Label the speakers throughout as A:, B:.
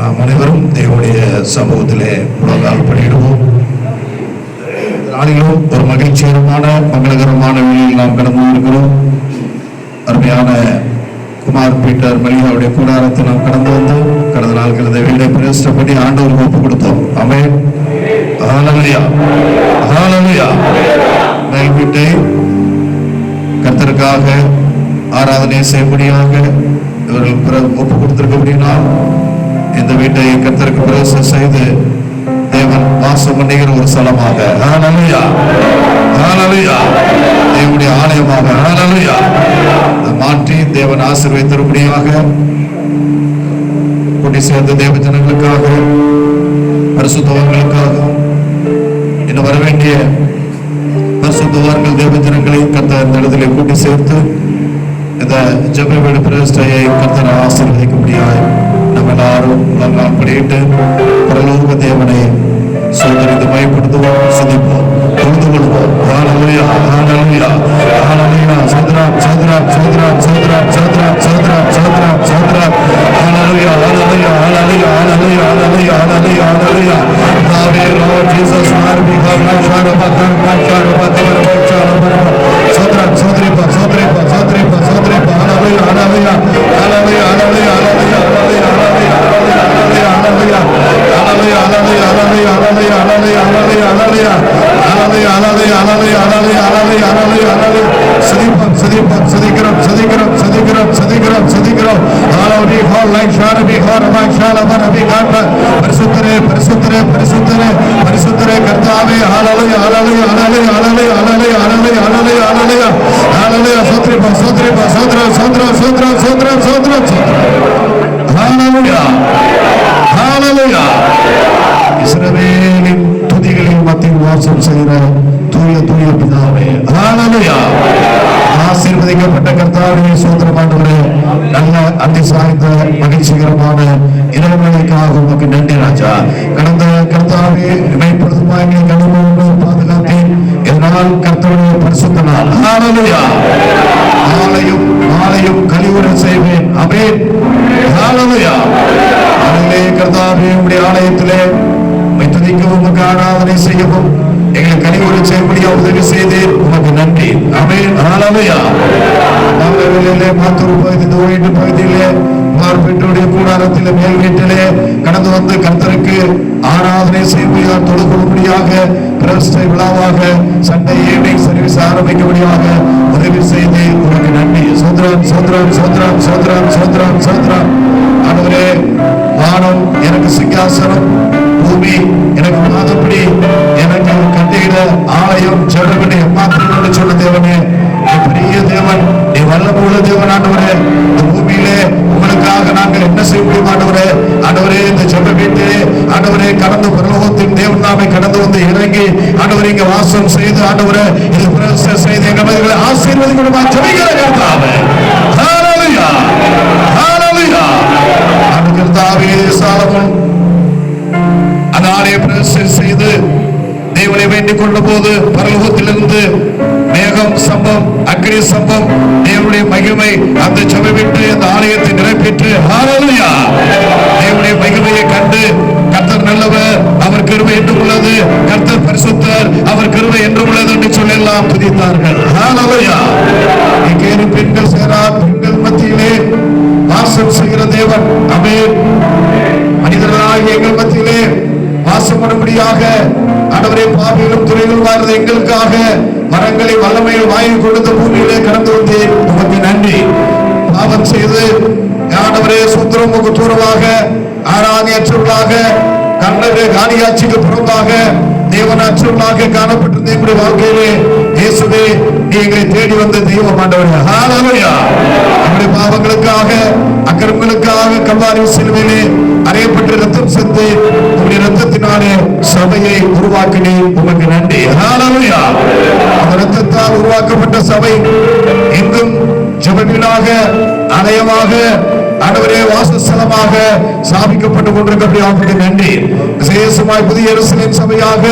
A: நாம் அனைவரும் தேவனுடைய சமூகத்திலே முழங்கால் படியிடுவோம். நாளிலும் ஒரு மகிழ்ச்சிகரமான மங்களகரமான வழியில் நாம் கடந்து இருக்கிறோம். அருமையான குமார் பீட்டர் மல்லிகாவுடைய கூடாரத்தை நாம் கடந்து வந்தோம். கடந்த நாட்கள் இந்த வீட்டை பிரதிஷ்டப்படி ஆண்டவருக்கு ஒப்பு கொடுத்தோம். ஆமென். ஹல்லேலூயா, ஹல்லேலூயா. மேல் வீட்டை கர்த்தருக்காக ஆராதனை செய்யும்படியாக இவர்கள் ஒப்பு கொடுத்திருக்கபடினா இந்த வீட்டை கர்த்தருக்கு பிரதிஷ்டை செய்து தேவன் வாசம் பண்ணுகிற ஒரு ஸ்தலமாக, ஹல்லேலூயா, ஹல்லேலூயா, தேவனுடைய ஆலயமாக, ஹல்லேலூயா, மாற்றி தேவன் ஆசீர்வதித்தரும்படியாக கூட்டி சேர்ந்த தேவ ஜனங்களுக்காக பரிசுத்தவான்களுக்காகவும் இன்னும் வர வேண்டிய பரிசுத்தவான்கள் தேவ ஜனங்களை கர்த்தர் இந்த இடத்திலே கூட்டி சேர்த்து இந்த ஜெப வீடு பிரதிஷ்டையை கர்த்தர் ஆசீர்வதிக்கும்படியாக நம்ம எல்லாரும் முழங்கால் படியிட்டு பரலோக தேவனை சோதரித்து பயப்படுத்துவோம், சிந்திப்போம், தொழுது கொள்வோம். ஹல்லேலூயா, ஹல்லேலூயா, ஹல்லேலூயா. சோதரம் சோதரம் சோதரம் சோதரம் சோதரம் சோதரம் சோதரம் சோதரம். ஹல்லேலூயா, ஹல்லேலூயா, ஹல்லேலூயா, ஹல்லேலூயா, ஹல்லேலூயா, ஹல்லேலூயா, ஹல்லேலூயா. Glory Lord Jesus, Lord, we have my shadow, but my shadow, but our shadow. சோதரம் சோதரிப்பா சோதரிப்பா சோதரிப்பா சோதரிப்பா. ஹல்லேலூயா, ஹல்லேலூயா, ஹல்லேலூயா, ஹல்லேலூயா, ஹல்லேலூயா, ஹல்லேலூயா, ஹல்லேலூயா, ஹல்லேலூயா, ஹல்லேலூயா, ஹல்லேலூயா, ஹல்லேலூயா, ஹல்லேலூயா, ஹல்லேலூயா, ஹல்லேலூயா, ஹல்லேலூயா, ஹல்லேலூயா, ஹல்லேலூயா, ஹல்லேலூயா, ஹல்லேலூயா, ஹல்லேலூயா. சதிப்போம் சதிப்போம் சதிக்கிறோம் சதிக்கிறோம் சதிக்கிறோம் சதிக்கிறோம் சதிக்கிறோம். ஹல்லேலூயா, ஹல்லேலூயா, ஷாரபி ஹரமா ஷாலபரபி காண்ப. பரிசுத்தரே பரிசுத்தரே பரிசுத்தரே பரிசுத்தரே கர்த்தாவே. ஹல்லேலூயா, ஹல்லேலூயா, ஹல்லேலூயா, ஹல்லேலூயா, ஹல்லேலூயா, ஹல்லேலூயா, ஹல்லேலூயா, ஹல்லேலூயா, ஹல்லேலூயா. சோத்ரிப்பா சோத்ரிப்பா சோத்ரம் சோத்ரம் சோத்ரம் சோத்ரம் சோத்ரம் சோத்ரம். ஹல்லேலூயா, ஹல்லேலூயா. இஸ்ரவேலின் துதிகளின் மத்தியில் வாசம் செய்கிற தூய தூய பிதாவே, ஹல்லேலூயா. ஆசீர்வதிக்கப்பட்ட கர்த்தாவே, சோதரம் ஆண்டவரே, நல்ல அதிசாய்ந்த மகிழ்ச்சிகரமான இரவுகளுக்காக உமக்கு நன்றி ராஜா. கடந்த கர்த்தாவே இணைப்படுத்துமாய் நீ கனிவோடு பாதுகாத்தேன். இதனால் கர்த்தருடைய பரிசுத்த நாள், ஹல்லேலூயா. ஆலயம் ஆலயம் கலிவுற செய்வேன். ஆமென், ஹல்லேலூயா. அதிலே கர்த்தாவே உம்முடைய ஆலயத்திலே துதிக்கவும் உமக்கு ஆராதனை செய்யவும் எங்களை கனிவுற செய்யும்படியாக உதவி செய்தேன். உமக்கு நன்றி. ஆமென், ஹல்லேலூயா. நாங்களே மாத்தூர் பகுதி தோழிட்டு பகுதியிலே பெற்றோருடைய கூடாரத்திலே மேல் வீட்டிலே கடந்து வந்து கர்த்தருக்கு ஆராதனை செய்யும்படியாக தொழுகொள்ளும்படியாக பிரதிஷ்டை விழாவாக சண்டே ஈவினிங் சர்வீஸ் ஆரம்பிக்கும்படியாக உதவி செய்து உனக்கு நன்றி. சோத்ரம் சோத்ரம் சோத்ரம் சோத்ரம் சோத்ரம் சோத்ரம். ஆண்டவரே, வானம் எனக்கு சிங்காசனம், பூமி எனக்கு பாதப்படி, எனக்கு கட்டிட ஆலயம் ஜெபவீடு மாத்திரம் சொன்ன தேவனே, பெரிய தேவன், நீ வல்லமுள்ள தேவன் ஆண்டவரே. இந்த பூமியிலே உங்களுக்காக நாங்கள் என்ன செய்ய முடியும் ஆண்டவரே? ஆண்டவரே, இந்த ஜெப வீட்டிலே ஆண்டவரே கடந்து பரலோகத்தின் தேவன் நாமே கடந்து வந்து இறங்கி ஆண்டவரே இங்க வாசம் செய்து ஆண்டவரே இது பிரதிஷ்டை செய்து எங்கள் மதிகளை ஆசீர்வதிக்கணுமா ஜெபிக்கிற கர்த்தாவே. ஹல்லேலூயா, ஹல்லேலூயா. கர்த்தாவே, சாலமோன் அந்த ஆலய பிரதிஷ்டை செய்து தேவனை வேண்டிக் கொண்ட போது பரலோகத்திலிருந்து மேகம் சம்பம் அக்னி சம்பம் தேவனுடைய மகிமை அந்த ஜெப வீட்டு அந்த ஆலயத்தை நிறைவேற்று. ஹல்லேலூயா. தேவனுடைய மகிமையை கண்டு கர்த்தர் நல்லவர், அவர் கிருபை என்றும் உள்ளது, கர்த்தர் பரிசுத்தர், அவர் கிருபை என்றும் உள்ளது என்று சொல்லி எல்லாம் துதித்தார்கள். ஹல்லேலூயா. இங்கே பெண்கள் சேரார், பெண்கள் மத்தியிலே வாசம் செய்கிற தேவன். ஆமென். மனிதர்களாகிய எங்கள் மத்தியிலே வாசம் பண்ணும்படியாக ஆண்டவரே பாவிகளும் துறைகளும் வாழ்ந்த எங்களுக்காக மரங்களை வல்லமையில் வாங்கி கொடுத்த பூமியிலே கடந்து வந்தேன். உமக்கு நன்றி. பாவம் செய்து ஆண்டவரே சுத்திரம் தூரமாக ஆராதனையற்றவர்களாக கண்ணகே காணியாட்சிக்கு புறம்பாக தேவனாற்றவர்களாக காணப்பட்டிருந்த எங்களுடைய வாழ்க்கையிலே இயேசுவே எங்களை தேடி வந்த தெய்வம் ஆண்டவரே. ஹல்லேலூயா. நம்முடைய பாவங்களுக்காக அக்கிரமங்களுக்காக கல்வாரி சிலுவையிலே அறையப்பட்ட ரத்தம் சென்று உங்களுடைய ரத்தத்தினாலே சபையை உருவாக்கினேன். உமக்கு நன்றி. ஹல்லேலூயா. அந்த ரத்தத்தால் உருவாக்கப்பட்ட சபை எங்கும் ஜெபவீடாக ஆலயமாக ஆண்டவரே வாசஸ்தலமாக ஸ்தாபிக்கப்பட்டு கொண்டிருக்கிறபடியாக நன்றி. விசேஷமாய் புதிய எருசலேம் சபையாக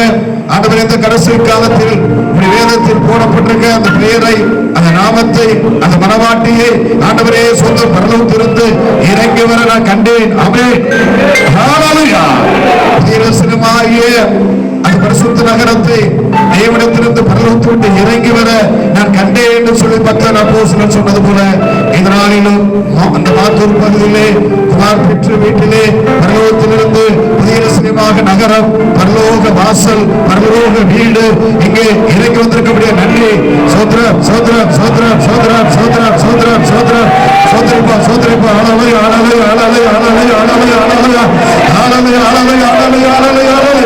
A: ஆண்டவரே இந்த கடைசி காலத்தில் வேதத்தில் போடப்பட்டிருக்க அந்த பெயரை, அந்த நாமத்தை, அந்த மனவாட்டியை ஆண்டவரே சொந்த பரலோகத்திலிருந்து இறங்கி வர நான் கண்டேன். ஆமென். ஆவிக்குரிய அந்த பரிசுத்த நகரத்தை தேவனிடத்திலிருந்து பரலோகத்தை விட்டு இறங்கி வர நான் கண்டேன் என்று சொல்லி பக்தன் அப்போஸ்தலர் சொன்னது போல இந்த நாளிலும் அந்த மாத்தூர் பகுதியிலே குமார் பெற்று வீட்டிலே பரலோகத்திலிருந்து புதிய சினிமாக நகரம், பரலோக வாசல், பரலோக வீடு இங்கே இறங்கி வந்திருக்கக்கூடிய நன்றி. சோத்ரம் சோத்ரம் சோத்ரம் சோத்ரம் சோத்ரம் சோத்ரம் சோத்ரம் சோத்ரிப்பா சோத்ரிப்பா ஆளலை ஆளலை ஆளலை ஆளலை ஆளலை ஆளலை ஆளலை ஆளலை ஆளலை ஆளலை ஆளலை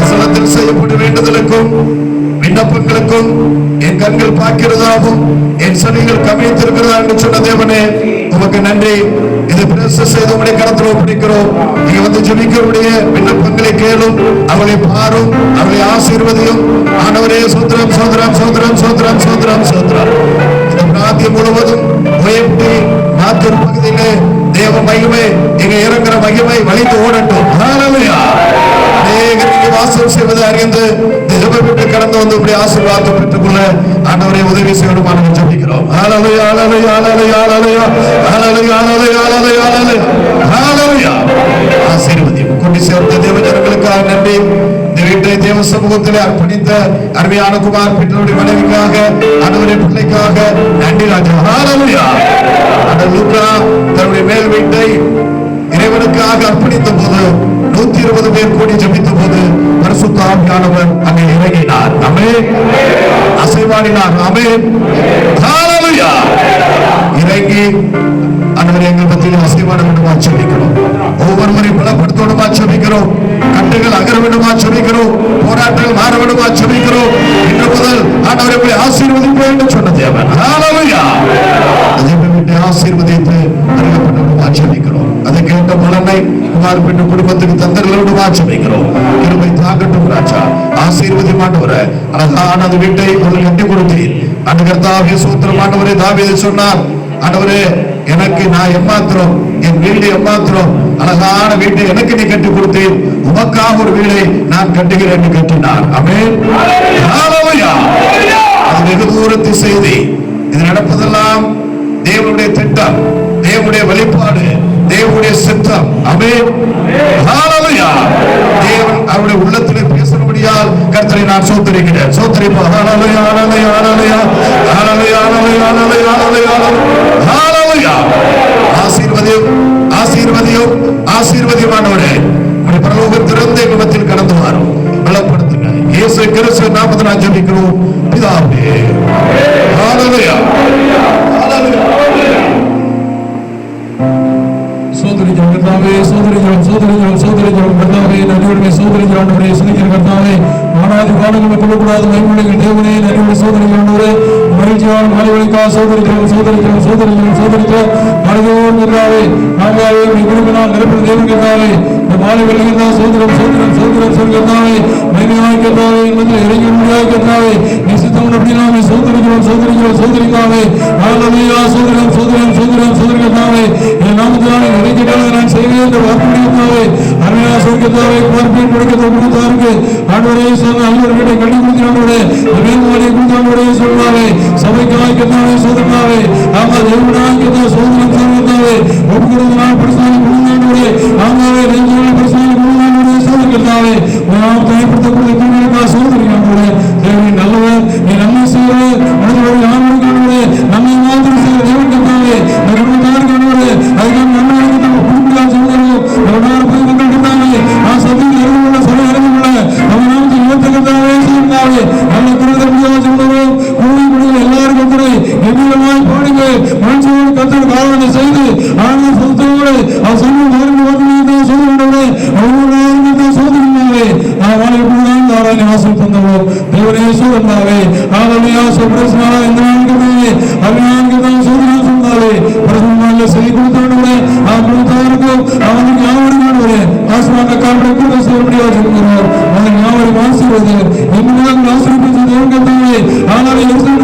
A: ஸ்தலத்தில் செய்யப்பட்ட வேண்டுதலுக்கும் விண்ணப்பங்களுக்கும் என் கண்கள் பார்க்கிறதாகவும் என் சனிகள் கவனித்திருக்கிறதா என்று சொன்ன தேவனே உமக்கு நன்றி. இதை பிரச செய்து உடைய கரத்தில் ஒப்படைக்கிறோம். நீங்க வந்து ஜெபிக்கக்கூடிய விண்ணப்பங்களை கேளும், அவளை பாரும், அவளை ஆசீர்வதியும். ஆண்டவரே சோத்ரம் சோத்ரம் சோத்ரம் சோத்ரம் சோத்ரம் சோத்ரம். இந்த பிராந்தியம் முழுவதும் உயர்த்தி மாத்தூர் பகுதியிலே தேவ மகிமை இங்க இறங்குற மகிமை வலிந்து ஓடட்டும். வாசம் செய்வதை அறிந்து ஜெபப்பட்டு கடந்து வந்து இப்படி ஆசீர்வாதம் பெற்றுக் கொள்ள ஆண்டவரை உதவி செய்யணுமான ஜெபிக்கிறோம். ஹல்லேலூயா ஹல்லேலூயா ஹல்லேலூயா ஹல்லேலூயா ஹல்லேலூயா ஹல்லேலூயா ஹல்லேலூயா ஹல்லேலூயா. ஆசீர்வதியும் கொண்டு சேர்ந்த தேவஜனங்களுக்காக நன்றி. இந்த வீட்டை தேவ சமூகத்தில் அர்ப்பணித்த அருமையான குமார் பெற்றோருடைய மனைவிக்காக ஆண்டவருடைய பிள்ளைக்காக நன்றி ராஜா. ஹல்லேலூயா. லூக்கா தன்னுடைய மேல் வீட்டை இறைவனுக்காக அர்ப்பணித்த போது 120 பேர் கூடி ஜெபித்த போது பரிசுத்த ஆவியானவர் அங்கே இறங்கினார். ஆமென். அசைவாடினார். ஆமென். ஹல்லேலூயா. இறங்கி ஆண்டவரே எங்கள் மத்தியில் அசைவாட வேண்டுமா ஜெபிக்கிறோம். ஒவ்வொருவரையும் பலப்படுத்த வேண்டுமா ஜெபிக்கிறோம். கட்டுகள் அகர வேண்டுமா ஜெபிக்கிறோம். போராட்டங்கள் மாற வேண்டுமா ஜெபிக்கிறோம். இன்று முதல் ஆண்டவரை இப்படி ஆசீர்வதிப்பேன் என்று சொன்ன தேவன். ஹல்லேலூயா. அதை ஆசீர்வதித்து அறியப்பட்ட ஜெபிக்கிறோம். அதை கேட்ட பலனை குமார் பெற்ற குடும்பத்துக்கு தந்தர்களோடு வாட்சிக்கிறோம். கிருபை தாங்கட்டும் ராஜா. ஆசீர்வதியும் ஆண்டவரே. அழகான அந்த வீட்டை அவர்கள் கட்டி கொடுத்தீர். அந்த கர்த்தாவே சூத்திரம் ஆண்டவரே. தாவீது சொன்னார், ஆண்டவரே எனக்கு நான் எம்மாத்திரம், என் வீடு எம்மாத்திரம், அழகான வீட்டை எனக்கு நீ கட்டி கொடுத்தீர், உமக்காக ஒரு வீடை நான் கட்டுகிறேன் என்று கட்டினார். ஆமென். ஹல்லேலூயா. அது வெகு தூரத்து செய்தி. இது நடப்பதெல்லாம் தேவனுடைய திட்டம், தேவனுடைய வெளிப்பாடு, தேவனுடைய சித்தம். ஆமென். ஹல்லேலூயா. தேவன் அவருடைய உள்ளத்திலே பேசும்படியால் கர்த்தரை நான் சோதரிக்கிறேன். சோதரிப்பா. ஹல்லேலூயா ஹல்லேலூயா ஹல்லேலூயா ஹல்லேலூயா ஹல்லேலூயா ஹல்லேலூயா ஹல்லேலூயா. ஆசீர்வதியும் ஆசீர்வதியும் ஆசீர்வதியும் ஆண்டவரே. உம்முடைய பரலோக திறந்த விபத்தில் கடந்து வரும் பலப்படுத்துங்க. இயேசு கிறிஸ்து நாமத்தில் நான் ஜெபிக்கிறோம் பிதாவே. ஹல்லேலூயா ஹல்லேலூயா. சோதரி ஜெபம் கர்த்தாவே, சோதரி ஜெபம் சோதரி ஜெபம் சோதரி ஜெபம் கர்த்தாவே. நன்றியுடைய சோதரி ஆண்டவரே சுனிக்கிற கர்த்தாவே. ஆனாதி காலங்களை கொள்ளக்கூடாது மைமுடைய தேவனே. நன்றியுடைய சோதரி ஆண்டவரே. மகிழ்ச்சியான மாலைவழிக்கா சோதரி ஜெபம் சோதரி ஜெபம் சோதரி ஜெபம் சோதரி ஜெபம் மனிதோடு கர்த்தாவே. நாங்காவே உடைய குடும்பனால் நிரப்பின தேவன் கர்த்தாவே. இந்த மாலை வெளியிட்டா சோதரம் சோதரம் சோதரம் சொல்கிறாவே. மகிமையாய் கர்த்தாவே என்பதில் இறங்கி முடியாய் கர்த்தாவே. நீ சித்தம் அப்படி நாமே சோதரி ஜெபம் சோதரி ஜெபம் சோதரிக்காவே. ஹல்லேலூயா. சோதரம் சோதரம் சோதரம் சோதரி கர்த்தாவே. என் நாமத்தினால் இணைக்கிறாங்க நான் செய்வேன் என்று வாக்குறுதியாவே. அருமையா சொல்கிறாவே. பார்ப்பேன் கொடுக்க கொடுத்தாருக்கு ஆண்டவரே சொன்ன அலுவலர்களை கட்டி கொடுத்தாண்டவரே. வேண்டுமானே கொடுத்தாண்டவரே சொல்வாவே. சபைக்காய் கர்த்தாவே சோதரிக்காவே. ஆமா தேவனாய் கர்த்தா சோதரம் சோதரிக்காவே. ஒப்புக்கொடுத்து நான் பிரசாதி கொடுத்தாண்டவரே. ஆமாவே நெஞ்சுகளை பிரசாதி கொடுத்தாண்டவரே சோதரிக்காவே. நாம் தயப்படுத்தக்கூடிய தூண்களுக்காக சோதரிக்காண்டவரே. தேவன் நல்லவர். நீ நன்மை செய்வது மனிதர்கள் ஆண்களுக்காண்டவரே. நம்மை மாதிரி செய்த தேவன் கர்த்தாவே. குடும்பத்தாருக்காண்டவரே. அதுக்காக நன்மை குடும்பத்தார் சொல்கிறோம். அவனால போய் கொண்டிருக்கிறாவே. நான் சபையில் இறங்குள்ள சபை இறங்குள்ள அவன் நாமத்தை உயர்த்துகிறதாவே செய்கிறாவே. நல்ல குடும்பத்தை முடியாத சொல்கிறோம். கூலி குடிகள் எல்லாரும் கத்துரை எவ்வளவாய் பாடுங்க. மனுஷனோடு கத்தர் காரணத்தை செய்து ஆனந்த சொந்தோடு அவர் சமூக மருந்து வாக்குறுதியை சொல்லுகின்றவரே. அவர்களாக சோதரினாவே. நான் வாழ்க்கைதான் தாராளி ஆசை தந்தவோம். தேவனே சோதனாவே. ஹல்லேலூயா. சுப்ரஸ்னால இந்த நான்கு அபியானுக்கு தான் சோதனை சொன்னாவே. பிரசன்னால செய்தி கொடுத்தாண்டவரே. கொடுத்தாருக்கு அவனுக்கு யாவரும் ஆசிரியர் காரணம் கூட செய்யப்படியாக சொல்கிறார். அவன் யாவரும் ஆசீர்வது என்னும் ஆசீர்வதித்த தேவன் கர்த்தாவே. ஆனால்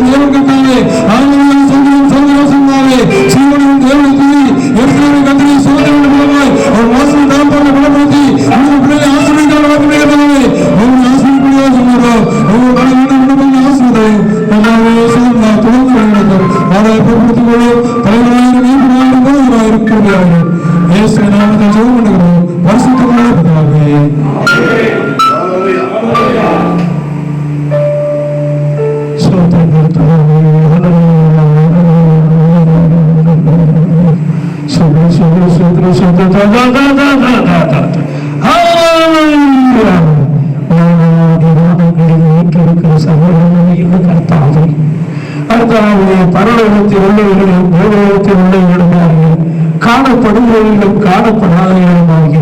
A: தேவன் கர்த்தாவே. ஆனால் சோதனம் சோதனம் சொன்னாவே. சீவனின் தேவனை துதி எருசலேமின் கர்த்தரை சோதனை மூலமாய் அவர் வாசல் தான் பண்ண பலப்படுத்தி உங்கள் பிள்ளைகளை ஆசீர்வதிக்கான வாக்குறுதியாகவே அவன் ஆசீர்வதிப்படியாக சொல்கிறார். ஒவ்வொரு தலைவரும் உடம்பை ஆசீர்வதையும் எல்லாவே சோதனை தொடர்ந்து வழிநடத்தும் அவரை பொறுப்படுத்திக் கொள்ளும் தலைவராயிரம் நீண்டராயிரம் போதராயிருக்கிறார்கள். இயேசு நாமத்தில் ஜெபம் பண்ணுகிறோம்.
B: கர்த்தாவே பரலோகத்தில் உள்ளவர்களும் பூலோகத்தில் உள்ளவர்களுமாகிய காணப்படுகிறவர்களும் காணப்படாதவர்களுமாகிய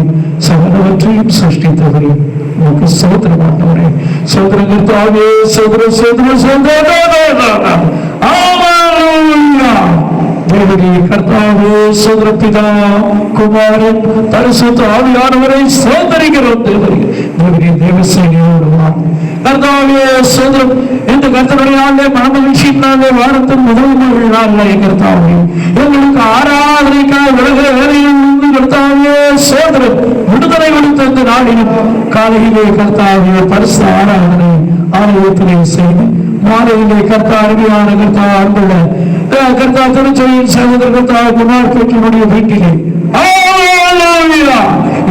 B: சகலவற்றையும் சிருஷ்டித்தவரே உனக்கு சோதரமாட்டவரே சோதரம் கர்த்தாவே சோதரம் சோதரம் சோதரம் தேவரே கர்த்தாவே சோதர பிதா குமாரன் பரிசுத்த ஆவியானவரை சோதரிக்கிறோம் தேவரே தேவரே தேவசேனையோடு கர்த்தாவே சோதரம் இந்த கர்த்தருடைய நாளே மனமகிழ்ச்சியினாலே வாரத்தின் முதல் நாளே கர்த்தாவே எங்களுக்கு ஆராதனைக்காக உலக வேலையில் கர்த்தாவே சோதரம் விடுதலை கொடுத்த இந்த நாளிலும் காலையிலே கர்த்தாவே பரிசு ஆராதனை ஆலயத்திலே செய்து மாலையிலே கர்த்தா அருமையான கர்த்தா அன்புள்ள கர்த்தா திருச்செழியின் சகோதர கர்த்தா குமார் பெற்றனுடைய வீட்டிலே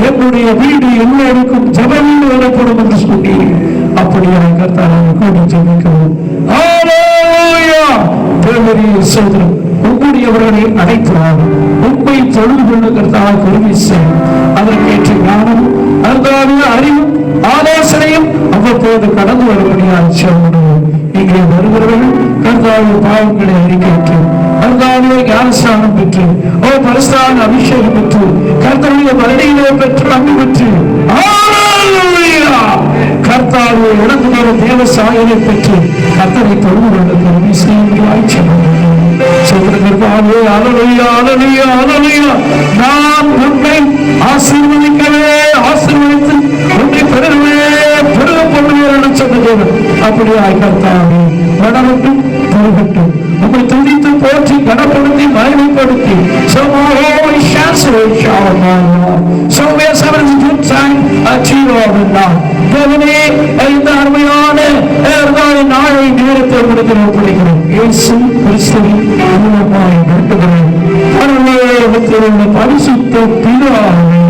B: என்னுடைய வீடு எல்லோருக்கும் ஜெபம் எனப்படும் என்று சொல்லி அப்படியான கர்த்தா கூடி ஜெபிக்கவும் சோதரம் உங்களுடையவர்களை அழைக்கிறார் உண்மை தொழில் கொண்டு கர்த்தா கருவி செய்யும் அதற்கேற்ற ஞானம் அதற்கான அறிவும் ஆலோசனையும் அவ்வப்போது கடந்து வருவதையால் சொல்லுவோம் இங்கே வருகிறவர்கள் கர்த்தாவின் பாவங்களை அறிக்கையிட்டு கர்த்தாவிலே ஞானஸ்நானம் பெற்று பரிசுத்த அபிஷேகம் பெற்று கர்த்தருடைய வருடையிலே பெற்று அங்கு பெற்று கர்த்தாவை இழந்துள்ள தேவ சாயலை பெற்று கர்த்தரை தொழுது கொண்ட கருவி செய்கிறாய் சொல்லுங்கள் அலலுயா அலலுயா அலலுயா நான் உன்னை ஆசீர்வதிக்கவே ஆசீர்வதித்து உன்னை பெருகவே பெருக பண்ணுவேன் என்று சொன்ன அப்படியாய் கர்த்தாவே வளரட்டும் பெருகட்டும் உங்களை துதித்து போற்றி கனப்படுத்தி மகிமைப்படுத்தி தேவனே இந்த அருமையான நாளை நேரத்தை உங்களுக்கு ஒப்படைக்கிறோம் இயேசு கிறிஸ்துவின் மூலமாய் நடத்துகிறேன் பரலோகத்தில் உள்ள பரிசுத்த பிதாவே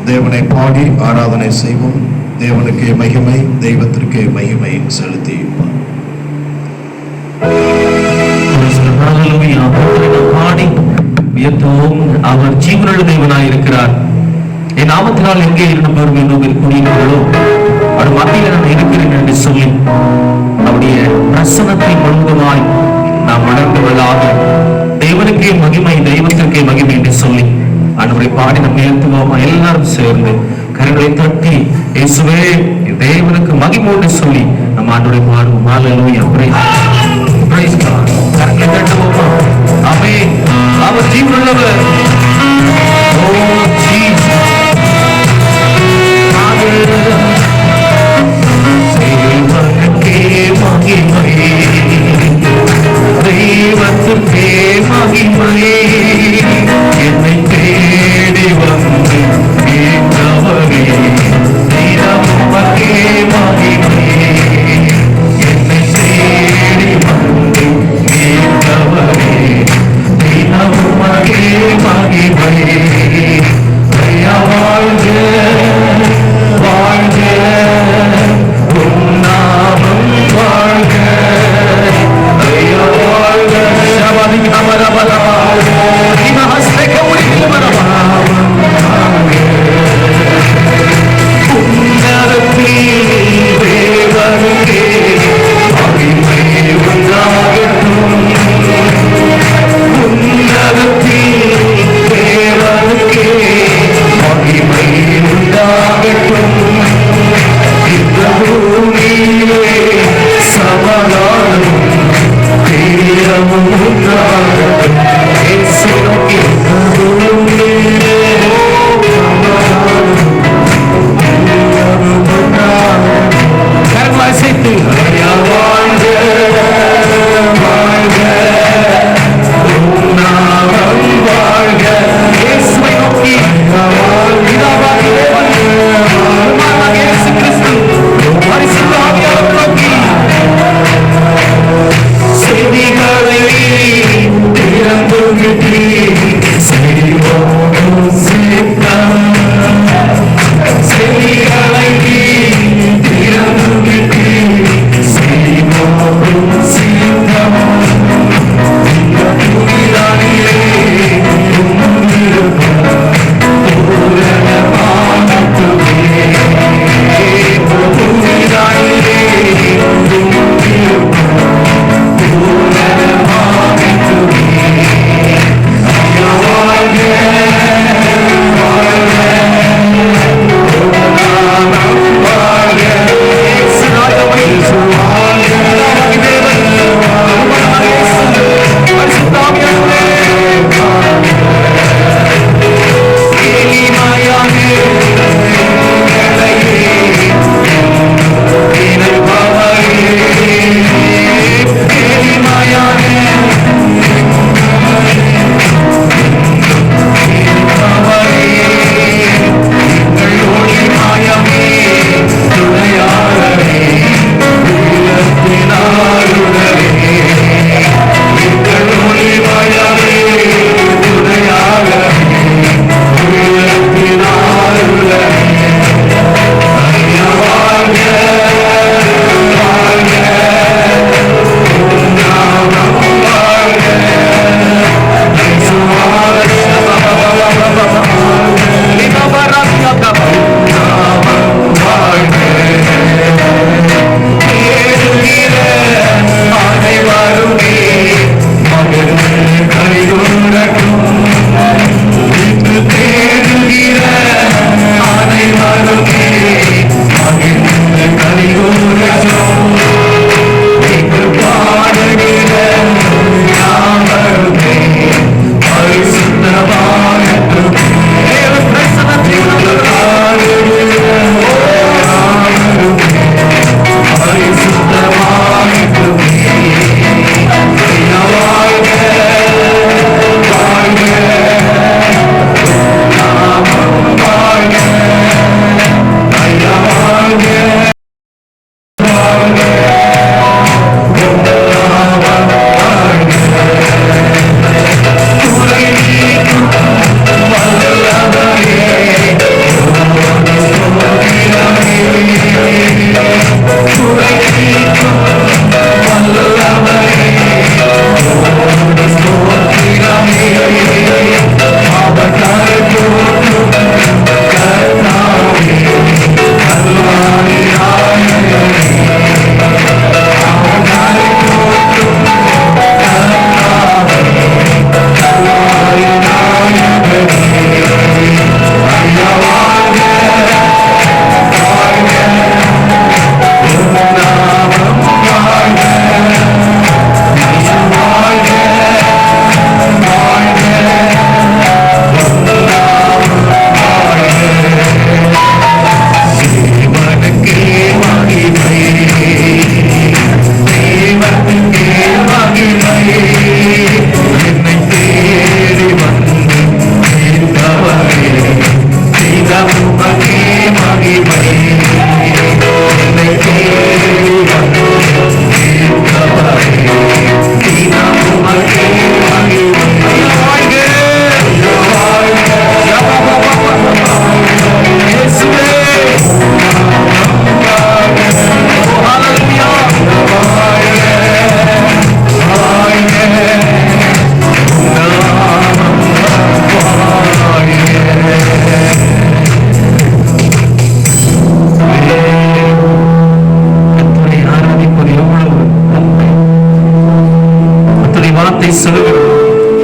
A: தேவனை பாடி ஆராதனை செய்வோம். தேவனுக்கே மகிமை, தெய்வத்திற்கே மகிமை செலுத்தி
C: பாடி உயர்த்தவும். அவர் ஜீவனுள்ள தேவனாய் இருக்கிறார். என் நாமத்தினால் எங்கே இரண்டு பேரும் இன்னும் கூடியிருக்கிறோ அவர் மத்தியில் நான் இருக்கிறேன் என்று சொல்லி அவருடைய பிரசனத்தை முழுவதுமாய் நாம் வளர்ந்தவர்களாக தேவனுக்கே மகிமை, தெய்வத்திற்கே மகிமை என்று சொல்லி அன்றைய பாடி நம்ம உயர்த்துவோமா? எல்லாரும் சேர்ந்து கரங்களை தட்டி இயேசுவே தேவனுக்கு மகிமை சொல்லி நம்ம ஆண்டவரை பாடுவோம். ஹல்லேலூயா, பிரைஸ் காட். கரங்களை தட்டுவோமா? ஆமென். அவர் ஜீவனுள்ளவர். ஓ ஜீசஸ், தேவனுக்கே மகிமை, தெய்வத்திற்கே மகிமை. என்னை தேடி வந்து கேட்டவரே தினமுமக்கே மகிமை. என்னை தேடி வந்து கேட்டவரே தினமுமக்கே மகிமை. ஐயா வாழ்க வாழ்க உம் நாமம் வாழ்க. ஐயா வாழ்க சபதி அமரபலா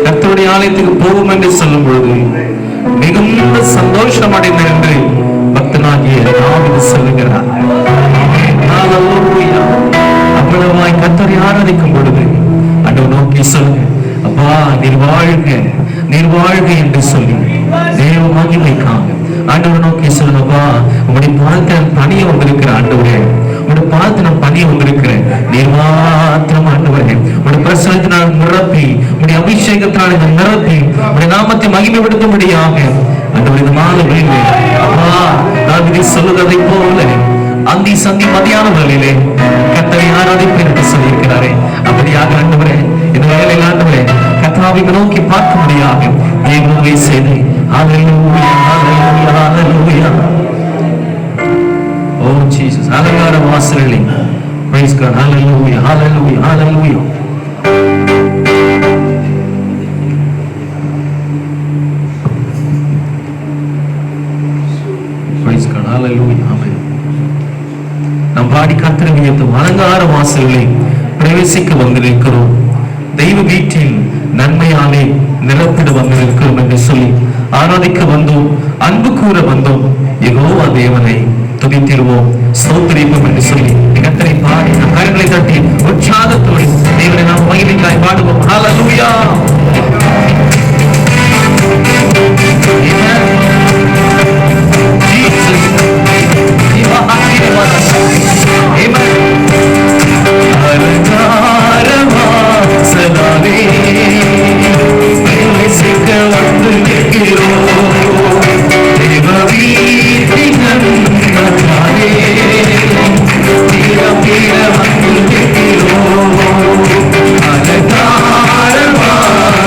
C: கர்த்தருடைய ஆலயத்துக்கு போவோம் என்று சொல்லும் பொழுது மிகுந்த சந்தோஷம் அடைந்தேன் என்று பக்தனாகிய தாவீது சொல்லுகிறார். ஹல்லேலூயா. அவ்வளவாய் கர்த்தரை ஆராதிக்கும் பொழுது ஆண்டவர் நோக்கி சொல்லுங்க, அப்பா நீர் வாழ்க என்று சொல்லி தேவ மகிமைக்காக ஆண்டவர் நோக்கி சொல்லுங்கப்பா, உங்களுடைய பாதத்தை நான் பணிய வந்திருக்கிற ஆண்டவரே, உங்களுடைய பாதத்தை நான் பணிய வந்திருக்கிறேன். நீர் மாத்திரம் ஆண்டவரே, உங்களுடைய பிரசனத்தை நான் நிரப்பி, உங்களுடைய அபிஷேகத்தினால் இதை நிரப்பி, உங்களுடைய நாமத்தை மகிமைப்படுத்தும்படியாக ஆண்டவர் இந்த மாலை வேலை அப்பா தாவீது சொல்லுவதை போல அந்தி சந்தி மதியான வேளையிலே கர்த்தரை ஆராதிப்பேன் என்று சொல்லியிருக்கிறாரே, அப்படியாக ஆண்டவரே இந்த வேலையில் ஆண்டவரே கர்த்தாவை நோக்கி பார்க்கும்படியாக தேவனுடைய செய்தி. ஹல்லேலூயா, ஹல்லேலூயா, ஹல்லேலூயா. ஓ ஜீசஸ், அலங்கார வாசலிலே praise God, hallelujah, hallelujah, hallelujah. praise God, hallelujah, amen. நம் பாடி கர்த்தரை உயர்த்தும் அலங்கார வாசலிலே பிரவேசிக்க வந்திருக்கிறோம். தெய்வ வீட்டில் நன்மையாலே நிரப்பிட வந்திருக்கிறோம் என்று சொல்லி ஆராதிக்க வந்தோம், அன்பு கூற வந்தோம். யெகோவா தேவனை துதித்திருவோம், ஸ்தோத்திரிப்போம் என்று சொல்லி கர்த்தரை பாடி நம் கரங்களை தட்டி உற்சாகத்தோடு தேவனை நாம் மகிமைக்காய் பாடுவோம். ஹல்லேலூயா.
A: Hallelujah.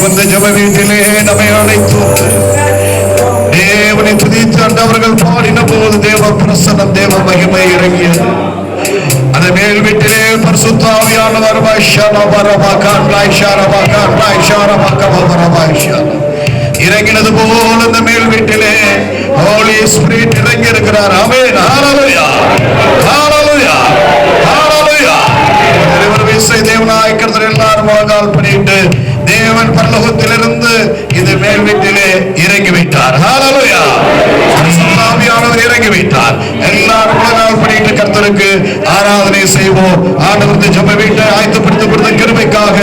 A: வந்த ஜெப வீட்டிலே நம்மை அழைத்து தேவனை துதித்து ஆண்டவர்கள் பாடின போது தேவ பிரசன்னம் தேவ மகிமை இறங்கியது. அந்த மேல் வீட்டிலே பரிசுத்த ஆவியானவர் இறங்கினது போல இந்த மேல் வீட்டிலே ஹோலி ஸ்பிரிட் இறங்கி இருக்கிறார். ஆமென். ஹalleluya, ஹalleluya, ஹalleluya. தேவனாய் கர்த்தர் எல்லாரும் முழங்கால் படியிட்டு தேவன் பரலோகத்திலிருந்து இது மேல் வீட்டிலே இறங்கி வைத்தார். ஹalleluya. பரிசுத்த ஆவியானவர் இறங்கி வைத்தார். எல்லாரும் முழங்கால் படியிட்டு கர்த்தருக்கு ஆராதனை செய்வோம். ஆண்டவருடைய ஜெப வீட்டை ஆயத்தப்படுத்திக் கொடுத்த கிருபைக்காக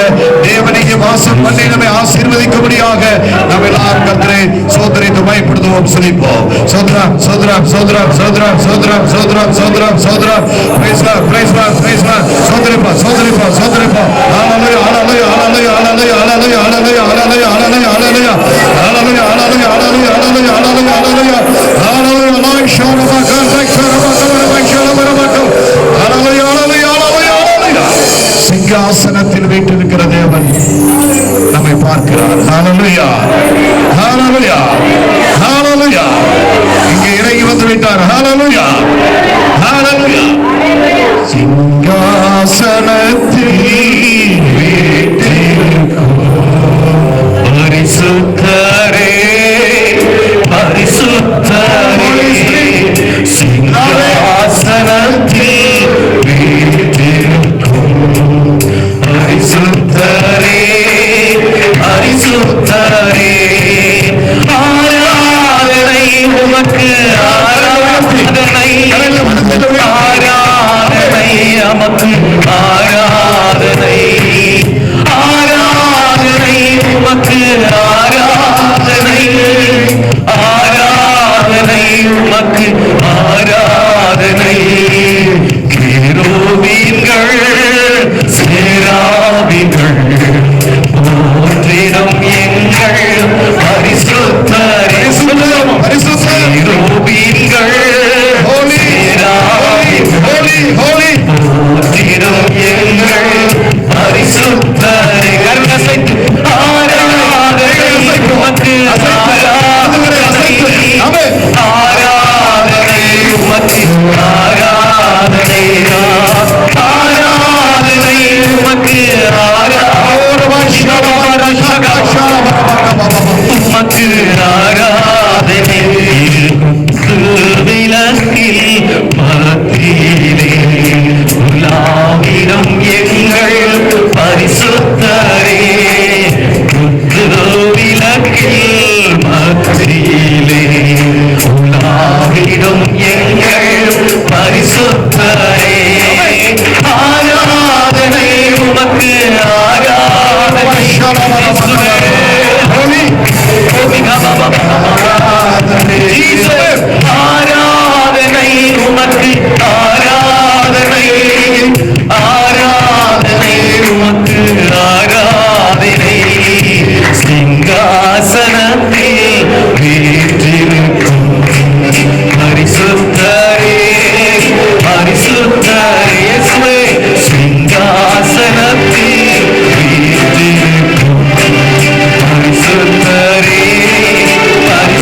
A: தேவனுக்கு வாசம் பண்ணி நம்மை ஆசீர்வதிக்கும்படியாக நாம் எல்லாரும் கர்த்தரை சோதரித்து மகிமைப்படுத்துவோம். சொல்லிப்போம். சோதரம் சோதரம் சோதரம் சோதரம் சோதரம் சோதரம் சோதரம் சோதரம். Praise God, praise God, praise God. சோதரிப்பா சோதரிப்பா சோதரிப்பா. ஹalleluya, ஹalleluya, ஹalleluya, ஹalleluya, ஹalleluya, ஹalleluya, ஹalleluya, ஹalleluya, ஹalleluya, ஹalleluya, ஹalleluya, ஹalleluya, ஹalleluya, ஹalleluya, ஹalleluya, லாய் ஷோரபா கர்த்தர் ஷோரபா கர்த்தர் ஷோரபா ஹalleluya, ஹalleluya, ஹalleluya, ஹalleluya. சிங்காசனத்தில் வீற்றிருக்கிற தேவன் நம்மை பார்க்கிறார். ஹalleluya, ஹalleluya, ஹalleluya. இங்கே இறங்கி வந்து விட்டார். ஹalleluya, ஹalleluya. சிங்காசனத்தில் வீற்றிருக்கும் பரிசுத்தரே, பரிசுத்தரே, சிங்காசனத்தில் வீற்றிருக்கும் பரிசுத்தரே, பரிசுத்தரே, ஆராதனை உமக்கு, ஆராதனை, ஆராதனை நமக்கு, ஆராதனை, ஆராதனை உமக்கு, ஆராதனை, ஆராதனை உமக்கு, ஆராதனை. கேருபீன்கள் சேராபீன்கள் போற்றிடும் எங்கள் பரிசுத்தரே, கேருபீன்கள் போற்றிடும் எங்கள் பரிசுத்தரே. கர்ணசைத்து ஆராதனை உமக்கு, ஆராதனை, ஆராதனை உமக்கு, ஆராதனை, ஆராதனை உமக்கு, உமக்கு ஆராதனை. விளக்கில் மத்தியிலே உலாவிடும் எங்கள் பரிசுத்தரே, விளக்கில் மத்தியிலே உலாவிடும் எங்கள் பரிசுத்தரே, ஆராதனை உமக்கு, ஆராதனை, ஆராதனை உமக்கு, ஆராதனை, ஆராதனை உமக்கு, ஆராதனை. சிங்காசனத்தில் வீற்றிருக்கும் பரிசுத்தரே, பரிசுத்தரே, சிங்காசனத்தில் வீற்றிருக்கும் பரிசுத்தரே, பரிசுத்தரே.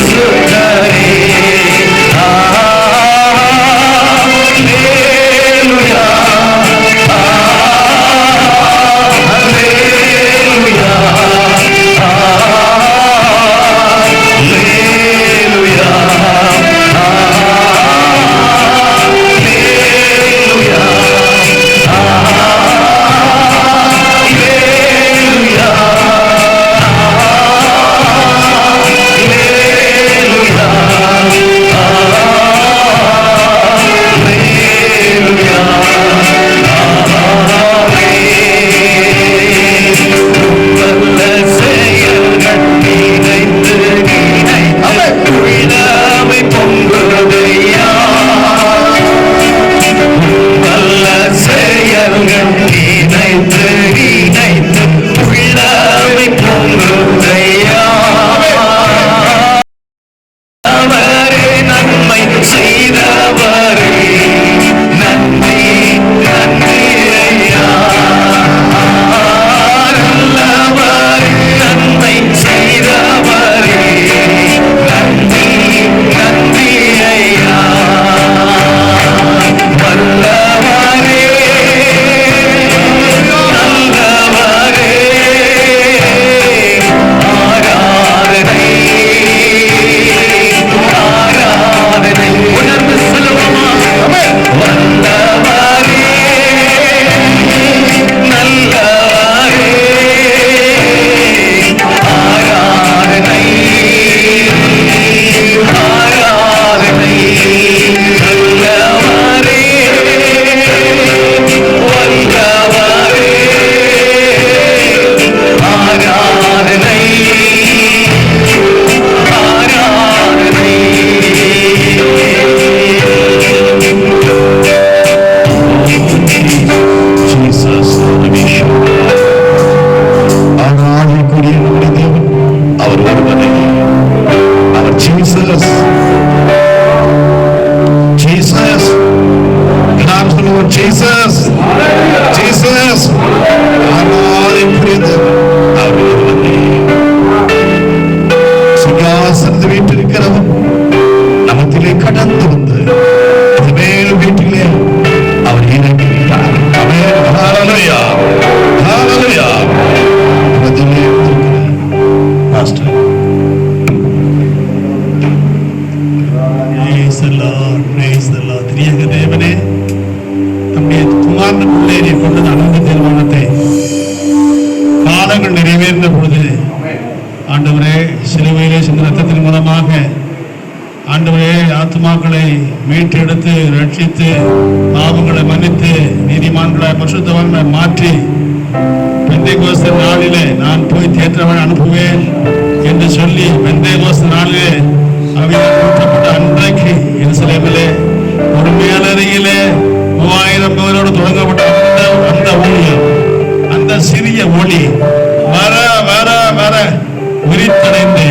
D: ஆண்டவரே சிலுவையிலே சிந்த ரத்தத்தின் மூலமாக ஆண்டவரே ஆத்துமாக்களை மீட்டெடுத்து ரட்சித்து பாவங்களை மன்னித்து நீதிமான்களை பரிசுத்தவான்களை மாற்றி பெந்தேகோஸ்து நாளிலே நான் போய் தேற்றவன் அனுப்புவேன் என்று சொல்லி பெந்தேகோஸ்து நாளிலே அவைகள் ஊற்றப்பட்ட அன்றைக்கு எருசலேமிலே ஒரு மேலறையிலே 3000 பேரோடு தொடங்கப்பட்ட அந்த ஊழியம், அந்த சிறிய ஒளி வர வர வர உரித்தடைந்து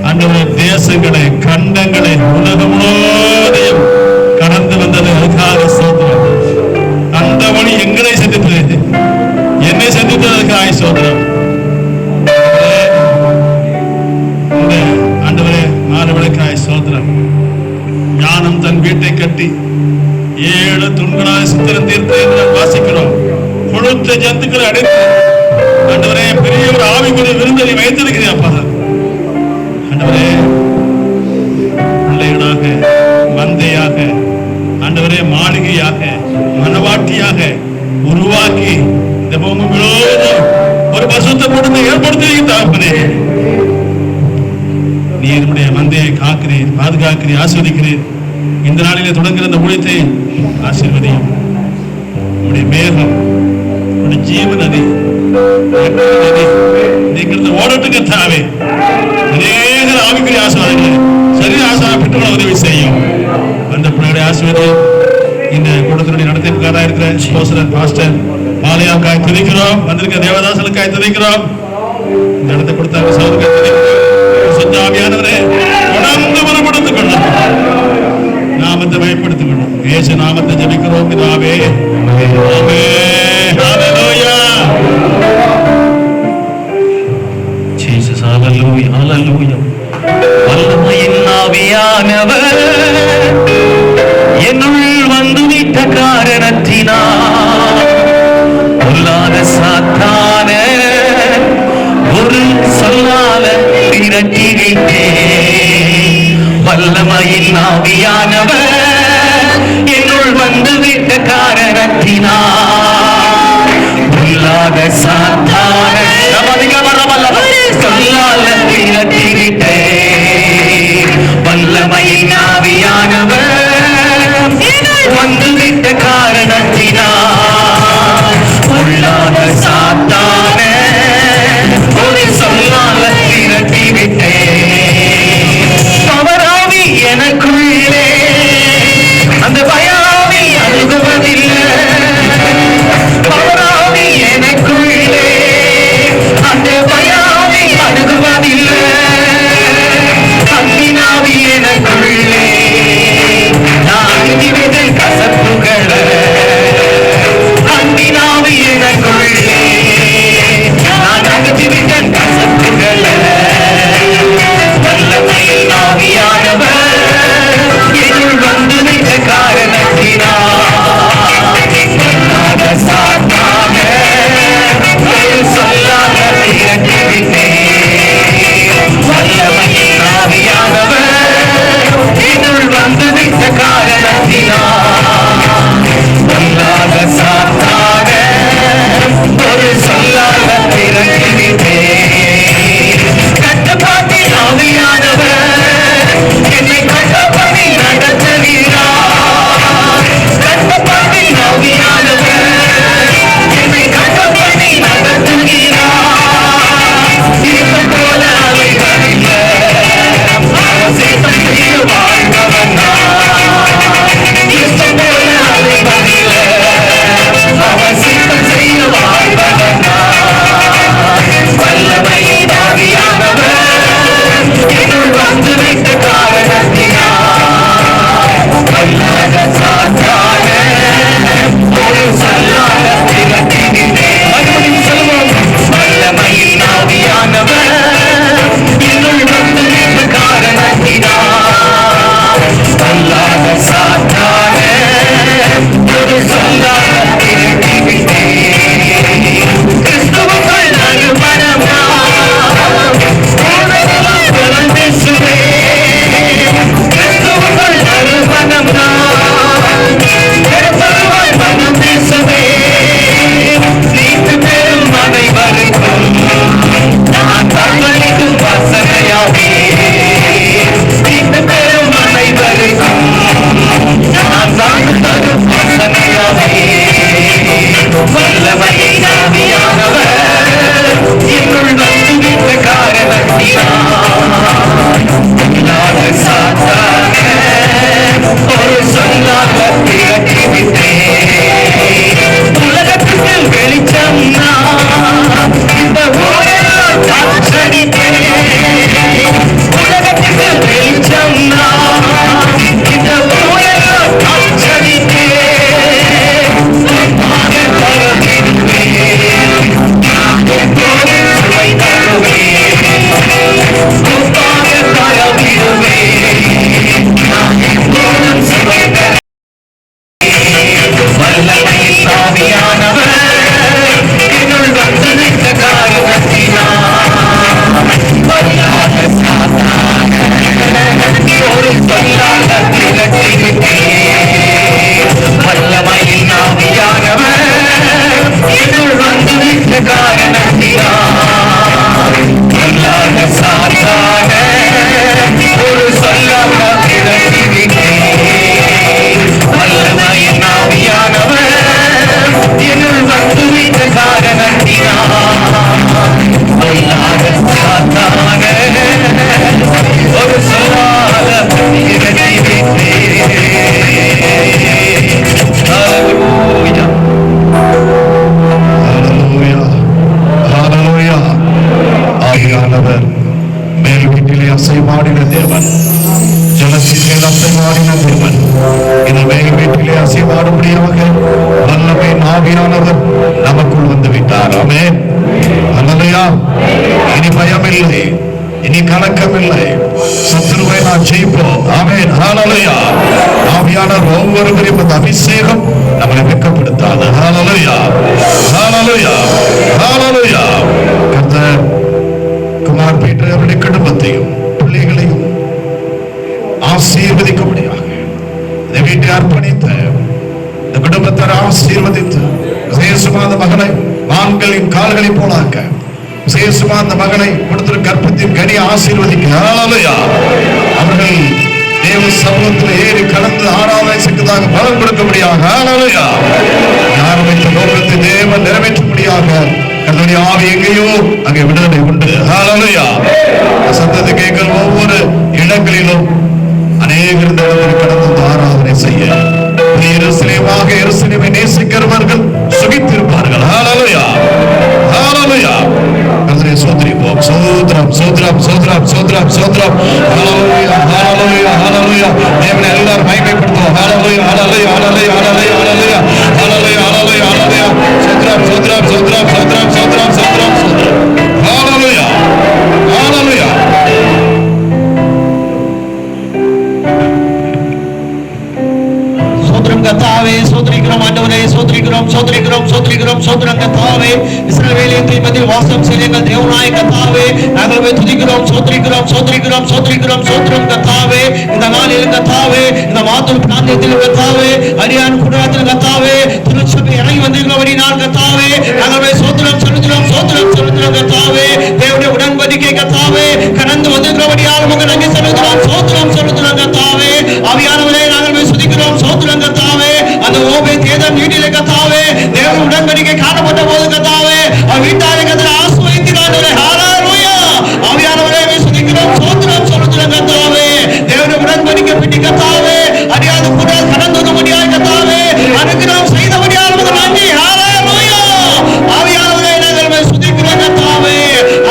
D: ஆண்டவரே தேசங்களை கண்டங்களை உலகம் முழுவதையும் கடந்து வந்தது. அதுக்காக சோதனம். அந்த ஒளி எங்களை சந்தித்தது, என்னை சந்தித்ததற்காக சோதனம். ஆண்டவரே மாறுவிளக்காய் சோதனம். ஞானம் தன் வீட்டை கட்டி 7 தூண்களாக சித்திரம் தீர்த்து என்று வாசிக்கிறோம். கொழுத்த ஜந்துக்களை அடைத்து ஆண்டவரே பெரிய ஒரு ஆவிக்குரிய விருந்தனை வைத்திருக்கிறேன் அப்பா. ஆண்டவரே பிள்ளைகளாக மந்தையாக ஆண்டவரே மாளிகையாக மனவாட்டியாக உருவாக்கி இந்த பூமி முழுவதும் ஒரு பசுத்தப்படுத்த ஏற்படுத்தி நீர் நம்முடைய மந்தையை காக்கிறீர், பாதுகாக்கிறீர், ஆஸ்வதிக்கிறீர். இந்த நாளிலே தொடங்குகிற இந்த ஊழியத்தை ஆசீர்வதியும். உங்களுடைய மேகம், உங்களுடைய ஜீவ நதி நீங்கள் ஓடட்டுங்க தாவே. அநேக ஆவிக்குரிய ஆசீர்வாதங்களை சரீர ஆசீர்வாதப்பட்டு உதவி செய்யும். அந்த பிள்ளைகளுடைய ஆசீர்வாதம் இந்த கூட்டத்தினுடைய நடத்திப்புக்காரா இருக்கிற போஸ்டர் பாஸ்டர் ஆலயாவுக்காய் துதிக்கிறோம். வந்திருக்க தேவதாசனுக்காய் துதிக்கிறோம். இந்த இடத்தை கொடுத்தாங்க சோதனை ஆவியானவரே தொடர்ந்து மறுபடுத்திக் கொள்ளும், நாமத்தை பயன்படுத்திக் கொள்ளும். இயேசு நாமத்தை ஜெபிக்கிறோம் பிதாவே. ஆமென். ஹல்லேலூயா.
C: ஜீசஸ் ஹல்லேலூயா ஹல்லேலூயா. வல்லமையின் ஆவியானவர் என்னுள் வந்துவிட்ட காரணத்தினால் பொல்லாத சாத்தான ஒரு சொல்லால விரட்டிவிட்டே. வல்லமையின் ஆவியானவர் என்னுள் வந்துவிட்ட காரணத்தினால் பொல்லாத சாத்தான சொல்லால விரட்டிவிட்டே. வல்லமையின் ஆவியானவர் வந்துவிட்ட காரணத்தினால் பொல்லாத சாத்தான ஒரு சொல்லால விரட்டிவிட்டே. பவராவி எனக்குள்ளே அந்த பயாவி அனுபவமில்லை. பவராவி எனக்குள்ளே
A: ஆவியானவர் மேல் வீட்டிலே அசைவாடின தேவன், ஜலத்தின் மேல் அசைவாடின தேவன், இந்த மேல் வீட்டிலே அசைவாடும்படியாக வல்லமை ஆவியானவர் நமக்குள் வந்து விட்டார். ஆமென். அல்லேலூயா. இனி பயமில்லை, இனி கலக்கமில்லை, சத்துருவை நான் ஜெயிப்போம். ஆமென். ஹல்லேலூயா. ஆவியானவர் ஒவ்வொருவரையும் இந்த அபிஷேகம் நம்மளை வெட்கப்படுத்தாது. ஹல்லேலூயா, ஹல்லேலூயா, ஹல்லேலூயா. கர்த்தர் குமார் பீட்டர் அவருடைய குடும்பத்தையும் பிள்ளைகளையும் ஆசீர்வதிக்கும்படியாக இந்த வீட்டை அர்ப்பணித்த இந்த குடும்பத்தை ஆசீர்வதித்து விசேஷமா அந்த மகனை ஆண்களின் கால்களை போலாக்க, விசேஷமா அந்த மகனை கொடுத்திரு கற்பத்தின் கனி ஆசீர்வதிக்க. ஹல்லேலூயா. அவர்கள் தேவ சமூகத்தில் ஏறி கடந்து ஆராதனை செய்வதாக பலன் கொடுக்கும்படியாக. ஹல்லேலூயா. யார் வைத்த நோக்கத்தை தேவன் நிறைவேற்றும்படியாக கர்த்தருடைய ஆவி எங்கேயோ அங்கே விடுதலை உண்டு. ஹல்லேலூயா. சத்தத்தை கேட்கிற ஒவ்வொரு இடங்களிலும் அநேகர் இந்த இடத்தில் கடந்து ஆராதனை செய்ய எருசலேமாக எருசலேமை நேசிக்கிறவர்கள் சுகித்திருப்பார்கள். ஹல்லேலூயா, ஹல்லேலூயா. கர்த்தரை ஸ்தோத்திரிப்போம். ஸ்தோத்திரம், ஸ்தோத்திரம், ஸ்தோத்திரம், ஸ்தோத்திரம், ஸ்தோத்திரம். ஹல்லேலூயா, ஹல்லேலூயா, ஹல்லேலூயா. தேவனை எல்லாரும் மகிமைப்படுத்துவோம். ஹல்லேலூயா, ஹல்லேலூயா, ஹல்லேலூயா, ஹல்லேலூயா, ஹல்லேலூயா, ஹல்லேலூயா, ஹல்லேலூயா, ஹல்லேலூயா. ஸ்தோத்திரம், ஸ்தோத்திரம், ஸ்தோத்திரம், ஸ்தோத்திரம், ஸ்தோத்திரம், ஸ்தோத்திரம், ஸ்தோத்திரம். ஹல்லேலூயா, ஹல்லேலூயா.
E: கர்த்தாவே சோதரிக்கிறோம், ஆண்டவரே சோதரிக்கிறோம், சோதரிக்கிறோம், சோதரிக்கிறோம், சோதரம் கர்த்தாவே. இஸ்ரவேலியத்தின் மத்தியில் வாசம் செய்யுங்கள் தேவனாய கர்த்தாவே. நாங்கள் துதிக்கிறோம், சோதரிக்கிறோம், சோதரிக்கிறோம், சோதரிக்கிறோம், சோதரம் கர்த்தாவே. இந்த நாளில் கர்த்தாவே, இந்த மாதூர் பிராந்தியத்தில் கர்த்தாவே, அரியான் குடும்பத்தில் கர்த்தாவே, திருச்சபை இறங்கி வந்திருக்கிறபடி நான் கர்த்தாவே, நாங்கள் சோதரம் செலுத்துகிறோம், சோதரம் செலுத்துகிறோம் கர்த்தாவே. தேவனுடைய உடன்படிக்கை கர்த்தாவே கடந்து வந்திருக்கிறபடியால் உங்கள் நன்றி செலுத்துகிறோம், சோதரம் செலுத்துகிறோம் கர்த்தாவே. ஆவியானவரே நாங்கள் சுதிக்கிறோம், சோதரம் கர்த்தாவே. அந்த ஓபே தேதன் வீட்டிலே கர்த்தாவே தேவன் உடன்படிக்கை காணப்பட்ட போது கர்த்தாவே வீட்டாரை கர்த்தர் ஆசீர்வதித்தாரே. ஹல்லேலூயா. ஆவியானவரே சுதிக்கிறோம், சோதரம் செலுத்துகிறோம் கர்த்தாவே. தேவன் உடன்படிக்கை பெட்டி கர்த்தாவே அறியாத கூட கடந்து வந்தபடியால் கர்த்தாவே அனுகிரகம் செய்தபடியால் உமக்கு நன்றி. ஹல்லேலூயா. ஆவியானவரே நாங்கள் சுதிக்கிறோம் கர்த்தாவே.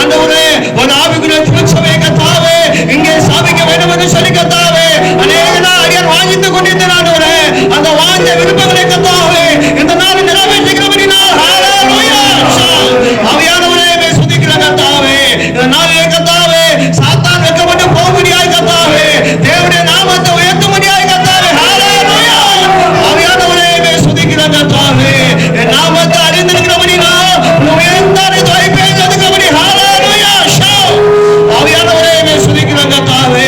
E: ஆண்டவரே ஒரு ஆவிக்குரிய திருச்சபை கர்த்தாவே இங்கே சாபிக்க வேண்டும் என்று சொல்லி கர்த்தாவே அநேக நாள் அடியார் வாஞ்சித்துக் கொண்டிருந்தேன் ஆண்டவரே. அந்த வாஞ்ச விருப்பங்களை கர்த்தாவே இந்த நாள் நிறைவேற்றுகிறபடி நான் ஹல்லேலூயா. ஆவியானவரே சுதிக்கிற கர்த்தாவே இந்த நாளிலே கர்த்தாவே சாத்தான் வெட்கப்பட்டு போகும்படியாய் கர்த்தாவே தேவனுடைய நாமத்தை உயர்த்தும்படியாய் கர்த்தாவே. ஹல்லேலூயா. ஆவியானவரே சுதிக்கிற கர்த்தாவே என் நாமத்தை அறிந்திருக்கிறபடி நான் உயர்ந்தாரை துவைப்பேன் அதுக்கபடி. ஹல்லேலூயா. ஆவியானவரே சுதிக்கிற கர்த்தாவே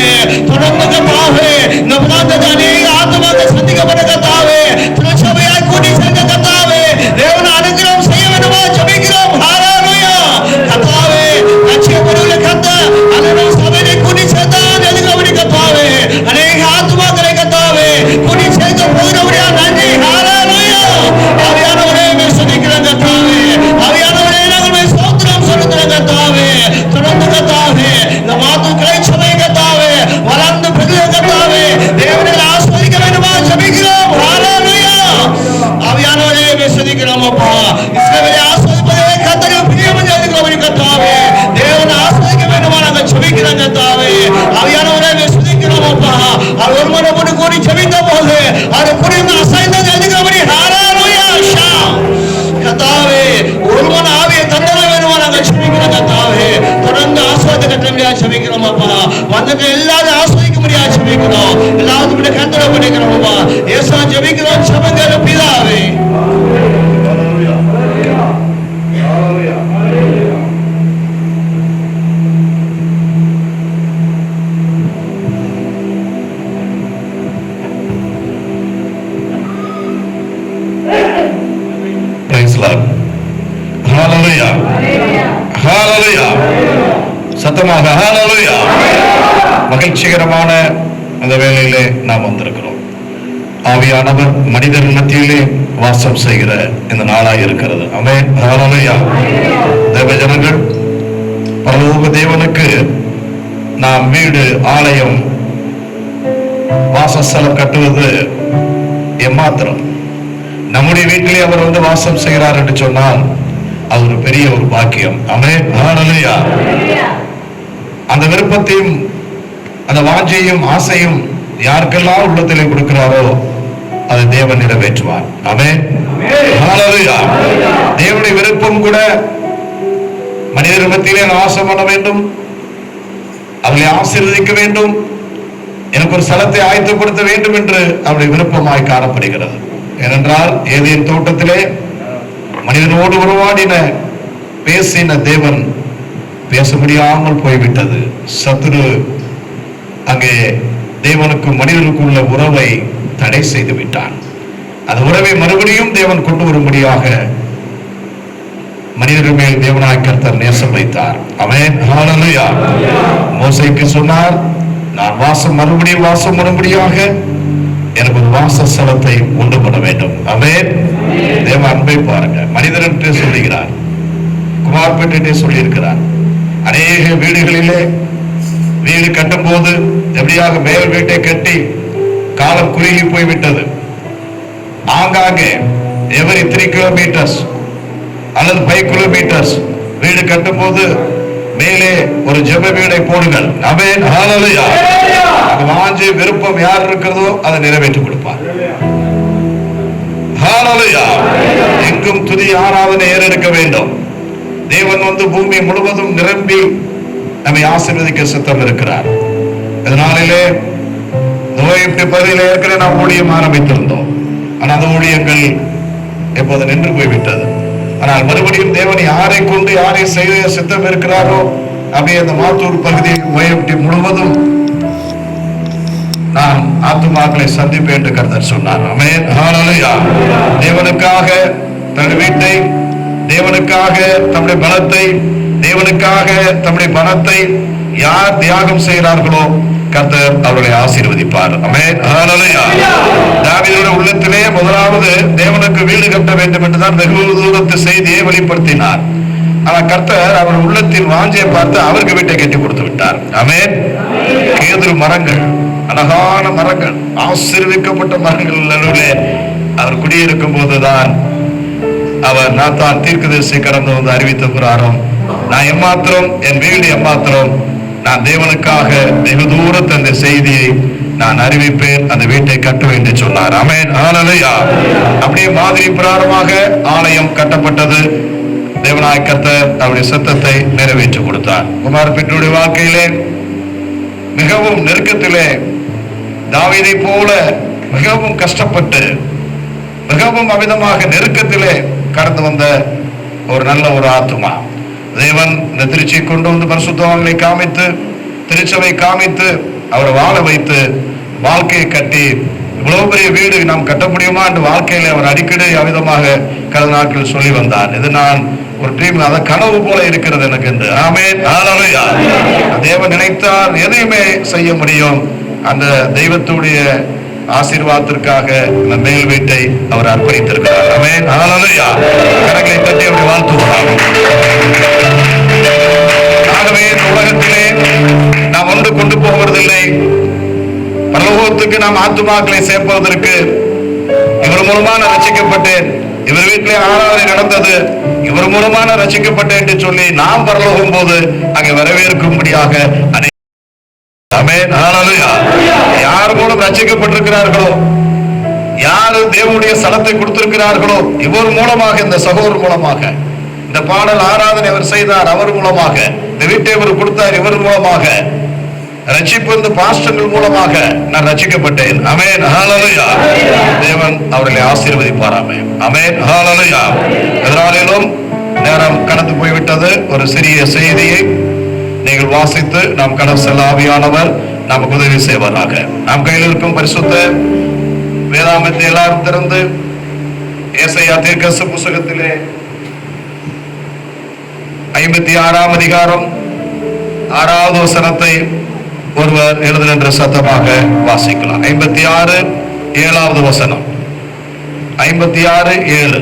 E: தொடர்ந்து கர்த்தாவே இந்த பிராந்தத்தை அநேக ஆத்மாக்கள் சந்திக்கப்பட்ட கர்த்தாவே திருச்சபையாய் கூட்டி சேர்ந்த கர்த்தாவே தேவன் அனுகிரகம் செய்ய வேண்டுமா ஜெபிக்கிறோம். ஹல்லேலூயா. கர்த்தாவே லட்சியப்படுகிற கர்த்தர் அல்லது சபையை கூட்டி சேர்த்தான் எதுக்கபடி கர்த்தாவே அநேக ஆத்மாக்களை கர்த்தாவே கூட்டி சேர்க்க போகிறபடியா நன்றி. ஹல்லேலூயா. ஆவியானவரே சுதிக்கிற கர்த்தாவே ஆவியானவரே நாங்கள் ஸ்தோத்திரம் செலுத்துகிற கர்த்தாவே தொடர்ந்து கர்த்தாவே இந்த மாத்து கிளை சபை கர்த்தாவே வளர்ந்து பெருகிற கர்த்தாவே தேவனை ஆசீர்வதிக்க வேண்டுமா ஜெபிக்கிறோம். ஹல்லேலூயா. ஆவியானவரே சுதிக்கிறோம் அப்பா. இஸ்ரவேலை ஆசீர்வதிப்பதே கர்த்தருக்கு பிரியம் என்று எழுதுகிறபடி கர்த்தாவே தேவனை ஆசீர்வதிக்க வேண்டுமா நாங்கள் ஜெபிக்கிறோம் கர்த்தாவே. ஆவியானவரே சுதிக்கிறோம் அப்பா. அவர் ஒரு முறை போட்டு கூடி ஜெபித்த போது அது கூடி அசைந்தது எழுதுகிறபடி. ஹல்லேலூயா. கர்த்தாவே ஒருவன் ஆவியை தந்தர வேண்டுமா நாங்கள் ஜெபிக்கிறோம் கர்த்தாவே. தொடர்ந்து ஆசீர்வாதத்தை கட்ட முடியாது ஜெபிக்கிறோம் அப்பா. வந்தது எல்லாரும் ஆசீர்வதிக்க முடியாது ஜெபிக்கிறோம். எல்லாத்துக்கும் கர்த்தரை பண்ணிக்கிறோம் அப்பா. இயேசுவா ஜெபிக்கிறோம் ஜெபங்கள் பிதாவே.
A: Praise Lord. Hallelujah. Hallelujah. சத்தமாக ஹல்லேலூயா. மகிழ்ச்சிகரமான அந்த வேளையிலே நாம் வந்திருக்கிறோம். ஆவியானவர் மனிதர் மத்தியிலே வாசம் செய்கிற இந்த நாளாய் இருக்கிறது. ஆமென். ஹல்லேலூயா. தேவ ஜனங்கள் பரலோக தேவனுக்கு நாம் வீடு ஆலயம் வாசஸ்தலம் கட்டுவது எம்மாத்திரம். நம்முடைய வீட்டிலே அவர் வந்து வாசம் செய்கிறார் என்று சொன்னால் அது ஒரு பெரிய ஒரு பாக்கியம். ஆமென். ஹல்லேலூயா. அந்த விருப்பத்தையும் அந்த வாஞ்சையும் ஆசையும் யாருக்கெல்லாம் உள்ளத்திலே கொடுக்கிறாரோ அதை தேவன் நிறைவேற்றுவார். ஆமென். ஹல்லேலூயா. தேவனுடைய விருப்பம் கூட மனிதர் மத்தியிலே வாசம் பண்ண வேண்டும், அவர்களை ஆசீர்வதிக்க வேண்டும், எனக்கு ஒரு ஸ்தலத்தை ஆயத்தப்படுத்த வேண்டும் என்று அவருடைய விருப்பமாய் காணப்படுகிறது. ஏனென்றால் ஏதேன் தோட்டத்திலே மனிதனோடு உருவாடின பேசின தேவன் பேச முடியாமல் போய்விட்டது. சத்துரு அங்கே தேவனுக்கும் மனிதனுக்கும் உள்ள உறவை தடை செய்து விட்டான். அந்த உறவை மறுபடியும் தேவன் கொண்டு வரும்படியாக மனிதர்கள் மேல் தேவனாய் கர்த்தர் நேசம் வைத்தார். ஆமென். ஹல்லேலூயா. மோசேக்கு சொன்னார், நான் மறுபடியும் வாசம் வரும்படியாக எனக்கு ஒரு வாசஸ்தலத்தை உண்டு பண்ண வேண்டும். ஆமென். தேவ அன்பை பாருங்க. மனிதர் என்று சொல்லுகிறார், குமார்பேட் என்று சொல்லியிருக்கிறார். அநேக வீடுகளிலே வீடு கட்டும் போது எப்படியாக மேல் வீட்டை கட்டி காலம் குறுகி போய்விட்டது. ஆங்காங்கே எவரி 3 கிலோமீட்டர்ஸ் அல்லது 5 கிலோமீட்டர்ஸ் வீடு கட்டும் போது மேலே ஒரு ஜெப வீடை போடுங்கள். ஆமென். ஹல்லேலூயா. வாஞ்சை விருப்பம் யார் இருக்கிறதோ அதை நிறைவேற்றி கொடுப்பார். ஹல்லேலூயா. எங்கும் துதி ஆராதனை ஏறெடுக்க வேண்டும். தேவன் வந்து பூமி முழுவதும் நிரம்பி நம்மை ஆசீர்வதிக்க சித்தம் இருக்கிறார். இதனாலே நோய்க்கு பதிலே ஏற்கனவே நாம் ஊழியம் ஆரம்பித்திருந்தோம். ஆனால் அந்த ஊழியங்கள் எப்போது நின்று போய்விட்டது. ஆனால் மறுபடியும் தேவன் யாரை கொண்டு யாரை செய்ய சித்தம் இருக்கிறாரோ அப்படியே அந்த மாத்தூர் பகுதி ஓய்வுட்டி முழுவதும் நான் ஆத்துமாக்களை சந்திப்பேன் என்று கர்த்தர் சொன்னார். ஆமென். ஹல்லேலூயா. தேவனுக்காக தன் வீட்டை, தேவனுக்காக தம்முடைய பலத்தை, தேவனுக்காக தம்முடைய பணத்தை யார் தியாகம் செய்கிறார்களோ கர்த்தர் அவர்களை ஆசீர்வதிப்பார். ஆமென். ஹல்லேலூயா. தாவீதுடைய உள்ளத்திலே முதலாவது தேவனுக்கு வீடு கட்ட வேண்டும் என்றுதான் வெகு தூரத்து செய்தியை வெளிப்படுத்தினார். ஆனால் கர்த்தர் அவர் உள்ளத்தின் வாஞ்சையை பார்த்து அவருக்கு வீட்டை கட்டி கொடுத்து விட்டார். ஆமென். கேதுரு மரங்கள், அழகான மரங்கள், ஆசீர்வதிக்கப்பட்ட மரங்கள் நடுவிலே அவர் குடியிருக்கும் போதுதான் அவர் நாத்தான் தீர்க்கதரிசி கடந்து வந்து அறிவித்த பிரகாரம், நான் எம்மாத்திரம் என் வீடு எம்மாத்திரம் நான் தேவனுக்காக வெகு தூரத்து அந்த செய்தியை நான் அறிவிப்பேன், அந்த வீட்டை கட்டுவேன் என்று சொன்னார். ஆமென். ஹல்லேலூயா. அப்படியே மாதிரி பிரகாரமாக ஆலயம் கட்டப்பட்டது. தேவனாய் கர்த்தர் அவருடைய சத்தத்தை நிறைவேற்றி கொடுத்தார். குமாரபேட்டுடைய வாழ்க்கையிலே மிகவும் நெருக்கத்திலே தாவீதை போல மிகவும் கஷ்டப்பட்டு மிகவும் அமிதமாக நெருக்கத்திலே கடந்து வந்த ஒரு நல்ல ஒரு ஆத்துமா தேவன் இந்த திருச்சியை கொண்டு வந்து பரிசுத்தவான்களை காமித்து, திருச்சபை காமித்து, அவரை வாழ வைத்து வாழ்க்கையை கட்டி இவ்வளவு பெரிய வீடு நாம் கட்ட முடியுமா என்று வாழ்க்கையில அவர் அடிக்கடி அமிதமாக கடந்த நாட்கள் சொல்லி வந்தார். இது நான் ஒரு டீம் அத கனவு போல இருக்கிறது எனக்கு என்று. ஆமென். ஹல்லேலூயா. தேவன் நினைத்தால் எதையுமே செய்ய முடியும். அந்த தெய்வத்துடைய ஆசீர்வாதத்திற்காக இந்த மேல் வீட்டை அவர் அர்ப்பணித்திருக்கிறார். ஆமென். ஹல்லேலூயா. கரங்களை தட்டி அவரை வாழ்த்துவோம். ஆகவே இந்த உலகத்திலே நாம் ஒன்று கொண்டு போவதில்லை. பரலோகத்துக்கு நாம் ஆத்துமாக்களை சேர்ப்பதற்கு இவர் மூலமா நான் ரட்சிக்கப்பட்டேன், இவர் வீட்டிலே ஆராதனை நடந்தது, இவர் மூலமா நான் ரட்சிக்கப்பட்டேன் என்று சொல்லி நாம் பரலோகம் போது அங்கே வரவேற்கும்படியாக யார் மூலம் ரட்சிக்கப்பட்டிருக்கிறார்களோ, யாரு தேவனுடைய ஸ்தலத்தை கொடுத்திருக்கிறார்களோ, இவர் மூலமாக, இந்த சகோதரர் மூலமாக, இந்த பாடல் ஆராதனை அவர் செய்தார் அவர் மூலமாக, இந்த வீட்டை அவர் கொடுத்தார் இவர் மூலமாக, ரட்சிப்பு இந்த பாஸ்டர்கள் மூலமாக நான் ரட்சிக்கப்பட்டேன். ஆமென். ஹல்லேலூயா. தேவன் அவர்களை ஆசீர்வதிப்பார். ஆமென். ஆமென். ஹல்லேலூயா. எதனாலும் நேரம் கடந்து போய்விட்டது. ஒரு சிறிய செய்தியை நீங்கள் வாசித்து நாம் கடந்து செல்ல ஆவியானவர் நமக்கு உதவி செய்வாராக. நாம் கையில் இருக்கும் பரிசுத்த வேதாகமத்தை எல்லாரும் திறந்து ஏசாயா தீர்க்கதரிசி புத்தகத்திலே 56ஆம் அதிகாரம் 6வது வசனத்தை ஒருவர் எழுதுகின்ற சத்தமாக வாசிக்கலாம். 56 7வது வசனம். 56:7.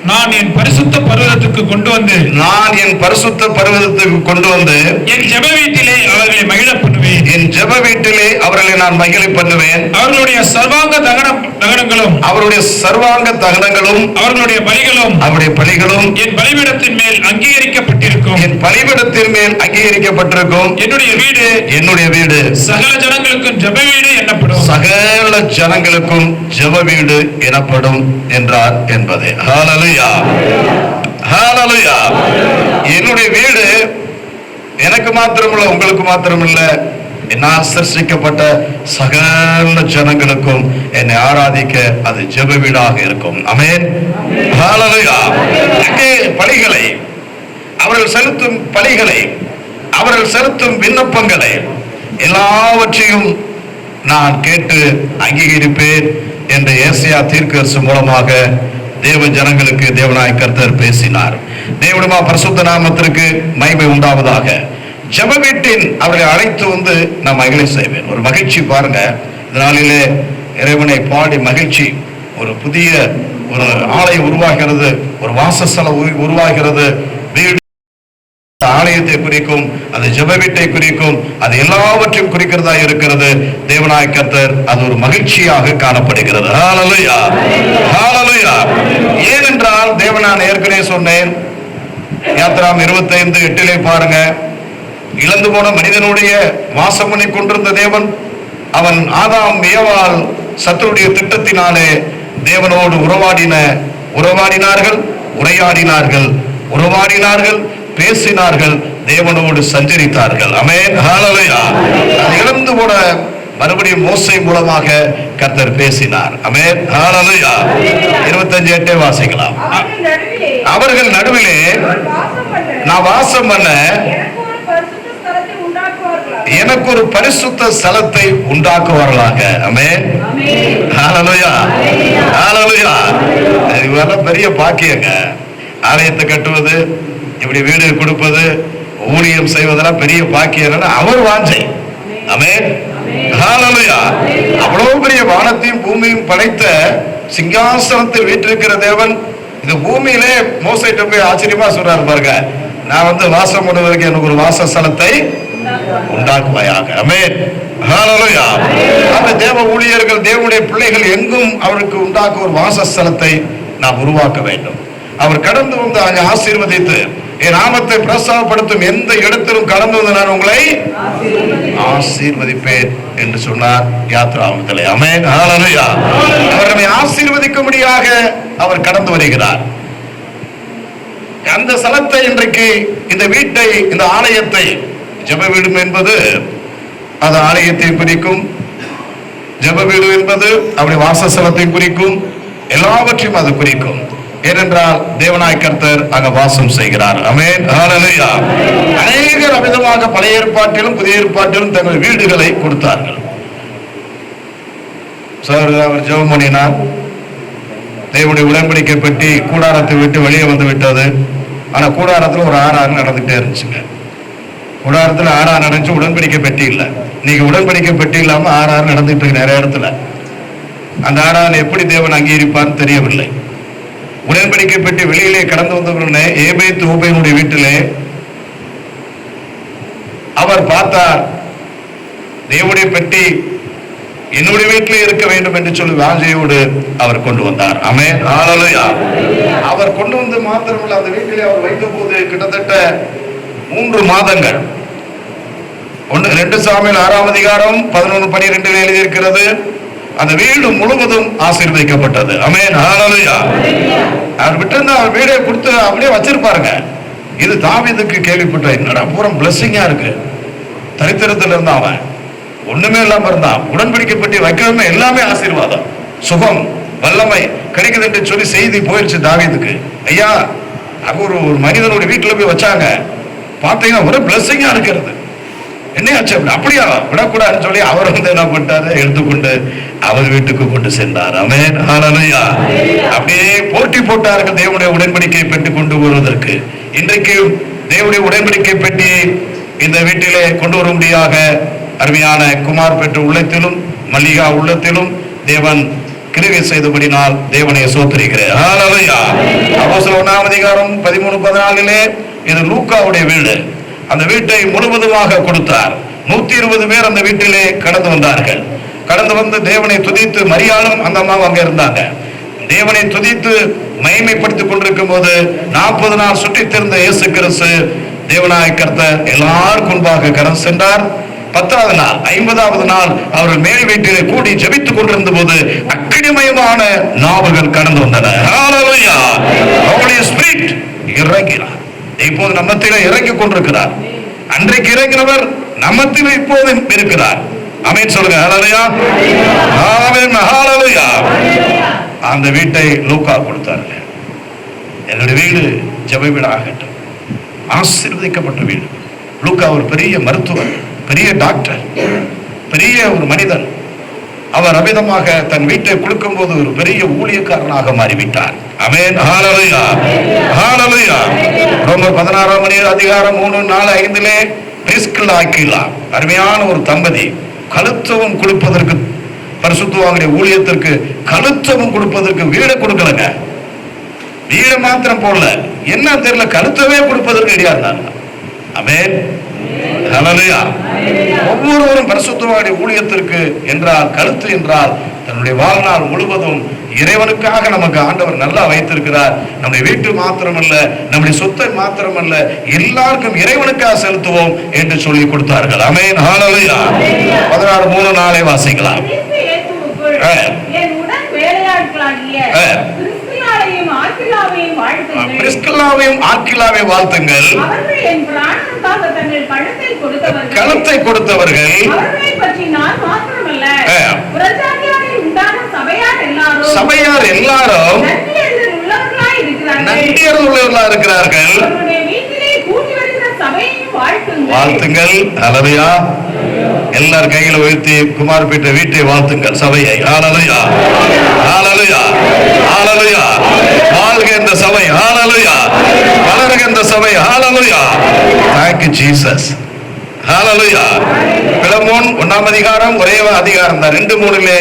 D: நான் என் பரிசுத்த பர்வதத்துக்கு கொண்டு வந்து என் ஜெப வீட்டிலே அவர்களை மகிழ பண்ணுவேன்.
A: என் ஜெப வீட்டிலே அவர்களை நான் மகிழ பண்ணுவேன்.
D: அவர்களுடைய சர்வாங்க தகனங்களும் அவர்களுடைய பலிகளும்
A: என் பலிபீடத்தின்
D: மேல் அங்கீகரிக்கப்பட்டிருக்கும். அங்கீகரிக்கப்பட்டிருக்கும்.
A: என் பலிபீடத்தின் மேல் அங்கீகரிக்கப்பட்டிருக்கும்.
D: என்னுடைய வீடு
A: என்னுடைய வீடு
D: சகல ஜனங்களுக்கும் ஜெப வீடு எனப்படும்.
A: சகல ஜனங்களுக்கும் ஜெப வீடு எனப்படும் என்றார் என்பது. ஹல்லேலூயா, ஹல்லேலூயா. என்னுடைய வீடு எனக்கு மாத்திரமில்ல, உங்களுக்கு மாத்திரமில்ல, என்னால் சிருஷ்டிக்கப்பட்ட சகல ஜனங்களுக்கும் என்னை ஆராதிக்க அது ஜெப வீடாக இருக்கும். ஆமென், ஹல்லேலூயா. அங்கே பலிகளை, அவர்கள் செலுத்தும் பலிகளை, அவர்கள் செலுத்தும் விண்ணப்பங்களை எல்லாவற்றையும் நான் கேட்டு அங்கீகரிப்பேன் என்று ஏசாயா தீர்க்கதரிசி மூலமாக தேவ ஜனங்களுக்கு தேவனாய் கர்த்தர் பேசினார். தேவனுடைய பரிசுத்த நாமத்திற்கு மகிமை உண்டாவதாக. ஜெப வீட்டின் அவர்களை அழைத்து வந்து நான் மகிழ செய்வேன். ஒரு மகிழ்ச்சி பாருங்க, இந்த நாளிலே இறைவனை பாடி மகிழ்ச்சி. ஒரு புதிய ஒரு ஆலயம் உருவாகிறது, ஒரு வாசஸ்தலம் உருவாகிறது. வீடு ஆலயத்தை குறிக்கும், அது ஜெப வீட்டை குறிக்கும், அது எல்லாவற்றையும் குறிக்கிறதா இருக்கிறது. தேவனாய் கர்த்தர் அது ஒரு மகிழ்ச்சியாக காணப்படுகிறது. ஹல்லேலூயா, ஹல்லேலூயா. ஏனென்றால் தேவன், நான் ஏற்கனவே சொன்னேன், யாத்திராம் 25:8 பாருங்க, இழந்து போன மனிதனுடைய வாசம் பண்ணி கொண்டிருந்த தேவன், அவன் ஆதாம் ஏவாள் சத்துருடைய திட்டத்தினாலே தேவனோடு உறவாடினார்கள், பேசினார்கள், தேவனோடு சஞ்சரித்தார்கள். ஆமென், ஹல்லேலூயா. இழந்து போன மறுபடியும் மோசே மூலமாக கர்த்தர் பேசினார். ஆமென், ஹல்லேலூயா. 25:8 வாசிக்கலாம். அவர்கள் நடுவிலே நான் வாசம் பண்ண எனக்கு ஒரு பரிசுத்த ஸ்தலத்தை உண்டாக்குவார்களாக. ஆமென், ஹல்லேலூயா, ஹல்லேலூயா. இதுவெல்லாம் பெரிய பாக்கியங்க. ஆலயத்தை கட்டுவது, இப்படி வீடு கொடுப்பது, ஊழியம் செய்வதெல்லாம் பெரிய பாக்கியம். அவர் வாஞ்சை. ஆமென், ஹல்லேலூயா. அவ்வளவு பெரிய வானத்தையும் பூமியும் படைத்த சிங்காசனத்தில் வீற்றிருக்கிற தேவன் இந்த பூமியிலே மோசேட்ட போய் ஆச்சரியமா சொல்றாரு பாருங்க, நான் வாசம் பண்ணுவதற்கு எனக்கு ஒரு வாசஸ்தலத்தை உண்டாக்குவாயாக. ஆமென், ஹல்லேலூயா. அந்த தேவ ஊழியர்கள், தேவனுடைய பிள்ளைகள் எங்கும் அவருக்கு உண்டாக்க ஒரு வாசஸ்தலத்தை நாம் உருவாக்க வேண்டும். அவர் கடந்து வந்து அங்கே ஆசீர்வதித்து, என் நாமத்தை பிரஸ்தாபப்படுத்தும் எந்த இடத்திலும் கடந்து வந்து நான் உங்களை ஆசீர்வதிப்பேன் என்று சொன்னார் யாத்திராகமத்திலே. ஆமென், ஹல்லேலூயா. அவர் நம்மை ஆசீர்வதிக்கும்படியாக அவர் கடந்து வருகிறார். அந்த ஸ்தலத்தை, இன்றைக்கு இந்த வீட்டை, இந்த ஆலயத்தை, ஜெப வீடு என்பது அது ஆலயத்தை குறிக்கும், ஜெப வீடு என்பது அவருடைய வாசஸ்தலத்தை குறிக்கும், எல்லாவற்றையும் அது குறிக்கும். ஏனென்றால் தேவனாய் கர்த்தர் அங்க வாசம் செய்கிறார். ஆமென், ஹல்லேலூயா. அநேகர் அமிதமாக பழைய ஏற்பாட்டிலும் புதிய ஏற்பாட்டிலும் தங்கள் வீடுகளை கொடுத்தார்கள். அவர் ஜெபம் பண்ணினார். தேவனுடைய உடன்படிக்கை பெட்டி கூடாரத்தை விட்டு வெளியே வந்து விட்டது. ஆனா கூடாரத்துல ஒரு ஆறாறு நடந்துகிட்டே இருந்துச்சுங்க. கூடாரத்துல ஆறாறு நடந்துச்சு, உடன்படிக்கை பெட்டி இல்லை. நீங்க உடன்படிக்கை பெட்டி இல்லாம ஆறாறு நடந்துட்டு இருக்கு நிறைய இடத்துல. அந்த ஆறாறு எப்படி தேவன் அங்கீகரிப்பான்னு தெரியவில்லை. உடன்படிக்கை பெட்டி வெளியிலே கடந்து வந்தவர்களே ஏபேத் ஊபேனுடைய வீட்டிலே அவர் பார்த்தார். தேவனுடைய பெட்டி என்னுடைய வீட்டிலே இருக்க வேண்டும் என்று சொல்லி வாஞ்சையோடு அவர் கொண்டு வந்தார். ஆமென், ஹல்லேலூயா. அவர் கொண்டு வந்து மாத்திரமல்ல, அந்த வீட்டிலே அவர் வைத்த போது கிட்டத்தட்ட 3 மாதங்கள். 2 சாமுவேல் 6ஆம் அதிகாரம் 11-12 எழுதியிருக்கிறது. அந்த வீடு முழுவதும் ஆசீர்வதிக்கப்பட்டது. ஆமென், ஹல்லேலூயா. அவர் விட்டு அவர் வீடை கொடுத்து அப்படியே வச்சிருப்பாருங்க. இது தாவீதுக்கு கேள்விப்பட்ட, என்னடா பூரா பிளஸிங்கா இருக்கு. தரித்திரத்தில் இருந்தான், அவன் ஒண்ணுமே இல்லாம இருந்தான். உடன்படிக்கை பெட்டி வைக்கணுமே, எல்லாமே ஆசீர்வாதம், சுகம், வல்லமை கிடைக்குது என்று சொல்லி செய்தி போயிடுச்சு தாவீதுக்கு. ஐயா, அங்க ஒரு மனிதனுடைய வீட்டுல போய் வச்சாங்க, பார்த்தீங்கன்னா ஒரு பிளஸிங்கா இருக்கிறது. என்னையாச்சு அப்படியா, விடக்கூடாதுன்னு சொல்லி அவர் என்ன பண்ணிட்டாரு, எடுத்துக்கொண்டு அவர் வீட்டுக்கு கொண்டு சென்றார். ஆமென், ஹல்லேலூயா. அப்படியே போட்டி போட்டார்கள் தேவனுடைய உடன்படிக்கை பெட்டி கொண்டு வருவதற்கு. இன்றைக்கு தேவனுடைய உடன்படிக்கை பெட்டி இந்த வீட்டிலே கொண்டு வரும்படியாக அருமையான குமார் பெற்ற உள்ளத்திலும் மல்லிகா உள்ளத்திலும் தேவன் கிருபை செய்தபடினால் தேவனை ஸ்தோத்திரிக்கிறேன். ஹல்லேலூயா. அப்போஸ்தலர் 1ஆம் அதிகாரம் 13-14 இது லூக்காவுடைய வீடு. அந்த வீட்டை முழுவதுமாக கொடுத்தார். 120 பேர் அந்த வீட்டிலே கடந்து வந்தார்கள். கடந்து வந்து தேவனை துதித்து, மரியாளும் அந்த அம்மாவும் அங்க இருந்தாங்க. தேவனை துதித்து மகிமைப்படுத்திக் கொண்டிருக்கும் போது 40 நாள் சுற்றித் திரிந்த இயேசு கிறிஸ்து தேவனாய கர்த்தர் எல்லாருக்கும் முன்பாக கடந்து சென்றார். 10வது நாள் 50வது நாள் அவர்கள் மேல் வீட்டிலே கூடி ஜெபித்துக் கொண்டிருந்த போது அக்கினிமயமான நாவுகள் கடந்து வந்தன. ஹல்லேலூயா! அவருடைய ஸ்பிரிட் இறங்கினார். இப்போது நம்மத்திலே இறங்கிக் கொண்டிருக்கிறார். அன்றைக்கு இறங்கினவர் நம்மத்திலே இப்போது இருக்கிறார். ஆமென் சொல்லுங்க. ஹல்லேலூயா! ஆமென். ஹல்லேலூயா! அந்த வீட்டை லூக்கா கொடுத்தார். என்னுடைய வீடு ஜெப வீடு ஆகட்டும். ஆசீர்வதிக்கப்பட்ட வீடு. லூக்கா ஒரு பெரிய மருத்துவர், பெரிய டாக்டர், பெரிய ஒரு மனிதன். அவர் அமிதமாக தன் வீட்டை கொடுக்கும் போது ஒரு பெரிய ஊழியக்காரனாக மாறிவிட்டார். ஆமென். ஹல்லேலூயா! ஹல்லேலூயா! ரோமர் 16 அதிகாரம் 3, 4, 5 பிரிஸ்கில்லா ஆக்கில்லா அருமையான ஒரு தம்பதி. கழுத்தவும் கொடுப்பதற்கு, பரிசுத்தவான்களுடைய ஊழியத்திற்கு கழுத்தவும் கொடுப்பதற்கு வீடு கொடுக்கலங்க. வீடு மாத்திரம் போடல, என்ன தெரியல, கழுத்தவே கொடுப்பதற்கு ரெடியா இருந்தாங்க. ஆமென். ஹல்லேலூயா! ஒவ்வொருவரும் பரிசுத்தவான்களுடைய ஊழியத்திற்கு என்றால், கழுத்து என்றால் தன்னுடைய வாழ்நாள் முழுவதும் இறைவனுக்காக நமக்கு ஆண்டவர் நல்லா வைத்திருக்கிறார். நம்முடைய வீட்டு மாத்திரமல்ல, நம்முடைய சொத்தை மாத்திரமல்ல, எல்லாருக்கும் இறைவனுக்காக செலுத்துவோம் என்று சொல்லி கொடுத்தார்கள். ஆமென். ஹல்லேலூயா! 16, 3, 4 வாசிக்கலாம். பிரிஸ்கில்லாவையும் ஆக்கிலாவையும் வாழ்த்துங்கள். கழுத்தை கொடுத்தவர்கள் சபையார் எல்லாரும் நன்றியர் உள்ளவர்களாக இருக்கிறார்கள். வாழ்த்துங்கள். ஹல்லேலூயா! எல்லார் கைகளை உயர்த்தி குமாரபேட்டை வீட்டை வாழ்த்துங்கள், சபையை. ஹல்லேலூயா! ஹல்லேலூயா! ஹல்லேலூயா! வாழ்க இந்த சபை. ஹல்லேலூயா! வளருக இந்த சபை. ஹல்லேலூயா! Thank you Jesus. Hallelujah! Philemon 1ஆம் அதிகாரம் ஒரே அதிகாரம் தான், 2, 3